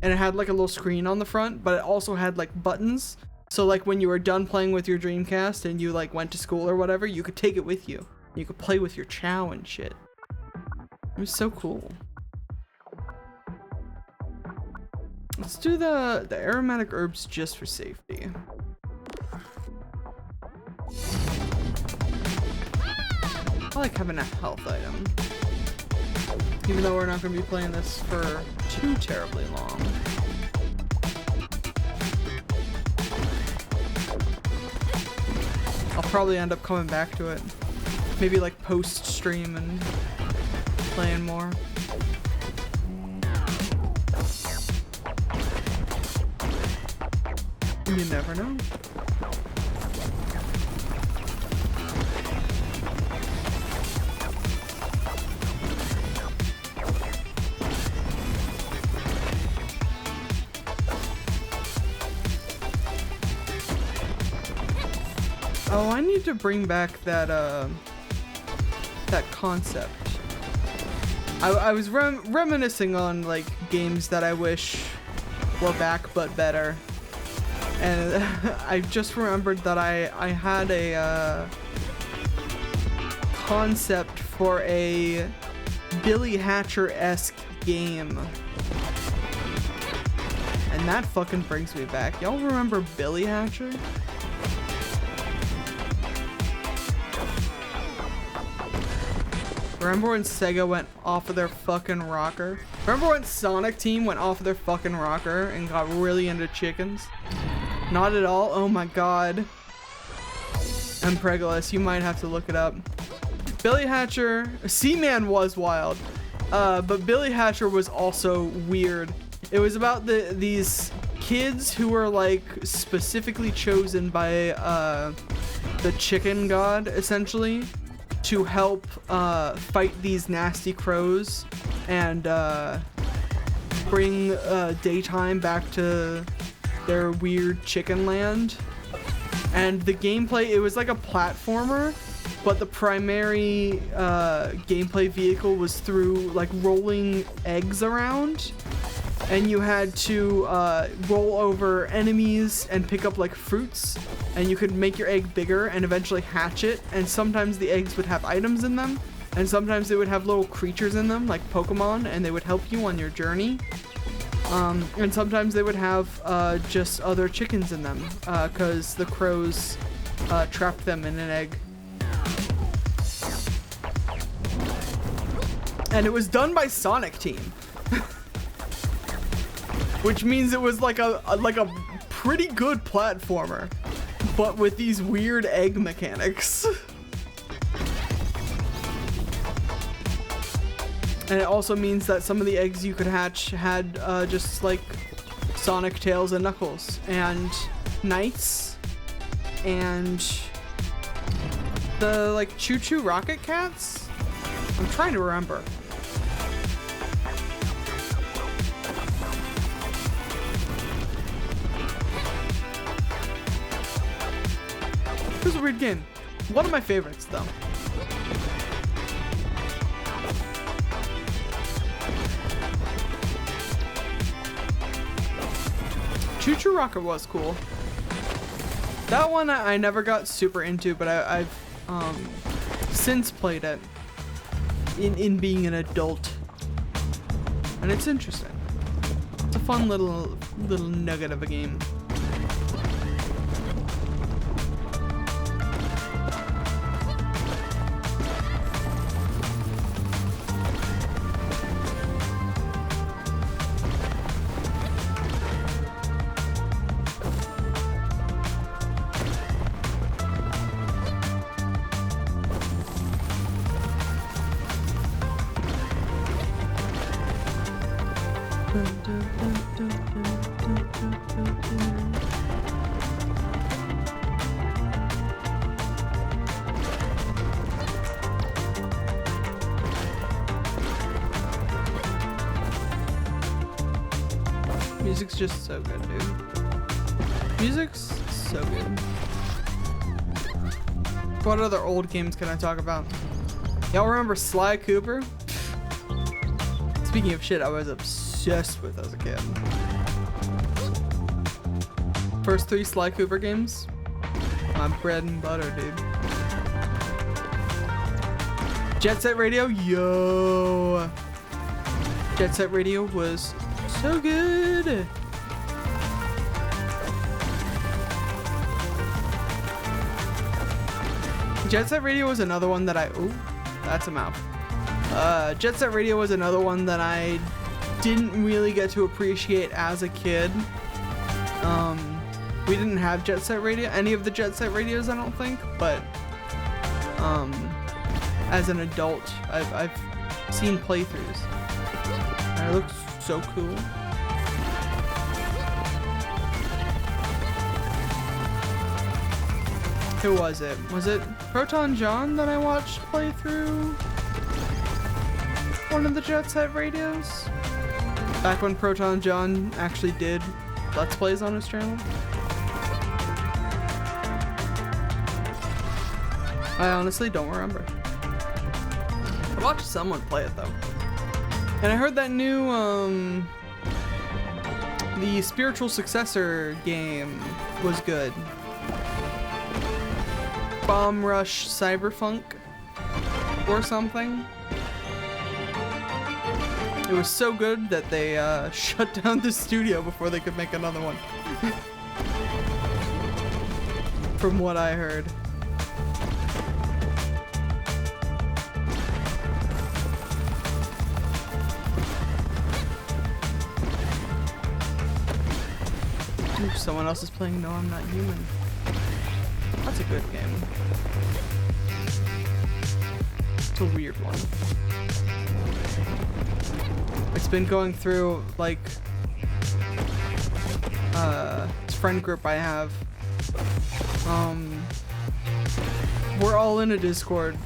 it had like a little screen on the front, but it also had like buttons. So like when you were done playing with your Dreamcast and you like went to school or whatever, you could take it with you. You could play with your Chow and shit. It was so cool. Let's do the aromatic herbs just for safety. I like having a health item. Even though we're not going to be playing this for too terribly long. I'll probably end up coming back to it. Maybe like post-stream and playing more. You never know. Oh, I need to bring back that that concept. I was reminiscing on like games that I wish were back but better. And I just remembered that I had a concept for a Billy Hatcher-esque game. And that fucking brings me back. Y'all remember Billy Hatcher? Remember when Sega went off of their fucking rocker? Remember when Sonic Team went off of their fucking rocker and got really into chickens? Not at all? Oh my god. Empregalus, you might have to look it up. Billy Hatcher, Seaman was wild, but Billy Hatcher was also weird. It was about these kids who were like specifically chosen by the chicken god, essentially, to help fight these nasty crows and bring daytime back to their weird chicken land. And the gameplay, it was like a platformer, but the primary gameplay vehicle was through like rolling eggs around, and you had to roll over enemies and pick up like fruits, and you could make your egg bigger and eventually hatch it. And sometimes the eggs would have items in them, and sometimes they would have little creatures in them like Pokemon, and they would help you on your journey. And sometimes they would have just other chickens in them, because the crows trapped them in an egg. And it was done by Sonic Team. Which means it was like a pretty good platformer, but with these weird egg mechanics. And it also means that some of the eggs you could hatch had just like Sonic, Tails, and Knuckles, and Knights, and the like Choo Choo Rocket Cats? I'm trying to remember. It was a weird game. One of my favorites though. Choo Choo Rocket was cool. That one I never got super into, but I've since played it in being an adult, and it's interesting. It's a fun little nugget of a game. Music's just so good, dude. Music's so good. What other old games can I talk about? Y'all remember Sly Cooper? Speaking of shit I was obsessed with as a kid. First 3 Sly Cooper games. My bread and butter, dude. Jet Set Radio, yo. Jet Set Radio was so good. Jet Set Radio was another one that ooh, that's a mouth. Jet Set Radio was another one that I didn't really get to appreciate as a kid. We didn't have Jet Set Radio, any of the Jet Set Radios, I don't think, but as an adult, I've seen playthroughs. And it looks so cool. Who was it? Was it Proton John that I watched play through one of the Jet Set Radios? Back when Proton John actually did Let's Plays on his channel? I honestly don't remember. I watched someone play it though. And I heard that new, the spiritual successor game was good. Bomb Rush Cyberpunk or something. It was so good that they shut down the studio before they could make another one. From what I heard. Ooh, someone else is playing No, I'm Not Human. That's a good game. It's a weird one. It's been going through, like, this friend group I have. We're all in a Discord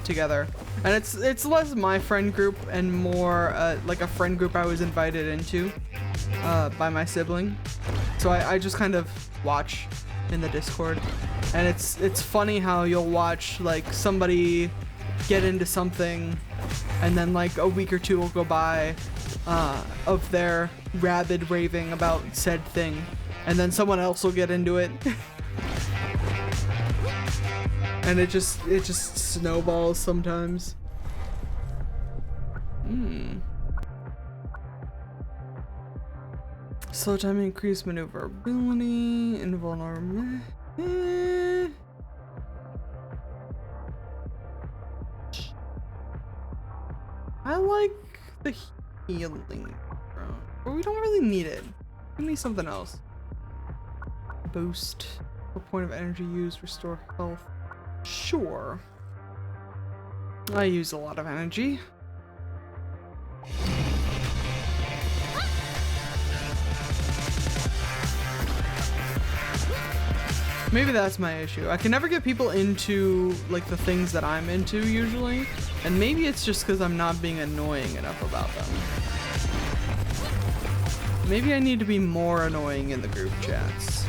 together. And it's less my friend group and more like a friend group I was invited into by my sibling. So I just kind of watch in the Discord, and it's funny how you'll watch like somebody get into something and then like a week or two will go by of their rabid raving about said thing, and then someone else will get into it and it just snowballs sometimes. Slow time, increased maneuverability, invulnerability. I like the healing, but we don't really need it. We need something else. Boost. A point of energy used, restore health. Sure. I use a lot of energy. Maybe that's my issue. I can never get people into like the things that I'm into usually, and maybe it's just because I'm not being annoying enough about them. Maybe I need to be more annoying in the group chats.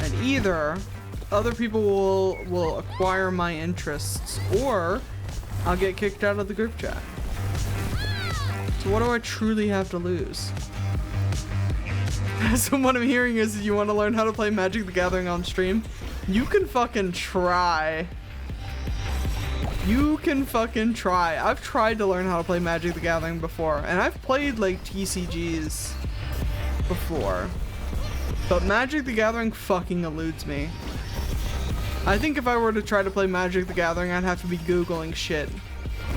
And either other people will acquire my interests, or I'll get kicked out of the group chat. So what do I truly have to lose? So what I'm hearing is you want to learn how to play Magic the Gathering on stream? You can fucking try. You can fucking try. I've tried to learn how to play Magic the Gathering before, and I've played like TCGs before. But Magic the Gathering fucking eludes me. I think if I were to try to play Magic the Gathering, I'd have to be Googling shit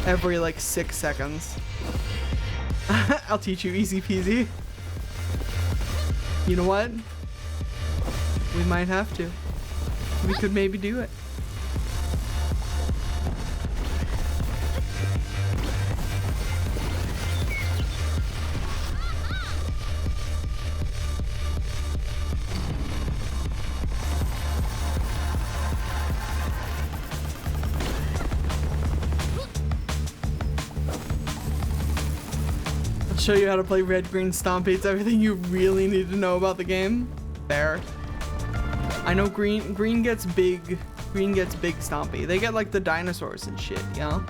every like 6 seconds. I'll teach you, easy peasy. You know what? We might have to. We could maybe do it. Show you how to play Red Green Stompy. It's everything you really need to know about the game. Fair. I know green gets big Stompy. They get like the dinosaurs and shit, you know?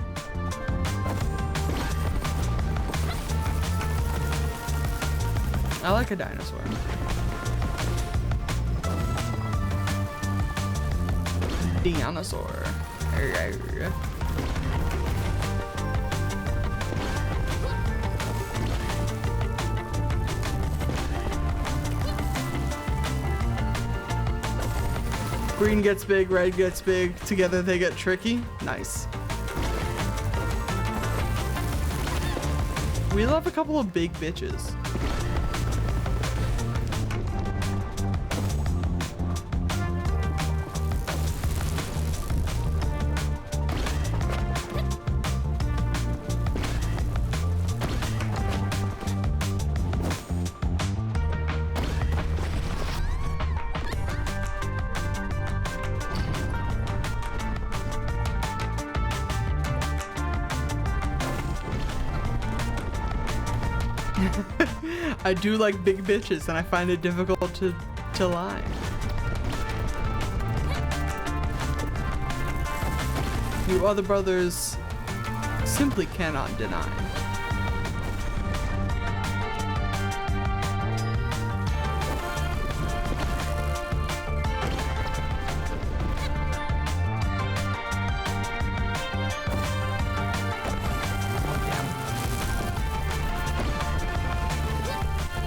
I like a dinosaur. Dinosaur. Green gets big, red gets big. Together they get tricky. Nice. We love a couple of big bitches. I do like big bitches, and I find it difficult to lie. You other brothers simply cannot deny.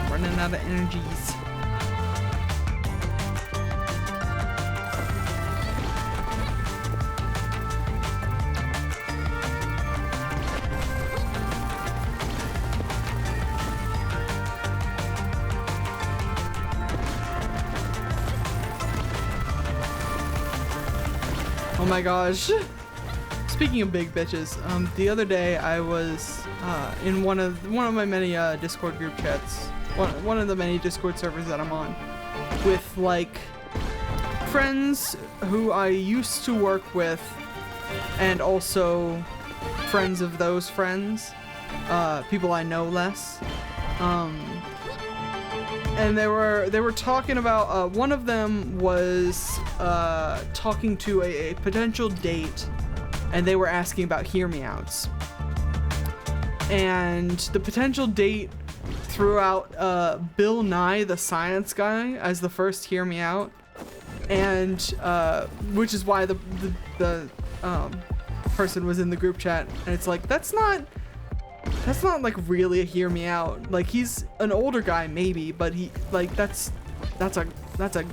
Running out of energies. Oh my gosh. Speaking of big bitches, the other day I was in one of my many Discord group chats. One of the many Discord servers that I'm on, with like friends who I used to work with, and also friends of those friends, people I know less, and they were talking about one of them was talking to a potential date, and they were asking about hear me outs, and the potential date threw out Bill Nye the Science Guy as the first hear me out, and which is why the person was in the group chat, and it's like that's not like really a hear me out. Like, he's an older guy maybe, but he like that's a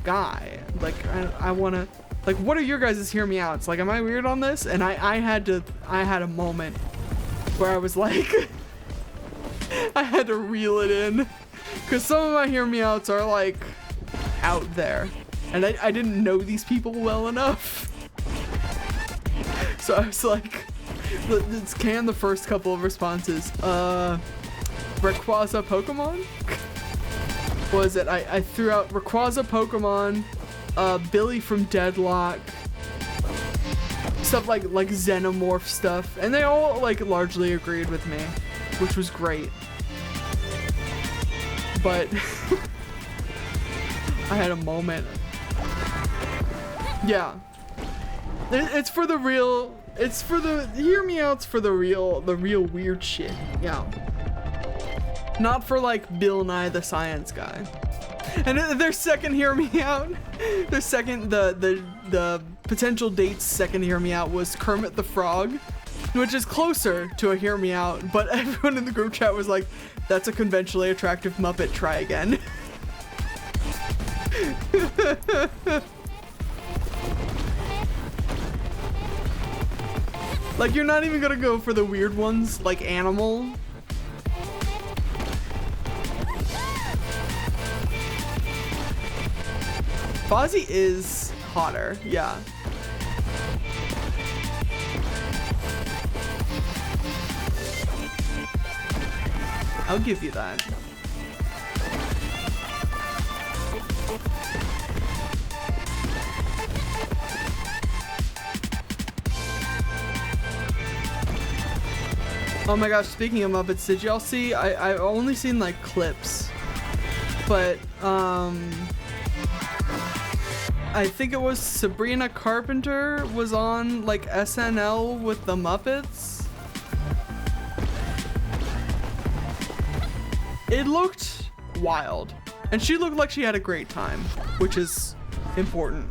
guy. Like I wanna, like, what are your guys' hear me outs? Like, am I weird on this? And I had a moment where I was like I had to reel it in, because some of my hear me outs are like out there, and I didn't know these people well enough. So I was like, let's can the first couple of responses. Rayquaza Pokemon? What was it? I threw out Rayquaza Pokemon, Billy from Deadlock, stuff like Xenomorph stuff, and they all like largely agreed with me, which was great. But I had a moment. Yeah. It's for the real, it's for the hear me outs, for the real weird shit. Yeah. Not for like Bill Nye the Science Guy. And their second hear me out, their second, the potential date's second hear me out was Kermit the Frog, which is closer to a hear me out, but everyone in the group chat was like, that's a conventionally attractive Muppet, try again. Like, you're not even gonna go for the weird ones, like Animal. Fozzie is hotter, yeah. I'll give you that. Oh my gosh, speaking of Muppets, did y'all see, I've only seen like clips, but I think it was Sabrina Carpenter was on like SNL with the Muppets. It looked wild. And she looked like she had a great time, which is important.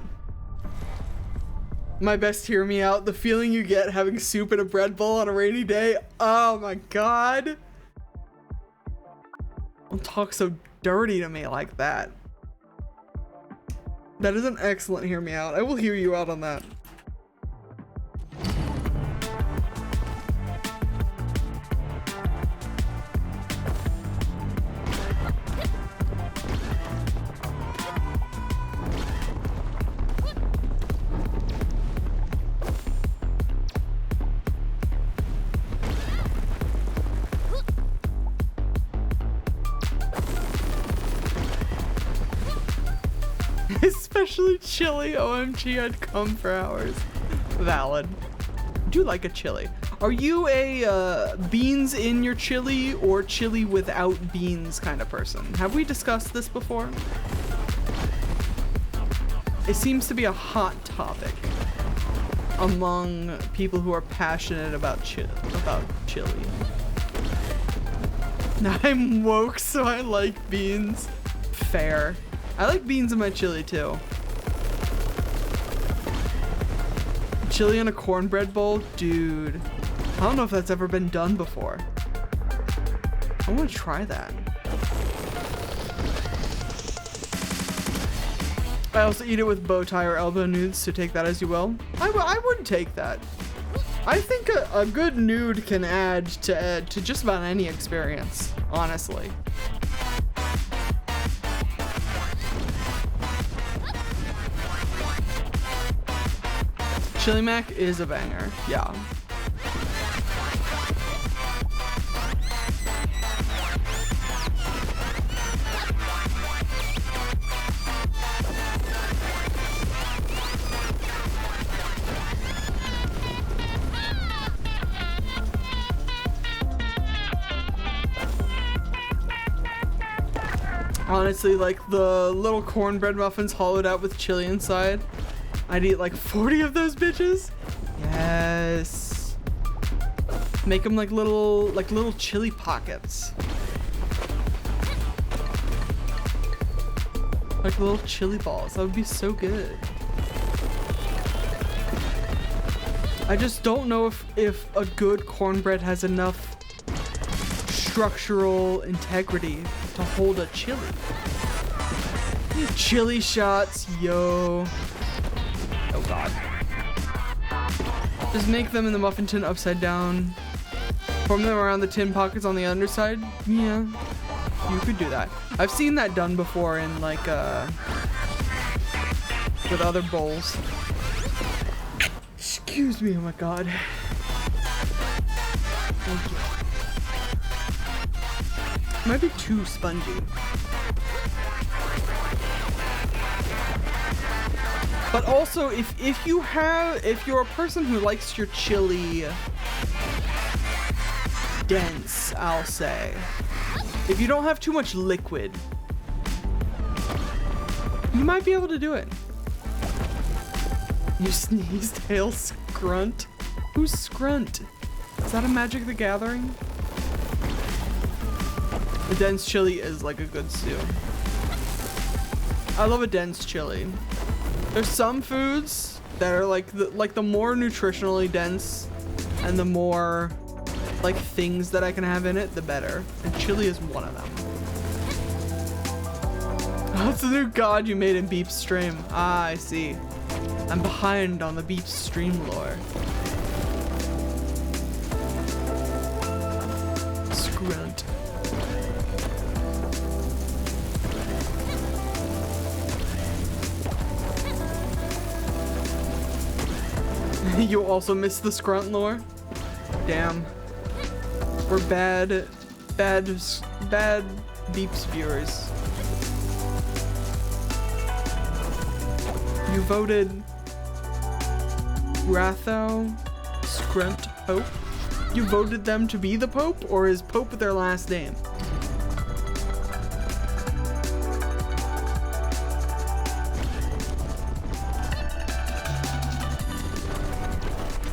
My best hear me out, the feeling you get having soup in a bread bowl on a rainy day. Oh my god. Don't talk so dirty to me like that. That is an excellent hear me out. I will hear you out on that. Especially chili. OMG, I'd come for hours. Valid. Do like a chili. Are you a beans in your chili or chili without beans kind of person? Have we discussed this before? It seems to be a hot topic among people who are passionate about chili. I'm woke, so I like beans. Fair. I like beans in my chili too. Chili in a cornbread bowl? Dude. I don't know if that's ever been done before. I want to try that. I also eat it with bow tie or elbow nudes, so take that as you will. I would take that. I think a good nude can add to just about any experience, honestly. Chili mac is a banger, yeah. Honestly, like the little cornbread muffins hollowed out with chili inside, I'd eat like 40 of those bitches. Yes. Make them like little chili pockets. Like little chili balls. That would be so good. I just don't know if a good cornbread has enough structural integrity to hold a chili. Chili shots, yo. Oh god. Just make them in the muffin tin upside down. Form them around the tin pockets on the underside. Yeah, you could do that. I've seen that done before in like with other bowls. Excuse me, oh my god. Thank you. Might be too spongy. But also, if you're a person who likes your chili dense, I'll say. If you don't have too much liquid, you might be able to do it. You sneezed, hail Scrunt. Who's Scrunt? Is that a Magic the Gathering? The dense chili is like a good stew. I love a dense chili. There's some foods that are like the more nutritionally dense and the more like things that I can have in it, the better. And chili is one of them. What's the new god you made in Beep's stream? Ah, I see. I'm behind on the Beep stream lore. Scrunt. You also missed the Scrunt lore? Damn. We're bad Beeps viewers. You voted Ratho Scrunt Pope? You voted them to be the Pope, or is Pope their last name?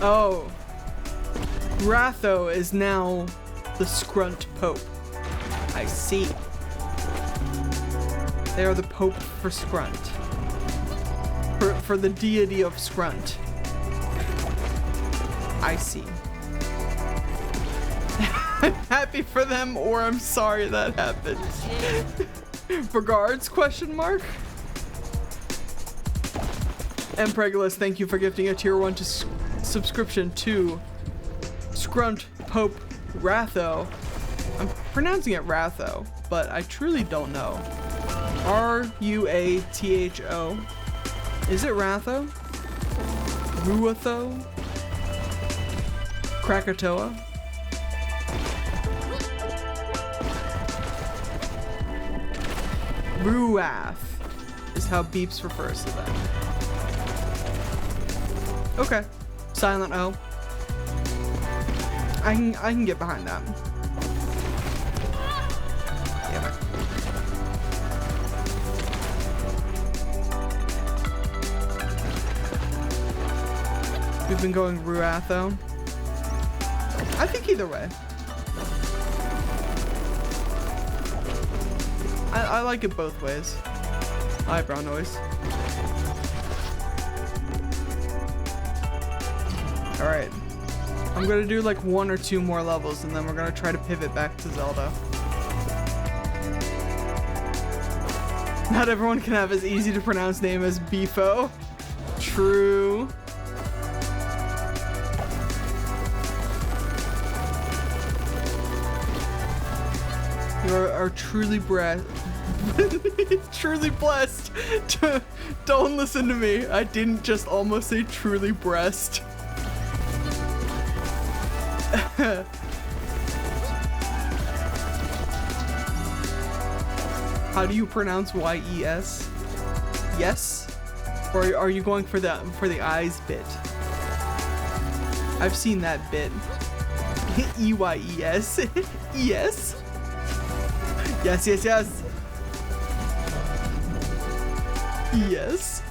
Oh. Ratho is now the Scrunt Pope. I see. They are the Pope for Scrunt. For the deity of Scrunt. I see. I'm happy for them, or I'm sorry that happened. Regards, question mark? Empregulas, thank you for gifting a tier 1 subscription to Scrunt Pope Ratho. I'm pronouncing it Ratho, but I truly don't know. R-U-A-T-H-O. Is it Ratho? Ruatho? Krakatoa? Ruath is how Beeps refers to them. Okay. Silent O. I can get behind that. Damn it. We've been going Ruath though. I think either way. I like it both ways. Eyebrow noise. Alright. I'm gonna do like 1 or 2 more levels and then we're gonna try to pivot back to Zelda. Not everyone can have as easy to pronounce name as Beefo. True. You are truly truly blessed. Don't listen to me. I didn't just almost say truly breast. How do you pronounce Y-E-S? Yes? Or are you going for the eyes bit? I've seen that bit. E-Y-E-S. Yes? Yes, yes, yes. Yes.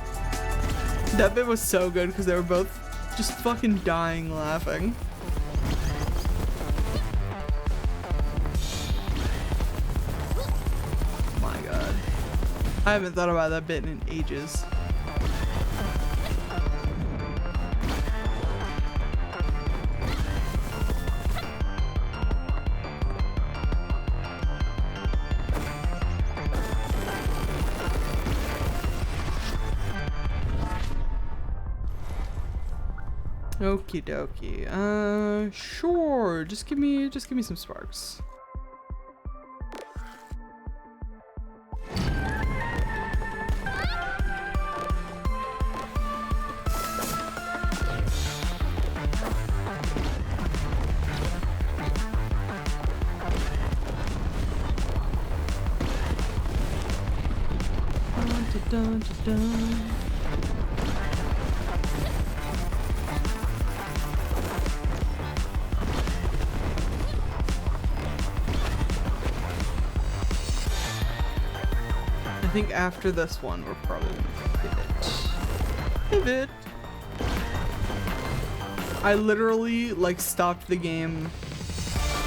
That bit was so good because they were both just fucking dying laughing. My god. I haven't thought about that bit in ages. Okie dokie. Sure. Just give me some sparks. Dun, dun, dun, dun. I think after this one, we're probably gonna pivot. I literally like stopped the game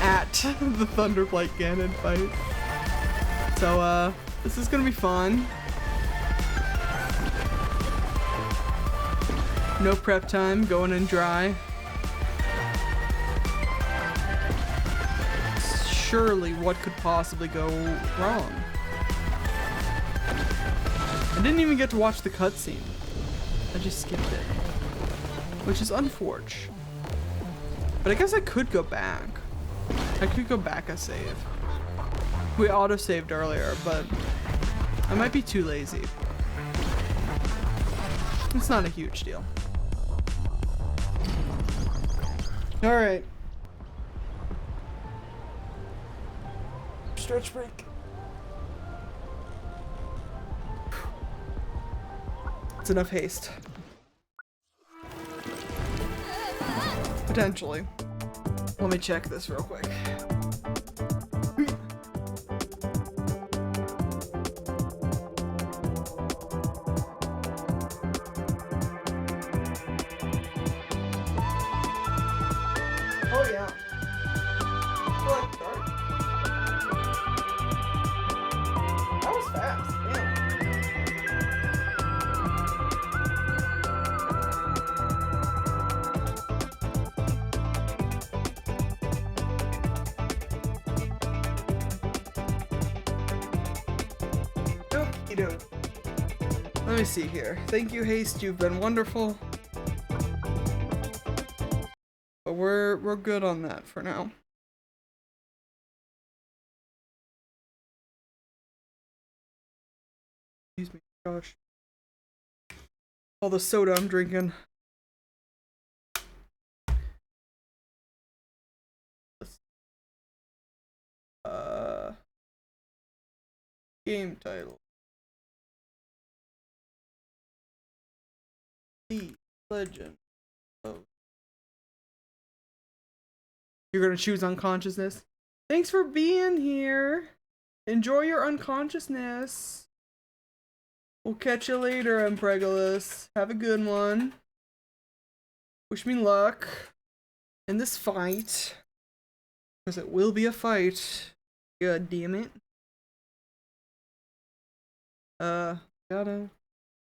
at the Thunderblight Ganon fight. So this is gonna be fun. No prep time, going in dry. Surely, what could possibly go wrong? I didn't even get to watch the cutscene. I just skipped it. Which is unfortunate. But I guess I could go back. I could go back a save. We auto-saved earlier, but I might be too lazy. It's not a huge deal. Alright. Stretch break. It's enough haste. Potentially. Let me check this real quick. Oh yeah. That was fast. Damn. Let me see here. Thank you, Haste. You've been wonderful. But we're good on that for now. Excuse me, gosh. All the soda I'm drinking. Game title. The Legend of... You're gonna choose unconsciousness? Thanks for being here. Enjoy your unconsciousness. We'll catch you later, Empregalus. Have a good one. Wish me luck in this fight. Because it will be a fight. God damn it. Gotta.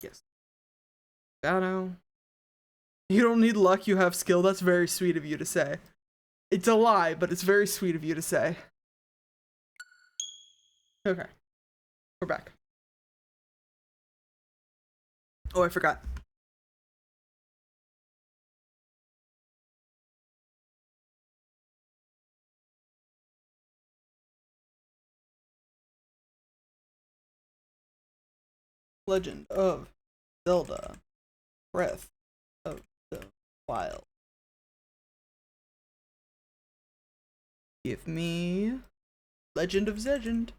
Yes. Gotta. You don't need luck, you have skill. That's very sweet of you to say. It's a lie, but it's very sweet of you to say. Okay. We're back. Oh, I forgot. Legend of Zelda. Breath of the Wild. Give me Legend of Zegend.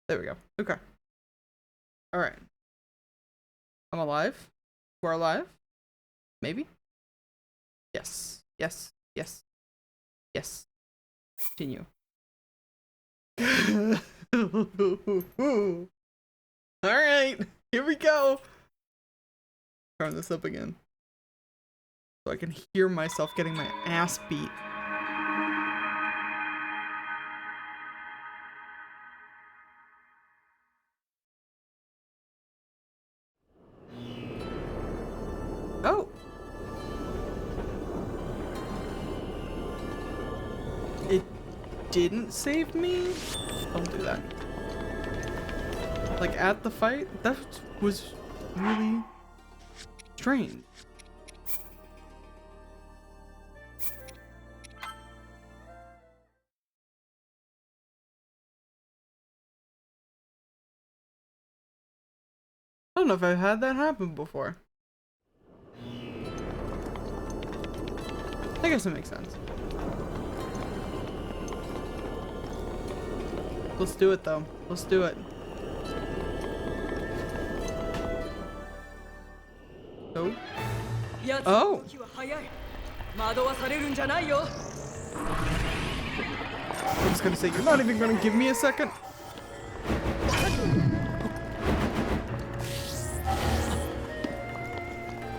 There we go. Okay. Alright. I'm alive. We're alive? Maybe? Yes. Yes. Yes. Yes. Continue. Alright. Here we go. Turn this up again. So I can hear myself getting my ass beat. Oh. It didn't save me? Don't do that. Like at the fight? That was really strange. I don't know if I've had that happen before. I guess it makes sense. Let's do it though. Let's do it. Oh. Oh. I was gonna say, you're not even gonna give me a second.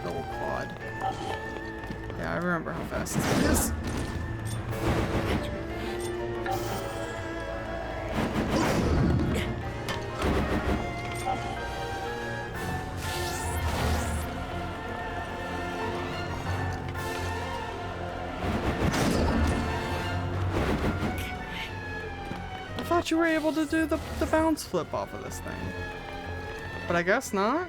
Oh god. Yeah, I remember how fast it is. I thought you were able to do the bounce flip off of this thing. But I guess not.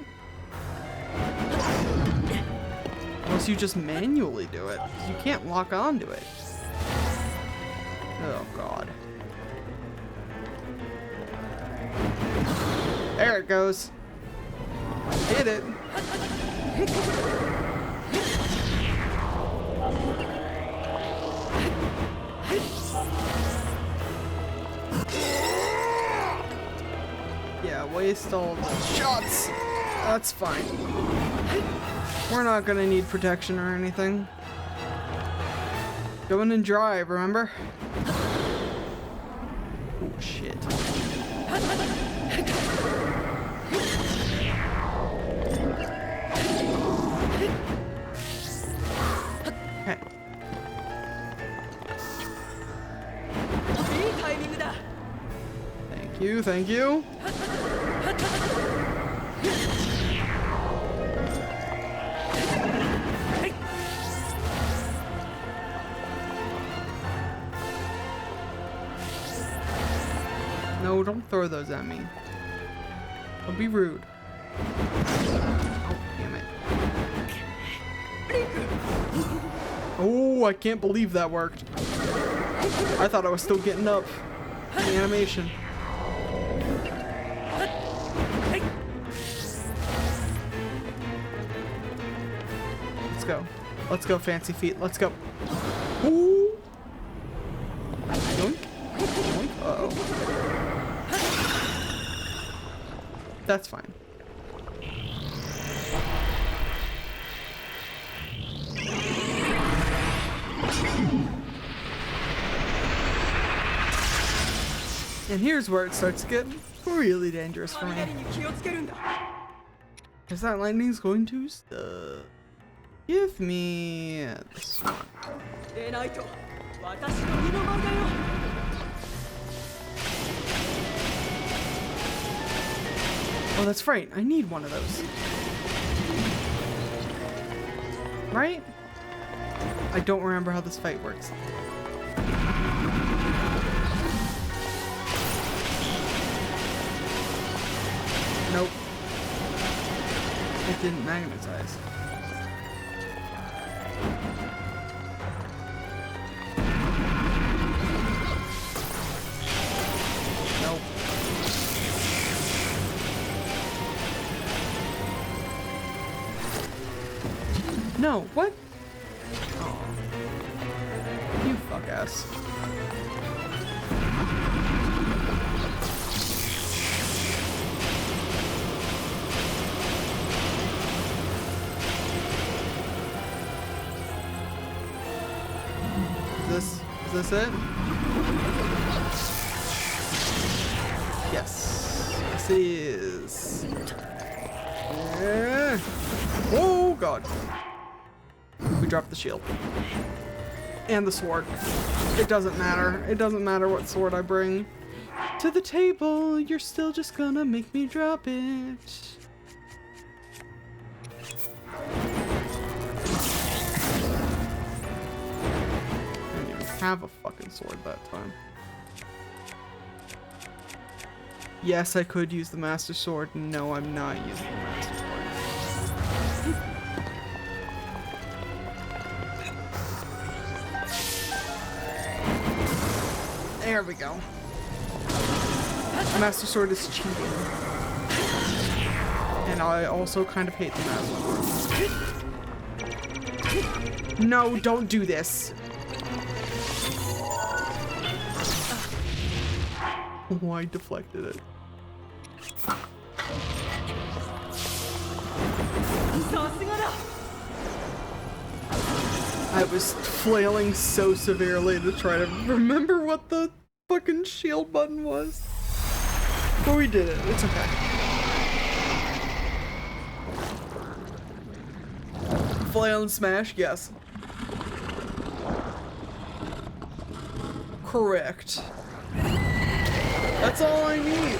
Unless you just manually do it. You can't lock onto it. Oh god. There it goes. Hit it. Yeah, waste all the shots. That's fine. We're not gonna need protection or anything. Go in and drive, remember? Oh shit. Okay. Thank you, thank you. No, don't throw those at me. Don't be rude. Oh, damn it. Oh, I can't believe that worked. I thought I was still getting up in the animation. Let's go. Let's go, fancy feet. Let's go. Ooh. Yoink. Yoink. Uh-oh. That's fine. And here's where it starts to get really dangerous for me. Because that lightning's going to stop. Give me this one. Oh, that's right. I need one of those. Right? I don't remember how this fight works. Nope. It didn't magnetize. Nope. No, what? Oh. You fuck ass. Is this it? Yes. Yes, it is. Yeah. Oh, God. We dropped the shield. And the sword. It doesn't matter. It doesn't matter what sword I bring to the table. You're still just gonna make me drop it. Have a fucking sword that time. Yes, I could use the Master Sword. No, I'm not using the Master Sword. There we go. The Master Sword is cheating. And I also kind of hate the Master Sword. No, don't do this. Oh, I deflected it. I was flailing so severely to try to remember what the fucking shield button was. But we did it. It's okay. Flail and smash, yes. Correct. That's all I need.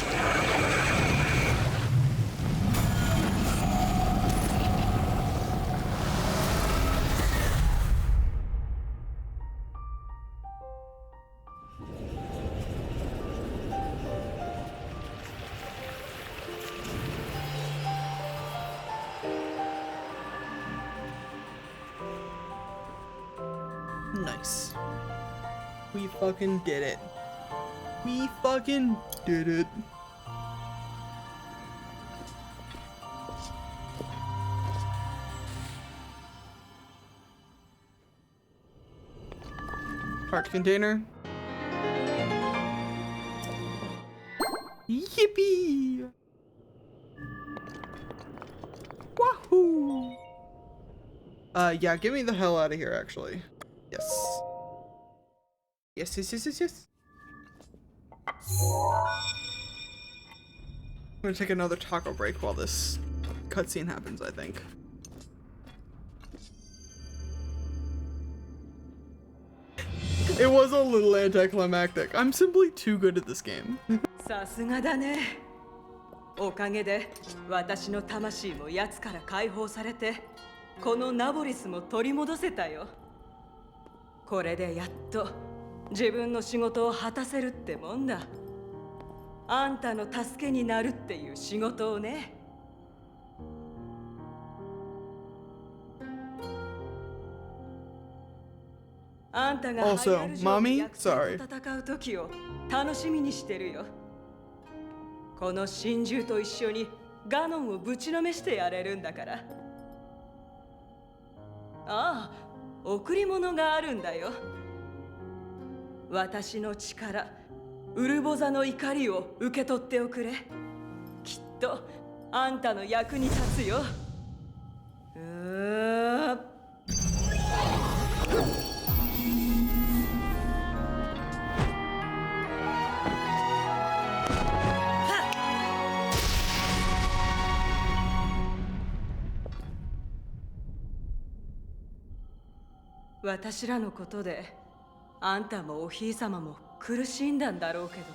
Nice. We fucking did it. We fucking did it. Heart container. Yippee! Wahoo! Yeah, get me the hell out of here, actually. Yes. Yes, yes, yes, yes, yes. I'm gonna take another taco break while this cutscene happens, I think. It was a little anticlimactic. I'm simply too good at this game. さすがだね。おかげで私の魂も奴から解放されて、このナボリスも取り戻せたよ。これでやっと自分の仕事を果たせるってもんだ。あんたの助けになるっていう仕事をね。あんたがハイラ Also, ル城で mommy, 約束 sorry. と戦う時を楽しみにしてるよ。この真珠と一緒にガノンをぶちのめしてやれるんだから。ああ、贈り物があるんだよ。私の力、ウルボザの怒りを受け取っておくれ。きっとあんたの役に立つよ。私らのことであんたもおひいさまも苦しんだんだろうけどね。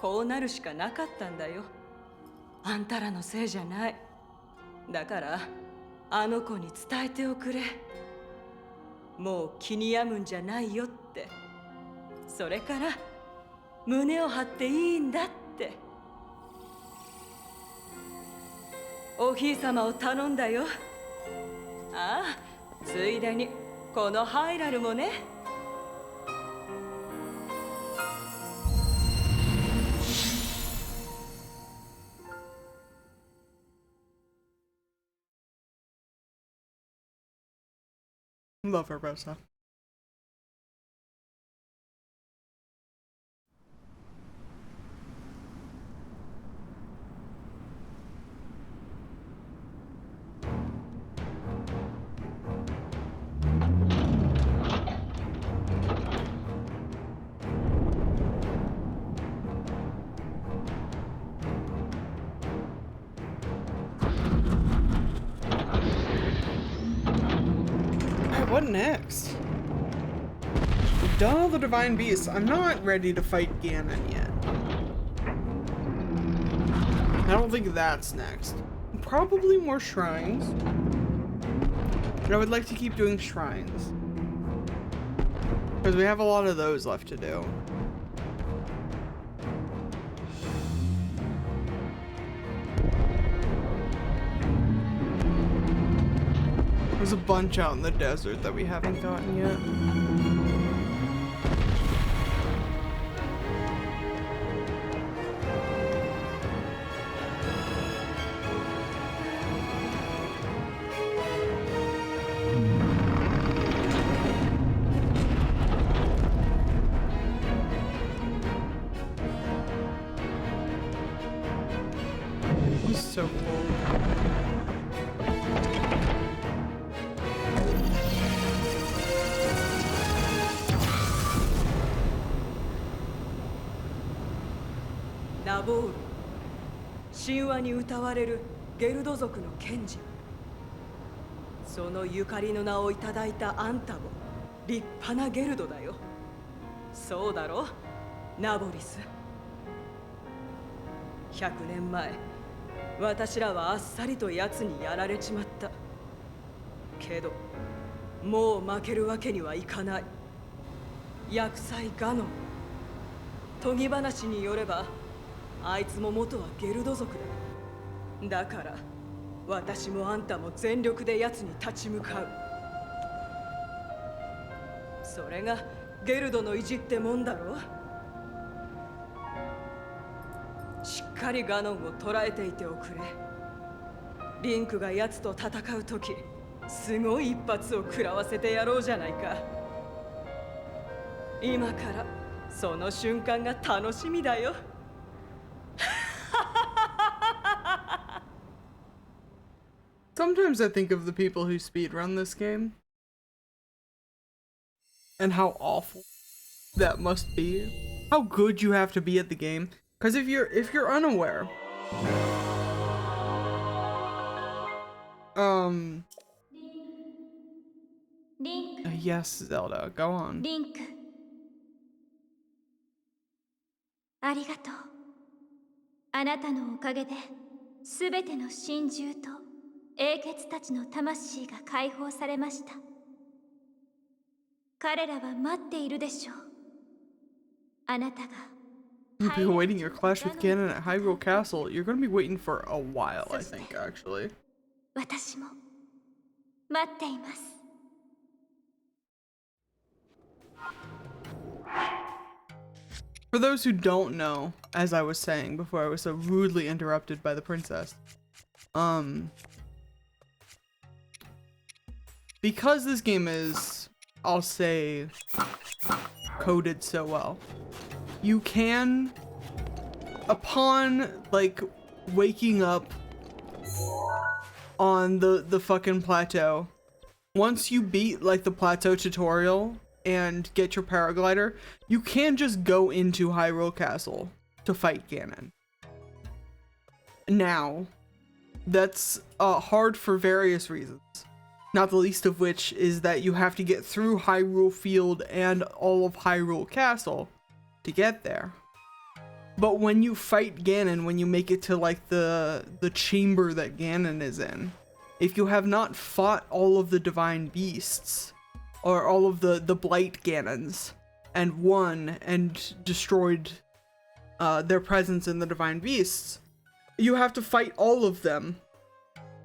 こうなるしかなかったんだよ。あんたらのせいじゃない。だからあの子に伝えておくれ。もう気に病むんじゃないよって。それから胸を張っていいんだって。おひいさまを頼んだよ。ああ、ついでにこのハイラルもね。Love her, Rosa. What next? We've done all the divine beasts. I'm not ready to fight Ganon yet. I don't think that's next. Probably more shrines. But I would like to keep doing shrines. Because we have a lot of those left to do. There's a bunch out in the desert that we haven't gotten yet. He's so cool. Naboris、神話に歌われるゲルド族の賢治。そのゆかりの名をいただいたあんたも立派なゲルドだよ。そうだろ、ナボリス。100年前、私らはあっさりと奴にやられちまった。けど、もう負けるわけにはいかない。厄災ガノン。研ぎ話によれば、あいつも元はゲルド族だ。だから私もあんたも全力で奴に立ち向かう。それがゲルドの意地ってもんだろ。しっかりガノンを捕らえていておくれ。リンクが奴と戦う時、すごい一発を食らわせてやろうじゃないか。今からその瞬間が楽しみだよ。Sometimes I think of the people who speedrun this game and how awful that must be. How good you have to be at the game. Because if you're unaware, yes, Zelda, go on. リンク、ありがとう。あなたのおかげで全ての神獣と英傑たちの魂が解放されました。彼らは待っているでしょう。あなたが You'll be awaiting your clash with Ganon at Hyrule Castle. You're gonna be waiting for a while, I think, actually. 私も待っています。 For those who don't know, as I was saying before I was so rudely interrupted by the princess, because this game is, I'll say, coded so well, you can, upon, like, waking up on the fucking plateau, once you beat, like, the plateau tutorial and get your paraglider, you can just go into Hyrule Castle to fight Ganon. Now, that's hard for various reasons. Not the least of which is that you have to get through Hyrule Field and all of Hyrule Castle to get there. But when you fight Ganon, when you make it to like the chamber that Ganon is in, if you have not fought all of the divine beasts, or all of the blight Ganons, and won and destroyed their presence in the divine beasts, you have to fight all of them,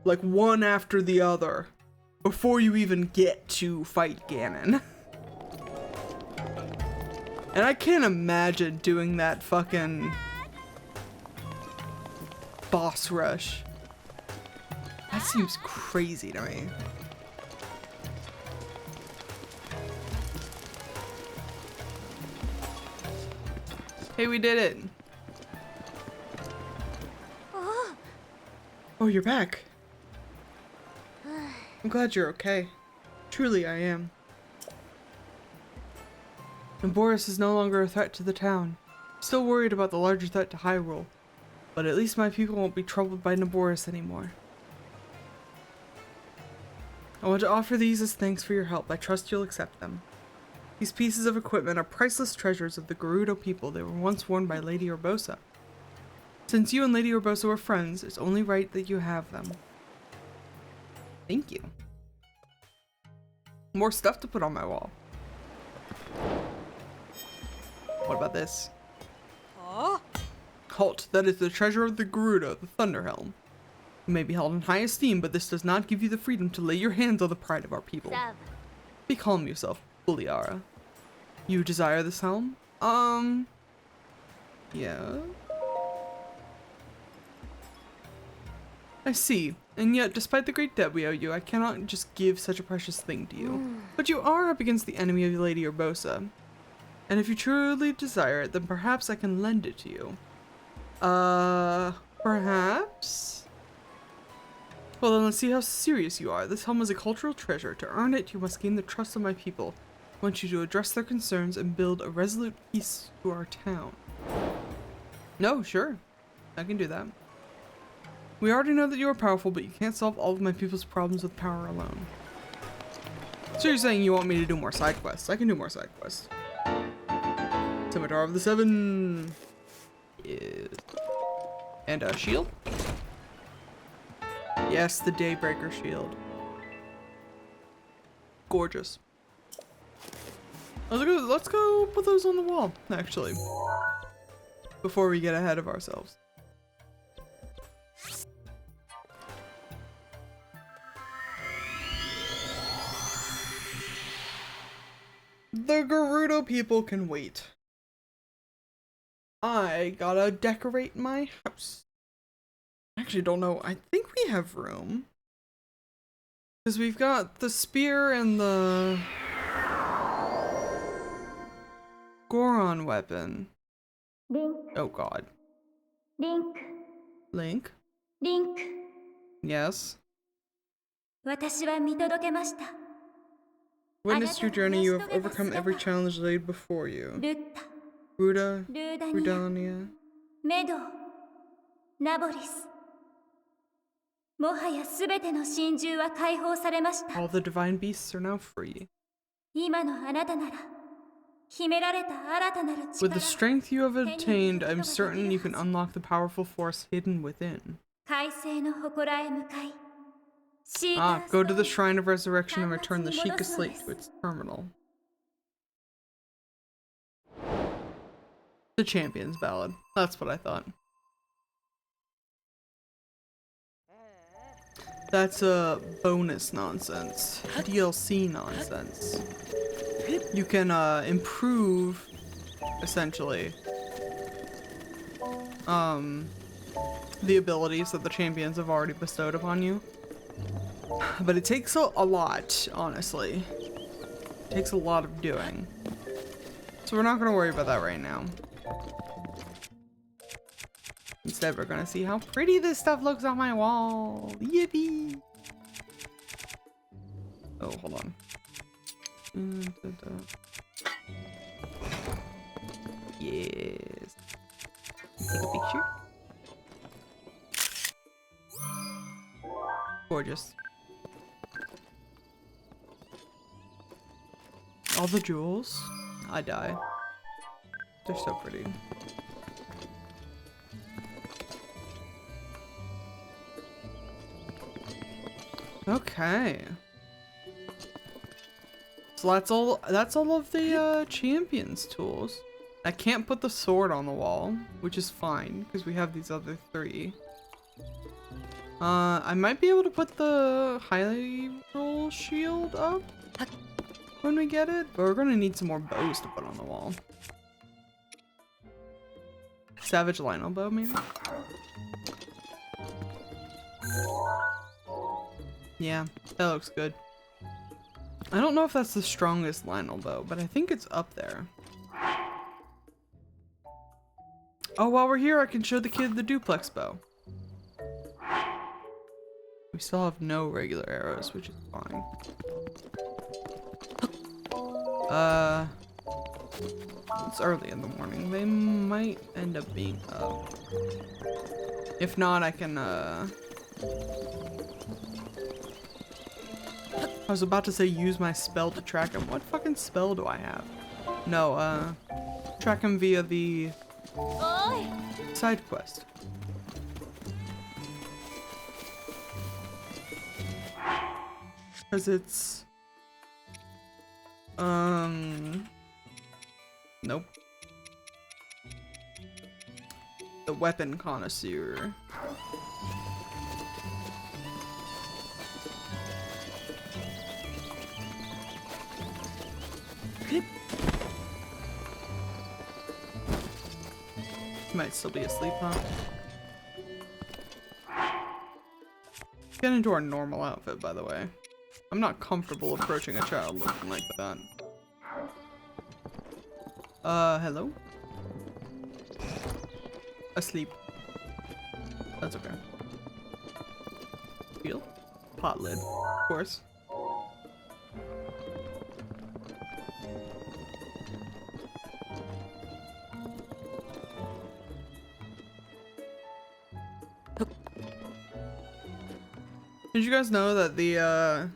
like one after the other, before you even get to fight Ganon. And I can't imagine doing that fucking boss rush. That seems crazy to me. Hey, we did it. Oh, you're back. I'm glad you're okay. Truly, I am. Naboris is no longer a threat to the town. Still worried about the larger threat to Hyrule, but at least my people won't be troubled by Naboris anymore. I want to offer these as thanks for your help. I trust you'll accept them. These pieces of equipment are priceless treasures of the Gerudo people. They were once worn by Lady Urbosa. Since you and Lady Urbosa were friends, it's only right that you have them. Thank you. More stuff to put on my wall. What about this? Halt, that is the treasure of the Gerudo, the Thunder Helm. You may be held in high esteem, but this does not give you the freedom to lay your hands on the pride of our people. Be calm yourself, Buliara. You desire this helm? Yeah. I see. And yet, despite the great debt we owe you, I cannot just give such a precious thing to you. But you are up against the enemy of Lady Urbosa. And if you truly desire it, then perhaps I can lend it to you. Perhaps? Well, then let's see how serious you are. This helm is a cultural treasure. To earn it, you must gain the trust of my people. I want you to address their concerns and build a resolute peace to our town. No, sure. I can do that. We already know that you are powerful, but you can't solve all of my people's problems with power alone. So you're saying you want me to do more side quests? I can do more side quests. Scimitar of the Seven. Yeah. And a shield? Yes, the Daybreaker shield. Gorgeous. Let's go put those on the wall, actually. Before we get ahead of ourselves. The Gerudo people can wait. I gotta decorate my house. I actually don't know. I think we have room. Because we've got the spear and the Goron weapon. Link. Oh god. Link. Link? Link. Yes? 私は見届けました。 Witnessed your journey, you have overcome every challenge laid before you. ルッタ、 Ruda, ルーダニア、 Rudania. メドウ、ナボリス。もはやすべての真珠は解放されました。 All the divine beasts are now free. 今のあなたなら、秘められた新たなる With the 力。 strength you have obtained, I'm certain you can unlock the powerful force hidden within. 快晴の祠へ向かい。 Go to the Shrine of Resurrection and return the Sheikah Slate to its terminal. The Champions Ballad. That's what I thought. That's a bonus nonsense. DLC nonsense. You can improve, essentially, the abilities that the champions have already bestowed upon you. But it takes a lot, honestly. It takes a lot of doing. So we're not gonna worry about that right now. Instead, we're gonna see how pretty this stuff looks on my wall. Yippee! Oh, hold on. Yes. Take a picture. Gorgeous. All the jewels. I die. They're so pretty. Okay. So that's all of the champions tools. I can't put the sword on the wall, which is fine because we have these other 3. I might be able to put the high roll shield up when we get it, but we're gonna need some more bows to put on the wall. Savage Lionel bow, maybe? Yeah, that looks good. I don't know if that's the strongest Lionel bow, but I think it's up there. Oh, while we're here, I can show the kid the duplex bow. We still have no regular arrows, which is fine. It's early in the morning. They might end up being up. If not, I can, I was about to say use my spell to track him. What fucking spell do I have? No, track him via the side quest. Because it's... Nope. The weapon connoisseur. He might still be asleep, huh? Get into our normal outfit, by the way. I'm not comfortable approaching a child looking like that. Hello? Asleep. That's okay. Shield? Pot lid, of course. Did you guys know that the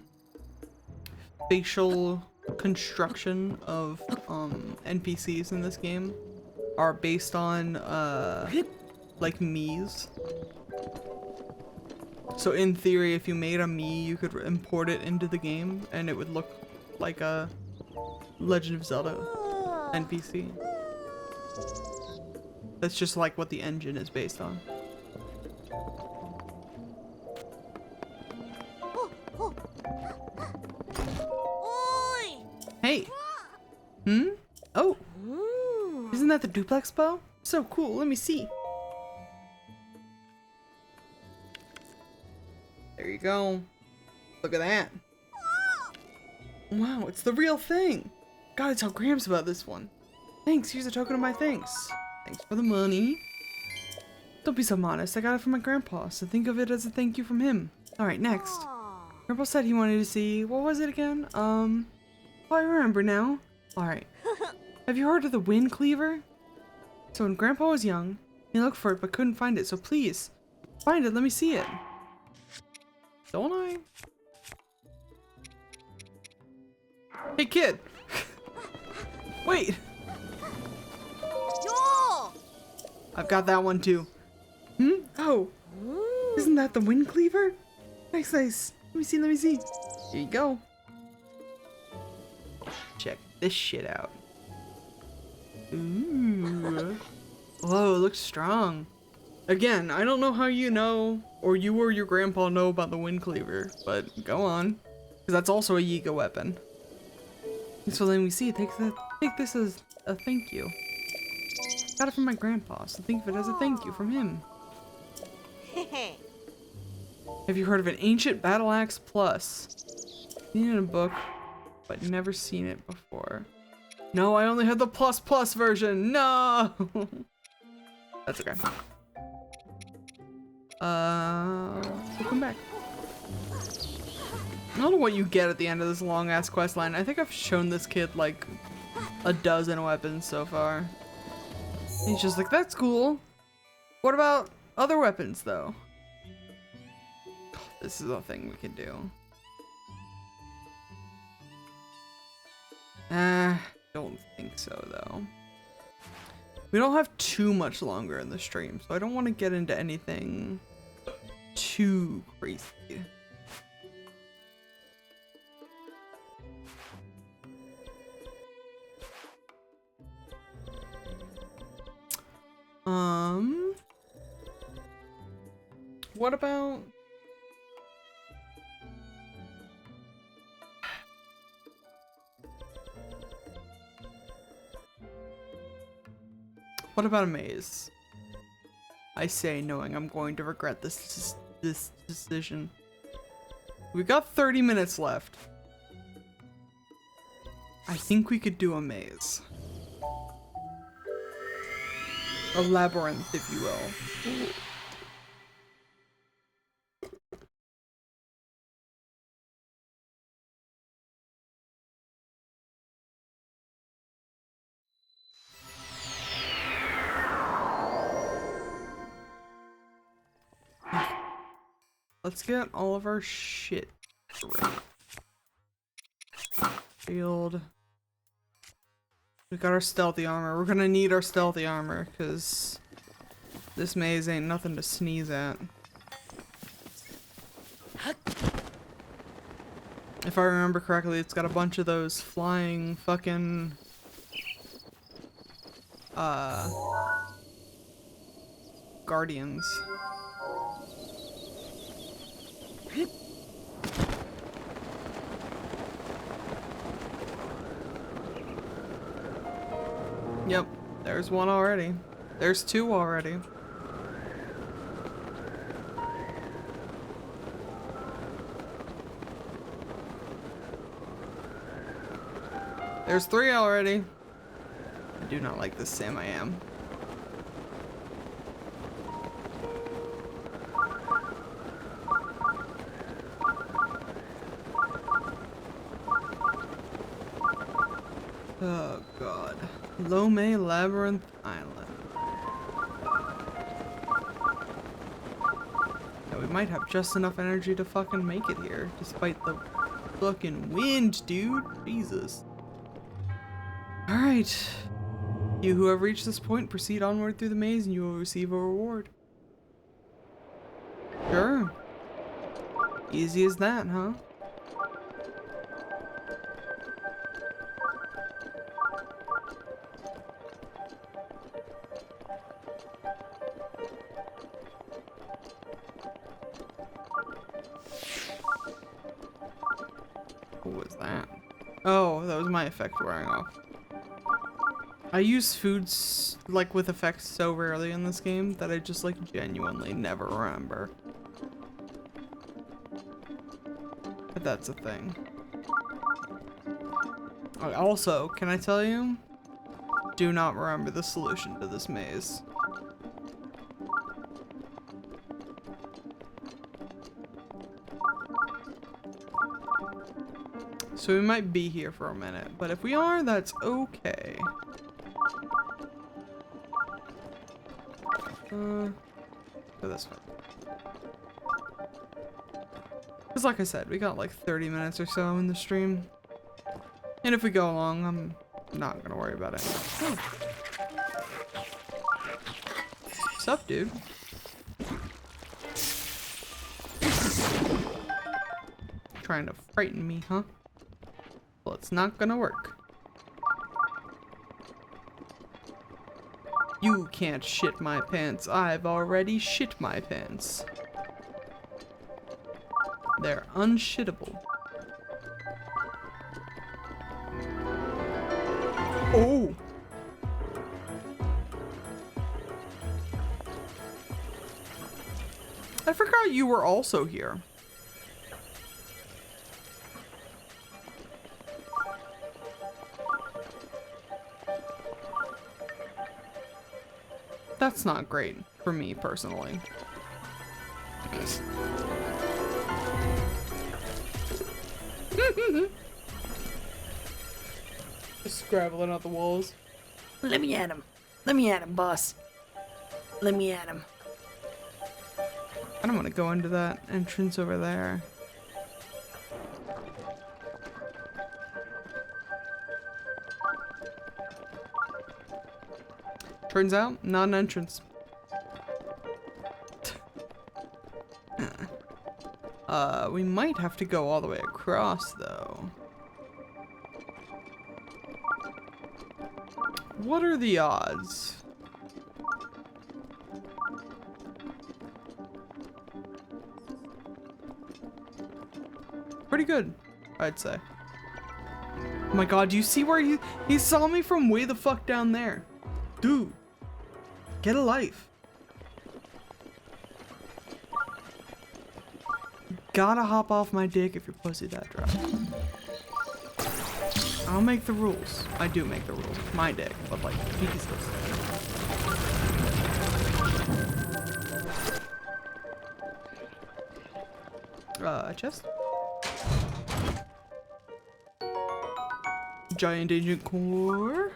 facial construction of NPCs in this game are based on like Mii's? So in theory, if you made a Mii, you could import it into the game and it would look like a Legend of Zelda NPC. That's just like what the engine is based on. Hey. Hmm? Oh. Isn't that the duplex bow? So cool. Let me see. There you go. Look at that. Wow, it's the real thing. Gotta tell Gramps about this one. Thanks. Here's a token of my thanks. Thanks for the money. Don't be so modest. I got it from my grandpa, so think of it as a thank you from him. Alright, next. Grandpa said he wanted to see... What was it again? Oh, I remember now. Alright. Have you heard of the Wind Cleaver? So when Grandpa was young, he looked for it but couldn't find it, so please, find it, let me see it. Don't I? Hey kid! Wait! I've got that one too. Hmm? Oh! Isn't that the Wind Cleaver? Nice, nice. Let me see, let me see. Here you go. Check this shit out. Ooh. Ooh. Whoa, it looks strong. Again, I don't know how you know, or you or your grandpa know about the Wind Cleaver, but go on. Because that's also a Yiga weapon. So then we see, take this as a thank you. Got it from my grandpa, so think of it as a thank you from him. Have you heard of an Ancient Battle Axe Plus? Seen it in a book, but never seen it before. No, I only had the plus version. No! That's okay. We'll come back. I don't know what you get at the end of this long ass quest line. I think I've shown this kid like a dozen weapons so far. He's just like, that's cool. What about other weapons though? This is a thing we can do. Don't think so though. We don't have too much longer in the stream, so I don't want to get into anything too crazy. What about... What about a maze? I say, knowing I'm going to regret this decision. We got 30 minutes left. I think we could do a maze. A labyrinth, if you will. Let's get all of our shit ready. Shield. We got our stealthy armor. We're gonna need our stealthy armor because this maze ain't nothing to sneeze at. If I remember correctly, it's got a bunch of those flying fucking guardians. Yep, there's one already. There's two already. There's three already. I do not like this Sam I am. Oh god. Lome Labyrinth Island. Yeah, we might have just enough energy to fucking make it here, despite the fucking wind, dude. Jesus. Alright. You who have reached this point, proceed onward through the maze and you will receive a reward. Sure. Easy as that, huh? What was that? Oh, that was my effect wearing off. I use foods like with effects so rarely in this game that I just like genuinely never remember. But that's a thing. Also, can I tell you? Do not remember the solution to this maze. So we might be here for a minute, but if we are, that's okay. Go this way. Because like I said, we got like 30 minutes or so in the stream. And if we go along, I'm not gonna worry about it. Oh. What's up, dude? Trying to frighten me, huh? Well, it's not gonna work. You can't shit my pants. I've already shit my pants. They're unshittable. Oh! I forgot you were also here. That's not great for me personally. Just scrabbling out the walls. Let me at him. Let me at him, boss. Let me at him. I don't want to go into that entrance over there. Turns out, not an entrance. We might have to go all the way across, though. What are the odds? Pretty good, I'd say. Oh my god, do you see where he saw me from way the fuck down there? Dude, get a life. Gotta hop off my dick if you're pussy that dry. I'll make the rules. I do make the rules. My dick, but like, Jesus. Chest? Giant agent core.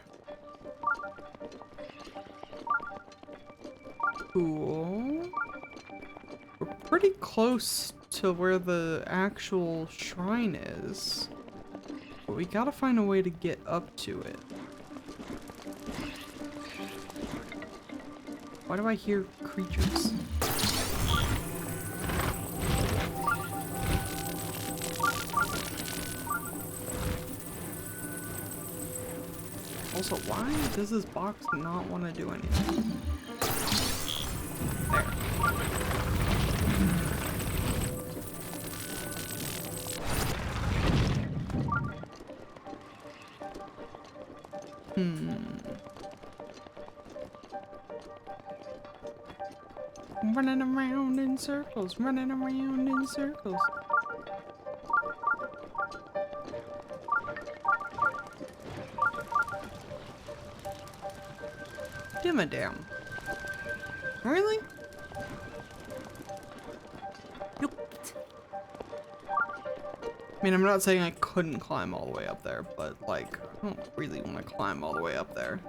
Cool. We're pretty close to where the actual shrine is. But we gotta find a way to get up to it. Why do I hear creatures? Also, why does this box not want to do anything? There. Running around in circles, running around in circles. Dim a damn. Really? I mean, I'm not saying I couldn't climb all the way up there, but like, I don't really want to climb all the way up there.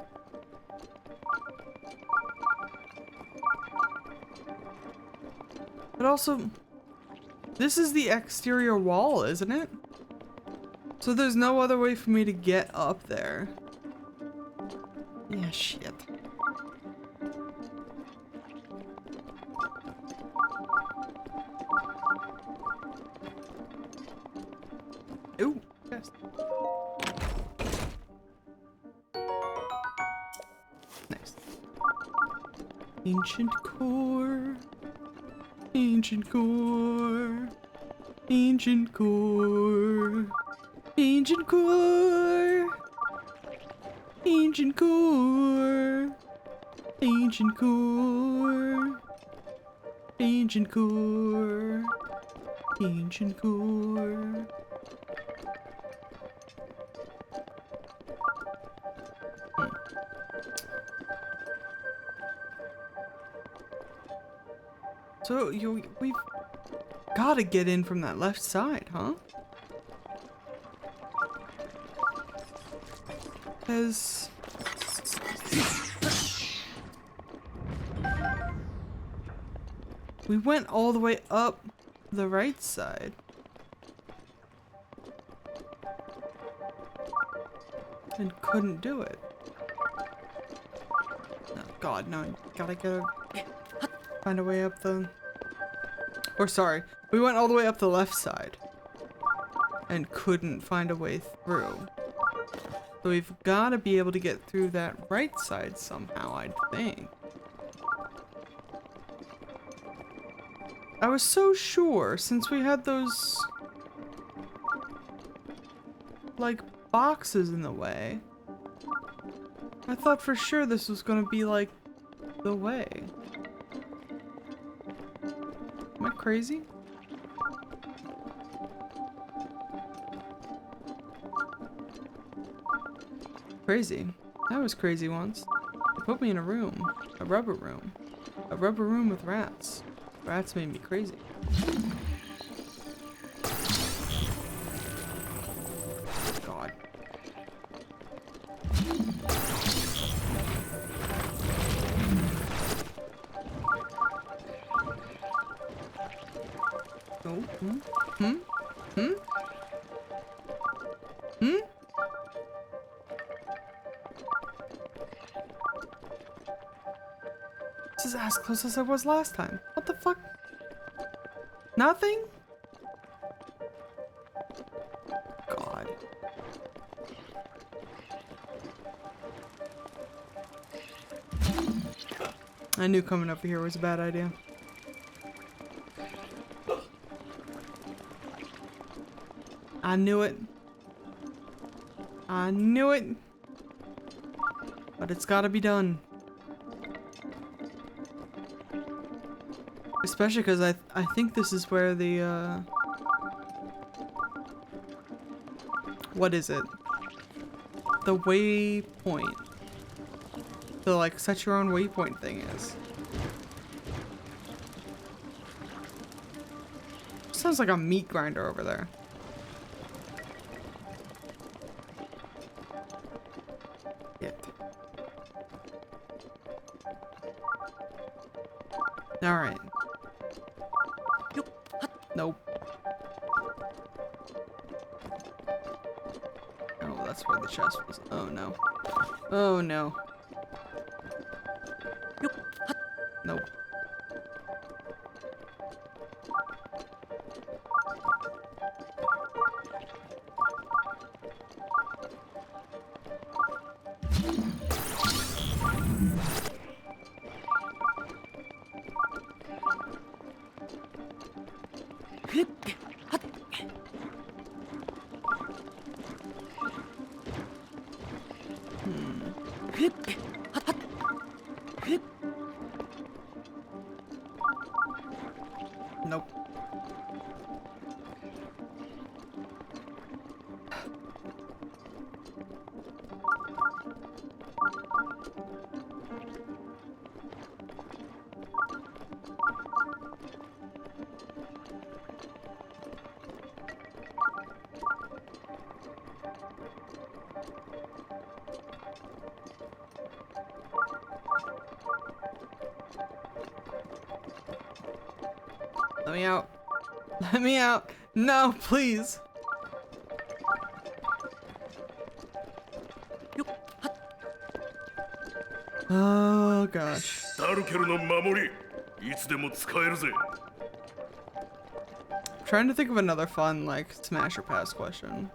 But also, this is the exterior wall, isn't it? So there's no other way for me to get up there. Yeah, shit. Ooh, yes. Nice. Ancient core. Ancient core. Ancient core. Ancient core. Ancient core. Ancient core. Ancient core. Ancient core. So we've gotta get in from that left side, huh? Because we went all the way up the right side. And couldn't do it. Oh god, no, gotta find a way up the... Or sorry, we went all the way up the left side. And couldn't find a way through. So we've got to be able to get through that right side somehow, I think. I was so sure since we had those like boxes in the way. I thought for sure this was gonna be like the way. Am I crazy? Crazy. I was crazy once. They put me in a room. A rubber room. A rubber room with rats. Rats made me crazy. God. Oh, hmm? Hmm? Hmm? Hmm? This is as close as I was last time. What the fuck? Nothing? God. I knew coming over here was a bad idea. I knew it. I knew it. But it's gotta be done. Especially because I think this is where the what is it? The waypoint. The like set your own waypoint thing is. Sounds like a meat grinder over there. Shit. Alright. Nope. Oh, that's where the chest was. Oh no. Oh no. Nope. Nope. Let me out. Let me out. No, please. Oh gosh. Trying to think of another fun like smash or pass question.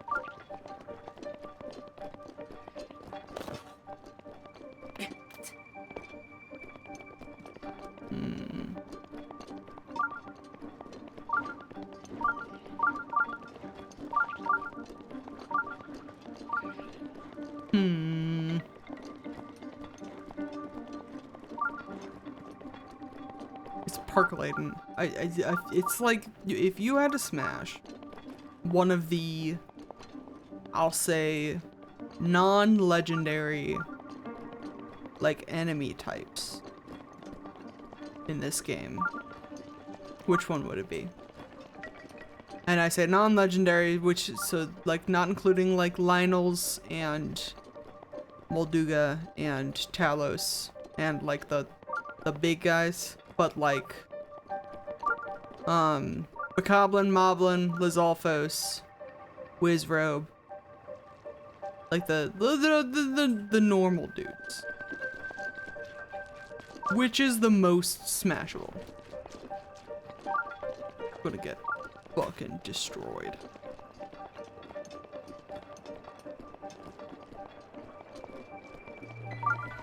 It's percolating. It's like if you had to smash one of the, I'll say, non-legendary like enemy types in this game, which one would it be? And I say non-legendary, which so like not including like Lionel's and Molduga and Talos and like the big guys, but like Bokoblin, Moblin, Lizalfos, Wizrobe, like the normal dudes. Which is the most smashable? Gonna get fucking destroyed.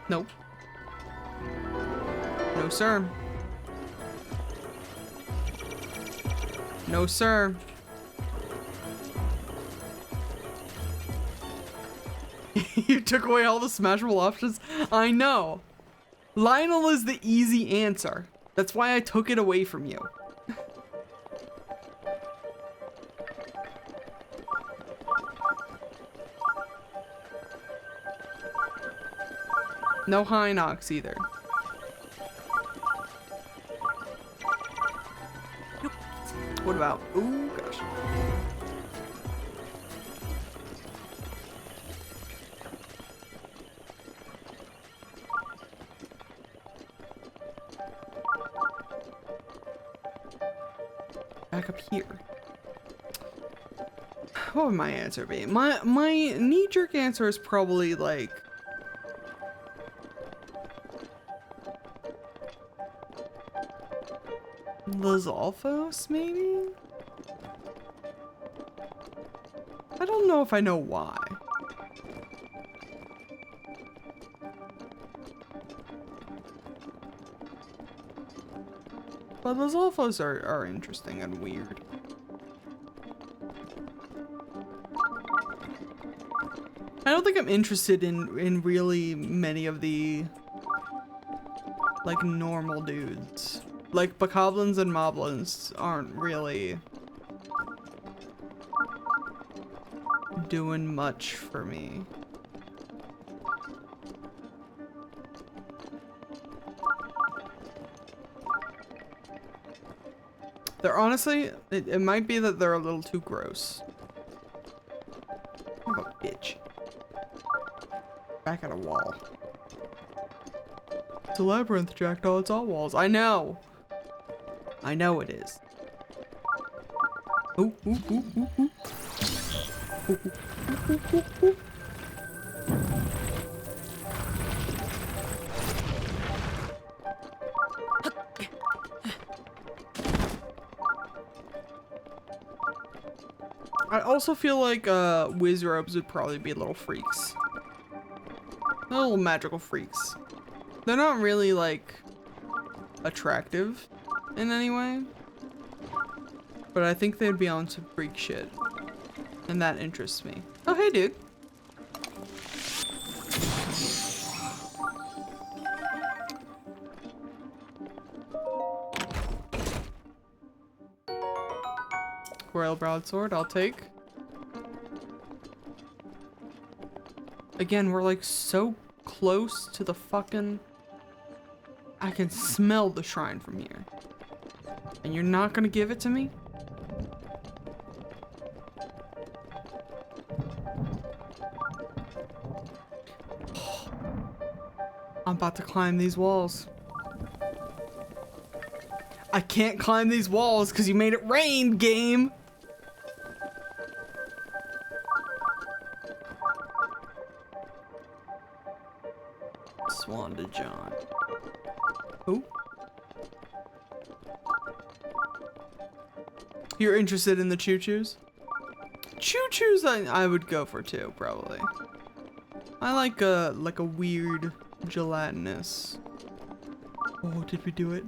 Nope. No, sir. No, sir. You took away all the smashable options? I know. Lionel is the easy answer. That's why I took it away from you. No Hinox either. What about? Ooh, gosh. Back up here. What would my answer be? My knee-jerk answer is probably like Lizalfos, maybe? I don't know if I know why. But Lizalfos are interesting and weird. I don't think I'm interested in really many of the like normal dudes. Like bokoblins and moblins aren't really doing much for me. They're honestly, it might be that they're a little too gross. I'm a bitch. Back at a wall. It's a labyrinth, Jackdaw. It's all walls. I know. I know it is. Ooh, ooh, ooh, ooh, ooh. Ooh, ooh, ooh, ooh, ooh. I also feel like whiz robes would probably be little freaks. Little magical freaks. They're not really like attractive in any way, but I think they'd be on some freak shit, and that interests me. Oh, hey, dude. Royal broadsword, I'll take. Again, we're like so close to the fucking... I can smell the shrine from here. And you're not gonna give it to me? I'm about to climb these walls. I can't climb these walls because you made it rain, game! Swan to John. Who? You're interested in the choo-choos? Choo-choos I would go for too, probably. I like a weird gelatinous. Oh, did we do it?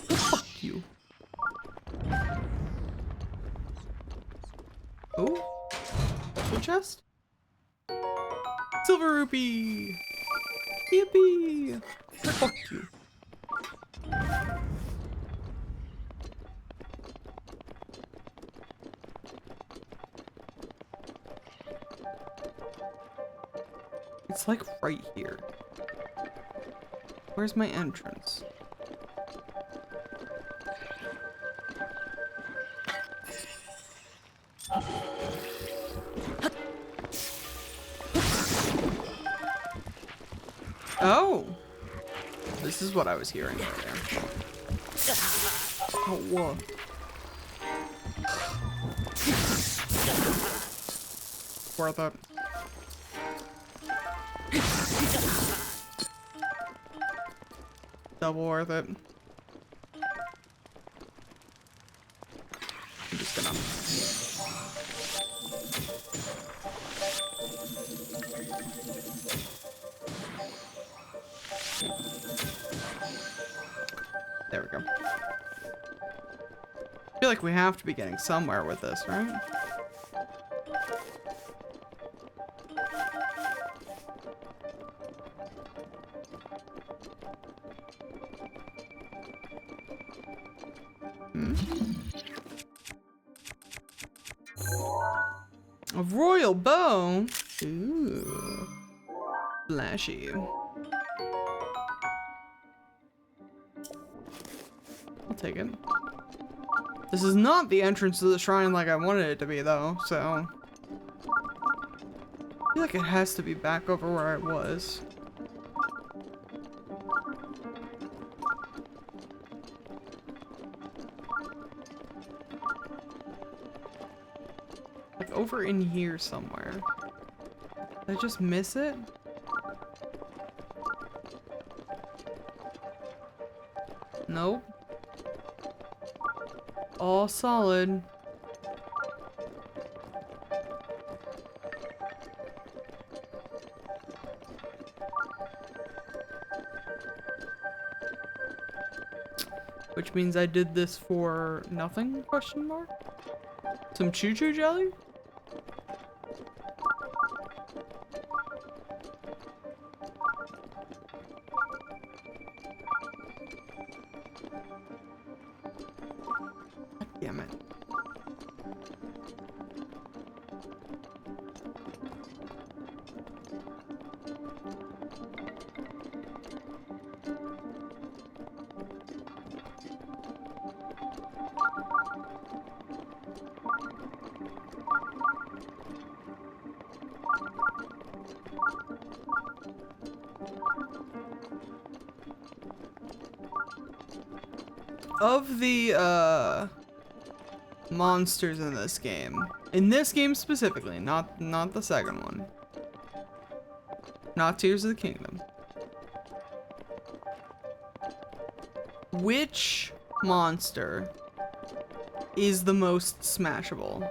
Oh, fuck you. Oh? Full chest? Silver rupee! Yippee! Fuck you. It's like right here. Where's my entrance? Oh! This is what I was hearing earlier. Oh, whoa. Worth it. Double worth it. I'm just gonna... like we have to be getting somewhere with this, right? A royal bow? Ooh. Flashy. I'll take it. This is not the entrance to the shrine like I wanted it to be, though, so... I feel like it has to be back over where I was. Like, over in here somewhere. Did I just miss it? Nope. All solid. Which means I did this for nothing? Question mark? Some choo-choo jelly? God damn it. Of the monsters in this game specifically, not the second one, not Tears of the Kingdom, which monster is the most smashable,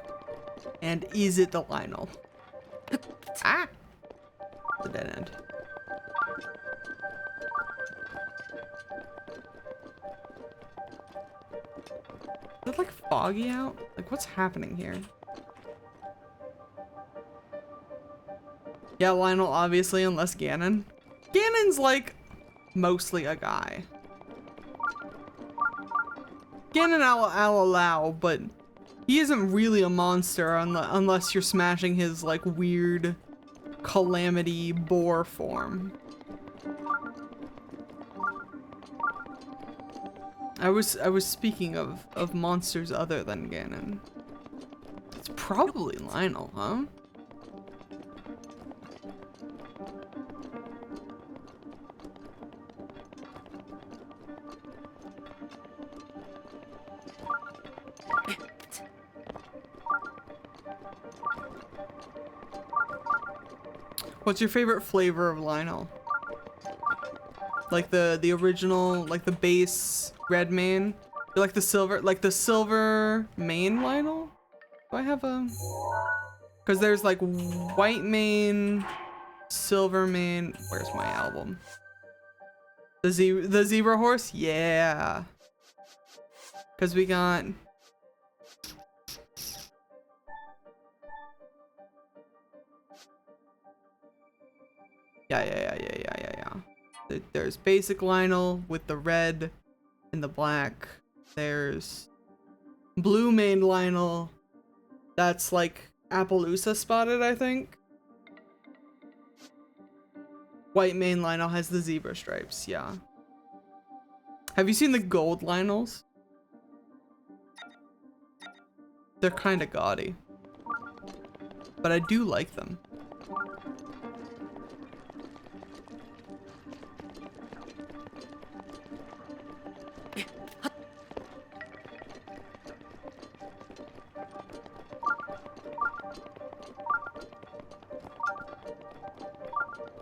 and is it the Lionel? Ah, the dead end. Is it like foggy out? Like, what's happening here? Yeah, Lionel, obviously, unless Ganon. Ganon's like mostly a guy. Ganon I'll allow, but he isn't really a monster unless you're smashing his like weird calamity boar form. I was speaking of monsters other than Ganon. It's probably Lionel, huh? What's your favorite flavor of Lionel? Like the original, like the base red mane? You like the silver mane Lionel? Do I have a... Because there's like white mane, silver mane. Where's my album? The zebra horse? Yeah. Because we got... Yeah. There's basic Lionel with the red and the black. There's blue mane Lionel. That's like Appaloosa spotted, I think. White mane Lionel has the zebra stripes, yeah. Have you seen the gold Lionels? They're kind of gaudy. But I do like them.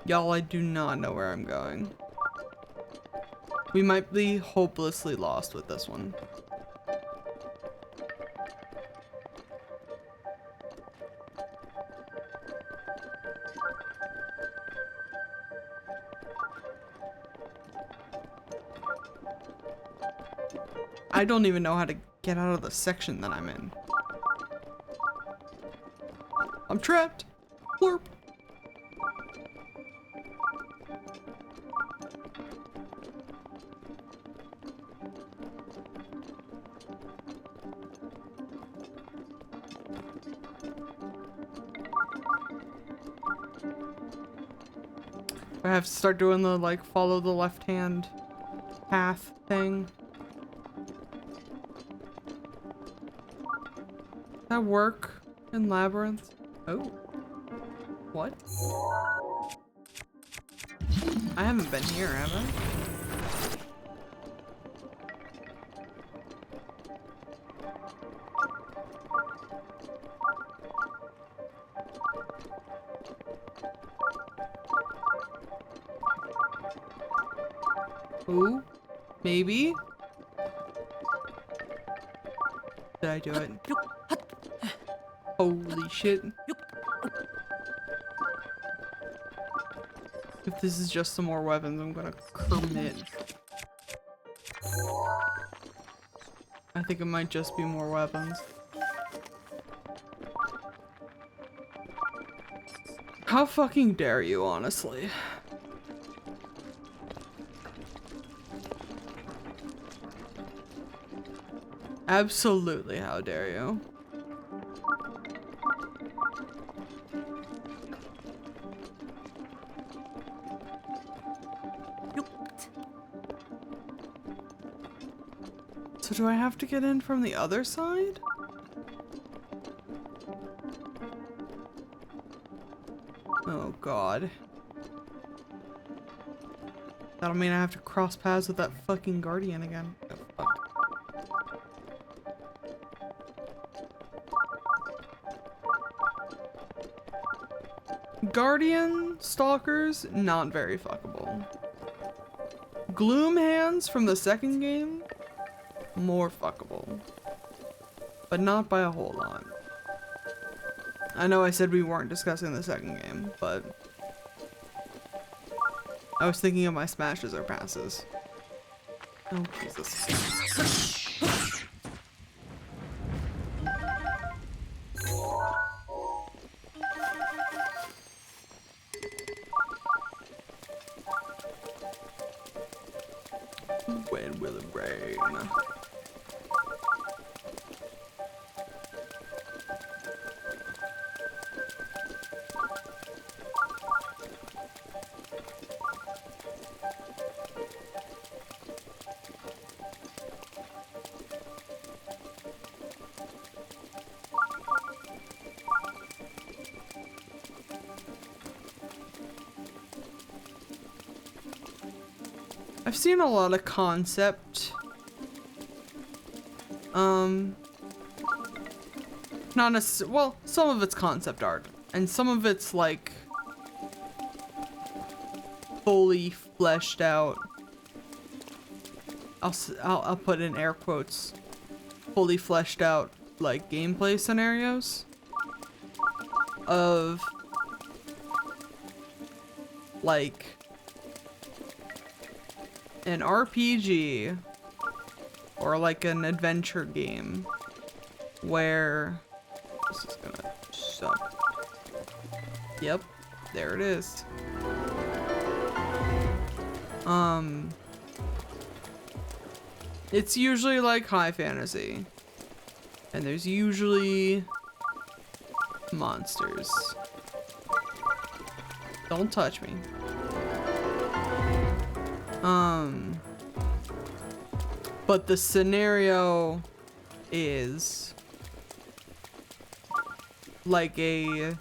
Y'all, I do not know where I'm going. We might be hopelessly lost with this one. I don't even know how to get out of the section that I'm in. I'm trapped. Blurp. I have to start doing the like follow the left hand path thing. Does that work in Labyrinth? Oh. What? I haven't been here, have I? Ooh, maybe? Did I do it? Holy shit. If this is just some more weapons, I'm gonna commit. I think it might just be more weapons. How fucking dare you, honestly? Absolutely, how dare you? So do I have to get in from the other side? Oh god. That'll mean I have to cross paths with that fucking guardian again. Oh, fuck. Guardian stalkers, not very fuckable. Gloom hands from the second game, more fuckable. But not by a whole lot. I know I said we weren't discussing the second game, but I was thinking of my smashes or passes. Oh, Jesus. When will it rain? I've seen a lot of concept, not necessarily, well, some of it's concept art, and some of it's like fully fleshed out. I'll put in air quotes, fully fleshed out like gameplay scenarios of like an RPG or like an adventure game where this is gonna suck. Yep, there it is. It's usually like high fantasy, and there's usually monsters. Don't touch me. But the scenario is like a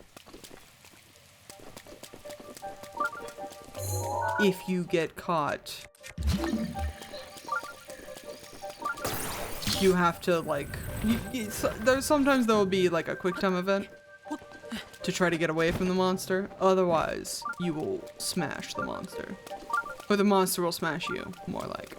if you get caught, you have to like there's sometimes there will be like a quick time event to try to get away from the monster, otherwise you will smash the monster. Or the monster will smash you, more like.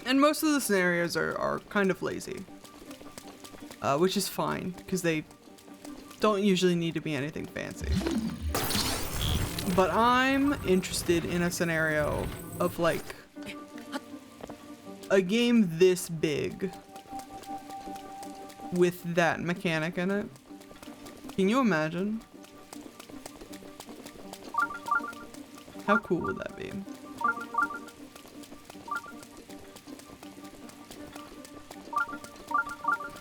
And most of the scenarios are kind of lazy. Which is fine, because they don't usually need to be anything fancy. But I'm interested in a scenario of like a game this big with that mechanic in it. Can you imagine? How cool would that be?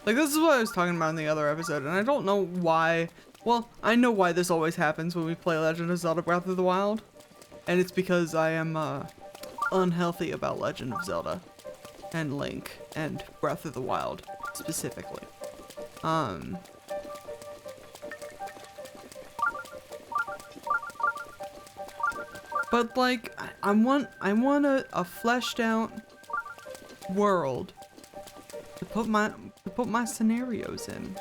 Like, this is what I was talking about in the other episode, and I don't know why. Well, I know why this always happens when we play Legend of Zelda Breath of the Wild. And it's because I am unhealthy about Legend of Zelda and Link and Breath of the Wild specifically. But like, I want a fleshed out world to put my scenarios in.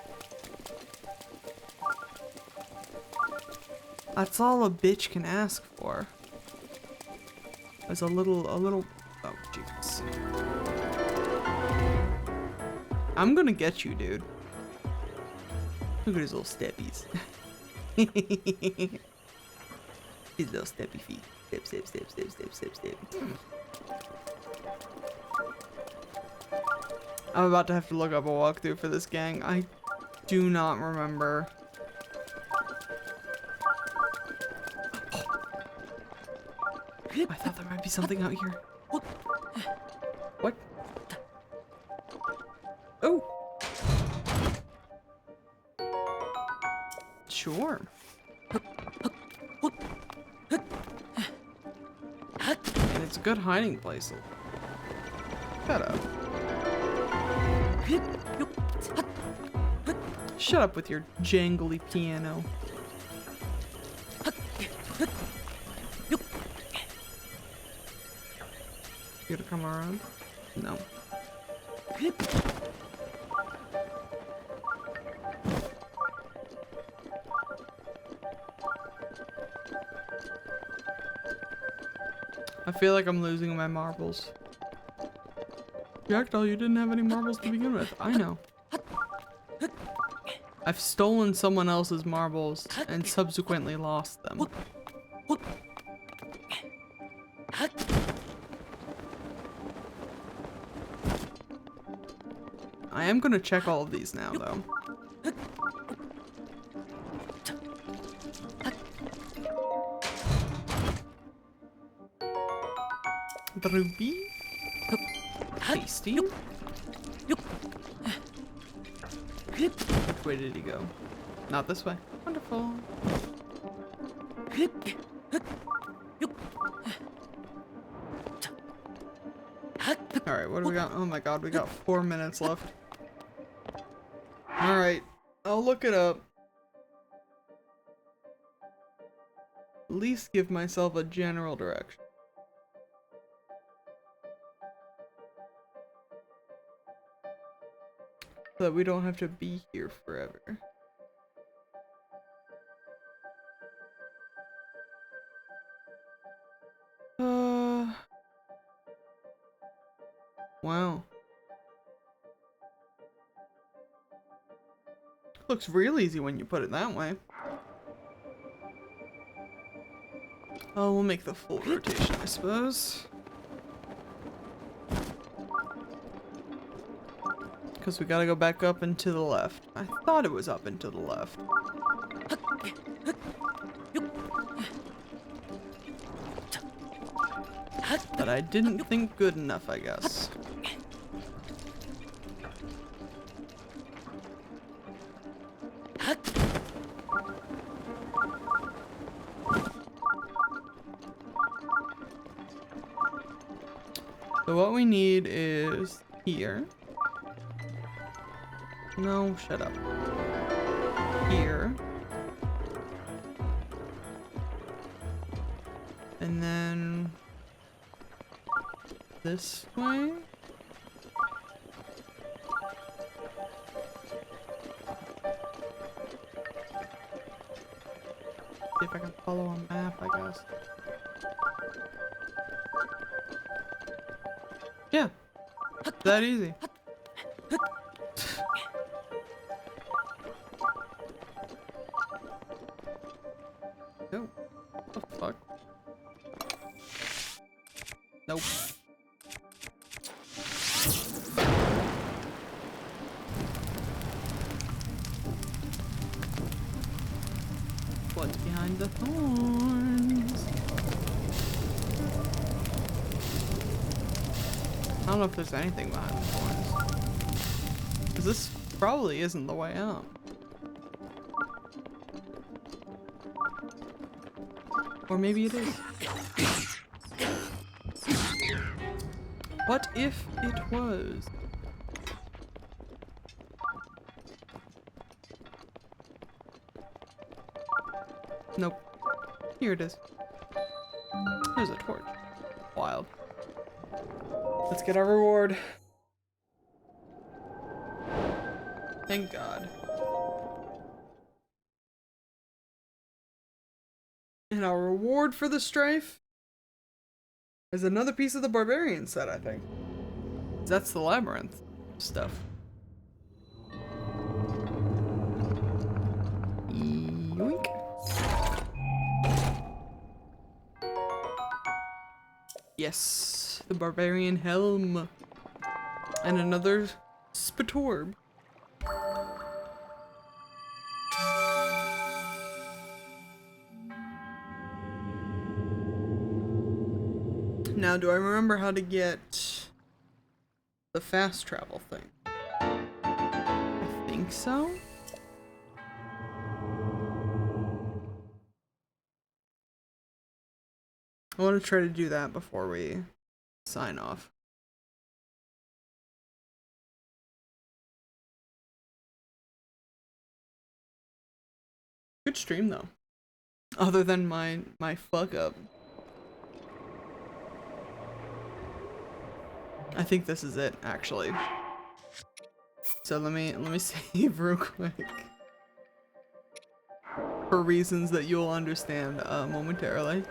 That's all a bitch can ask for. As a little, oh jeez. I'm gonna get you, dude. Look at his little steppies. His little steppy feet. Step, step, step, step, step, step, step. I'm about to have to look up a walkthrough for this gang. I do not remember. I thought there might be something out here. What? Oh. Sure. And it's a good hiding place. Shut up. Shut up with your jangly piano. You gonna come around? No. I feel like I'm losing my marbles. Jackdaw, you didn't have any marbles to begin with. I know. I've stolen someone else's marbles and subsequently lost them. I am gonna check all of these now, though. The ruby? Tasty? Which way did he go? Not this way. Wonderful. Alright, what do we got? Oh my god, we got 4 minutes left. Alright, I'll look it up. At least give myself a general direction. So that we don't have to be here forever. Wow. Looks real easy when you put it that way. Oh, we'll make the full rotation, I suppose. Because we gotta go back up and to the left. I thought it was up and to the left. But I didn't think good enough, I guess. So what we need is here. No, shut up. Here. And then this way. See if I can follow a map, I guess. Yeah, that easy. Oh, what the Nope. What's behind the thorns? I don't know if there's anything behind the thorns. 'Cause this probably isn't the way out. Or maybe it is. What if it was? Nope. Here it is. There's a torch. Wild. Let's get our reward. Thank God. And our reward for the strife is another piece of the barbarian set, I think. That's the labyrinth stuff. Yoink. Yes, the barbarian helm. And another spatorb. Now, do I remember how to get the fast travel thing? I think so. I want to try to do that before we sign off. Good stream though. Other than my fuck up. I think this is it, actually. So let me save real quick. For reasons that you'll understand momentarily.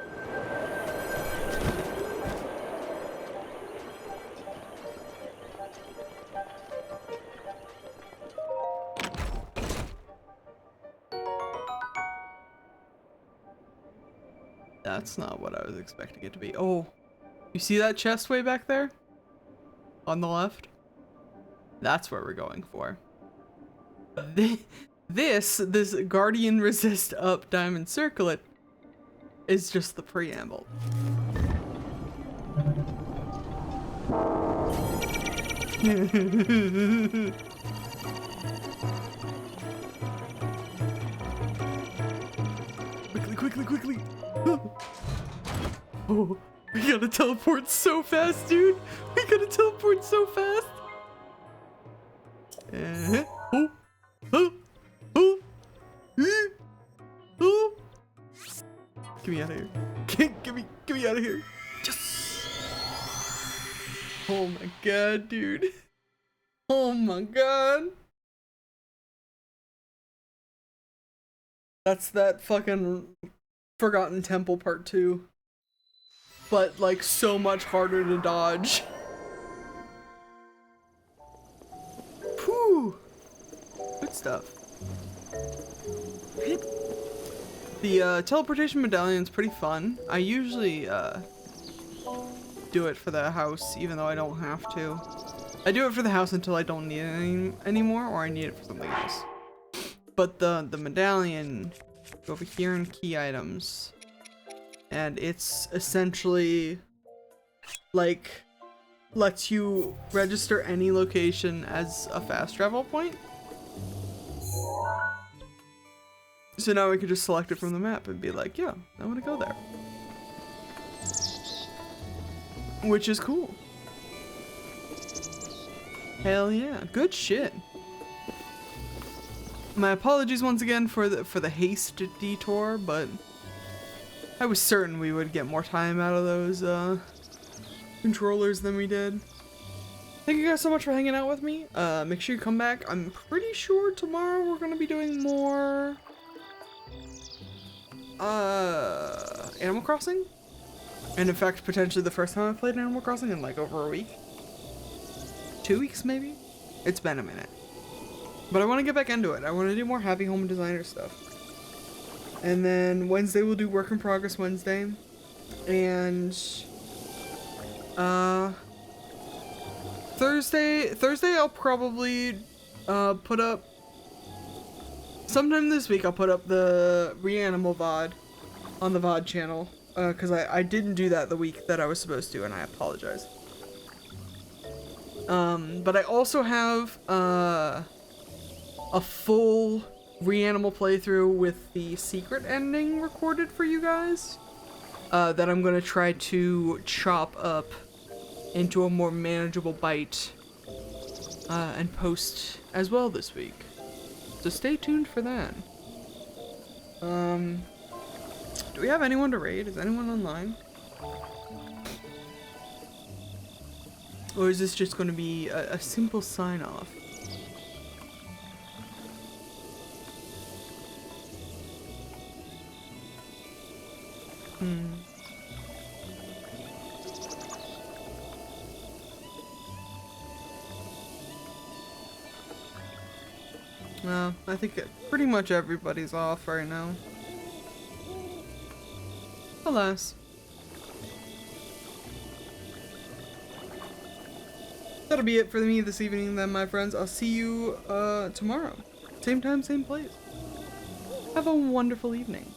That's not what I was expecting it to be. Oh, you see that chest way back there? On the left? That's where we're going for. This Guardian Resist Up Diamond Circlet is just the preamble. Quickly. Oh, we gotta teleport so fast, dude. We gotta teleport so fast. Get me out of here. Get me out of here. Yes. Oh my god, dude. Oh my god. That's that fucking Forgotten Temple Part 2. But like so much harder to dodge. Whew. Good stuff. The teleportation medallion's pretty fun. I usually do it for the house even though I don't have to. I do it for the house until I don't need it anymore or I need it for something else. But the medallion, go over here in key items. And it's essentially like lets you register any location as a fast travel point. So now we can just select it from the map and be like, yeah, I want to go there. Which is cool. Hell yeah, good shit. My apologies once again for the haste detour, but I was certain we would get more time out of those controllers than we did. Thank you guys so much for hanging out with me. Make sure you come back. I'm pretty sure tomorrow we're gonna be doing more Animal Crossing. And in fact, potentially the first time I played Animal Crossing in like over a week. 2 weeks maybe? It's been a minute. But I want to get back into it. I want to do more Happy Home Designer stuff. And then Wednesday we'll do Work in Progress Wednesday. And Thursday I'll probably put up sometime this week. I'll put up the Reanimal VOD on the VOD channel because I didn't do that the week that I was supposed to, and I apologize. But I also have a full Reanimal playthrough with the secret ending recorded for you guys that I'm gonna try to chop up into a more manageable bite and post as well this week. So stay tuned for that. Do we have anyone to raid? Is anyone online? Or is this just going to be a simple sign-off? No, I think pretty much everybody's off right now. Alas. That'll be it for me this evening then, my friends. I'll see you tomorrow. Same time, same place. Have a wonderful evening.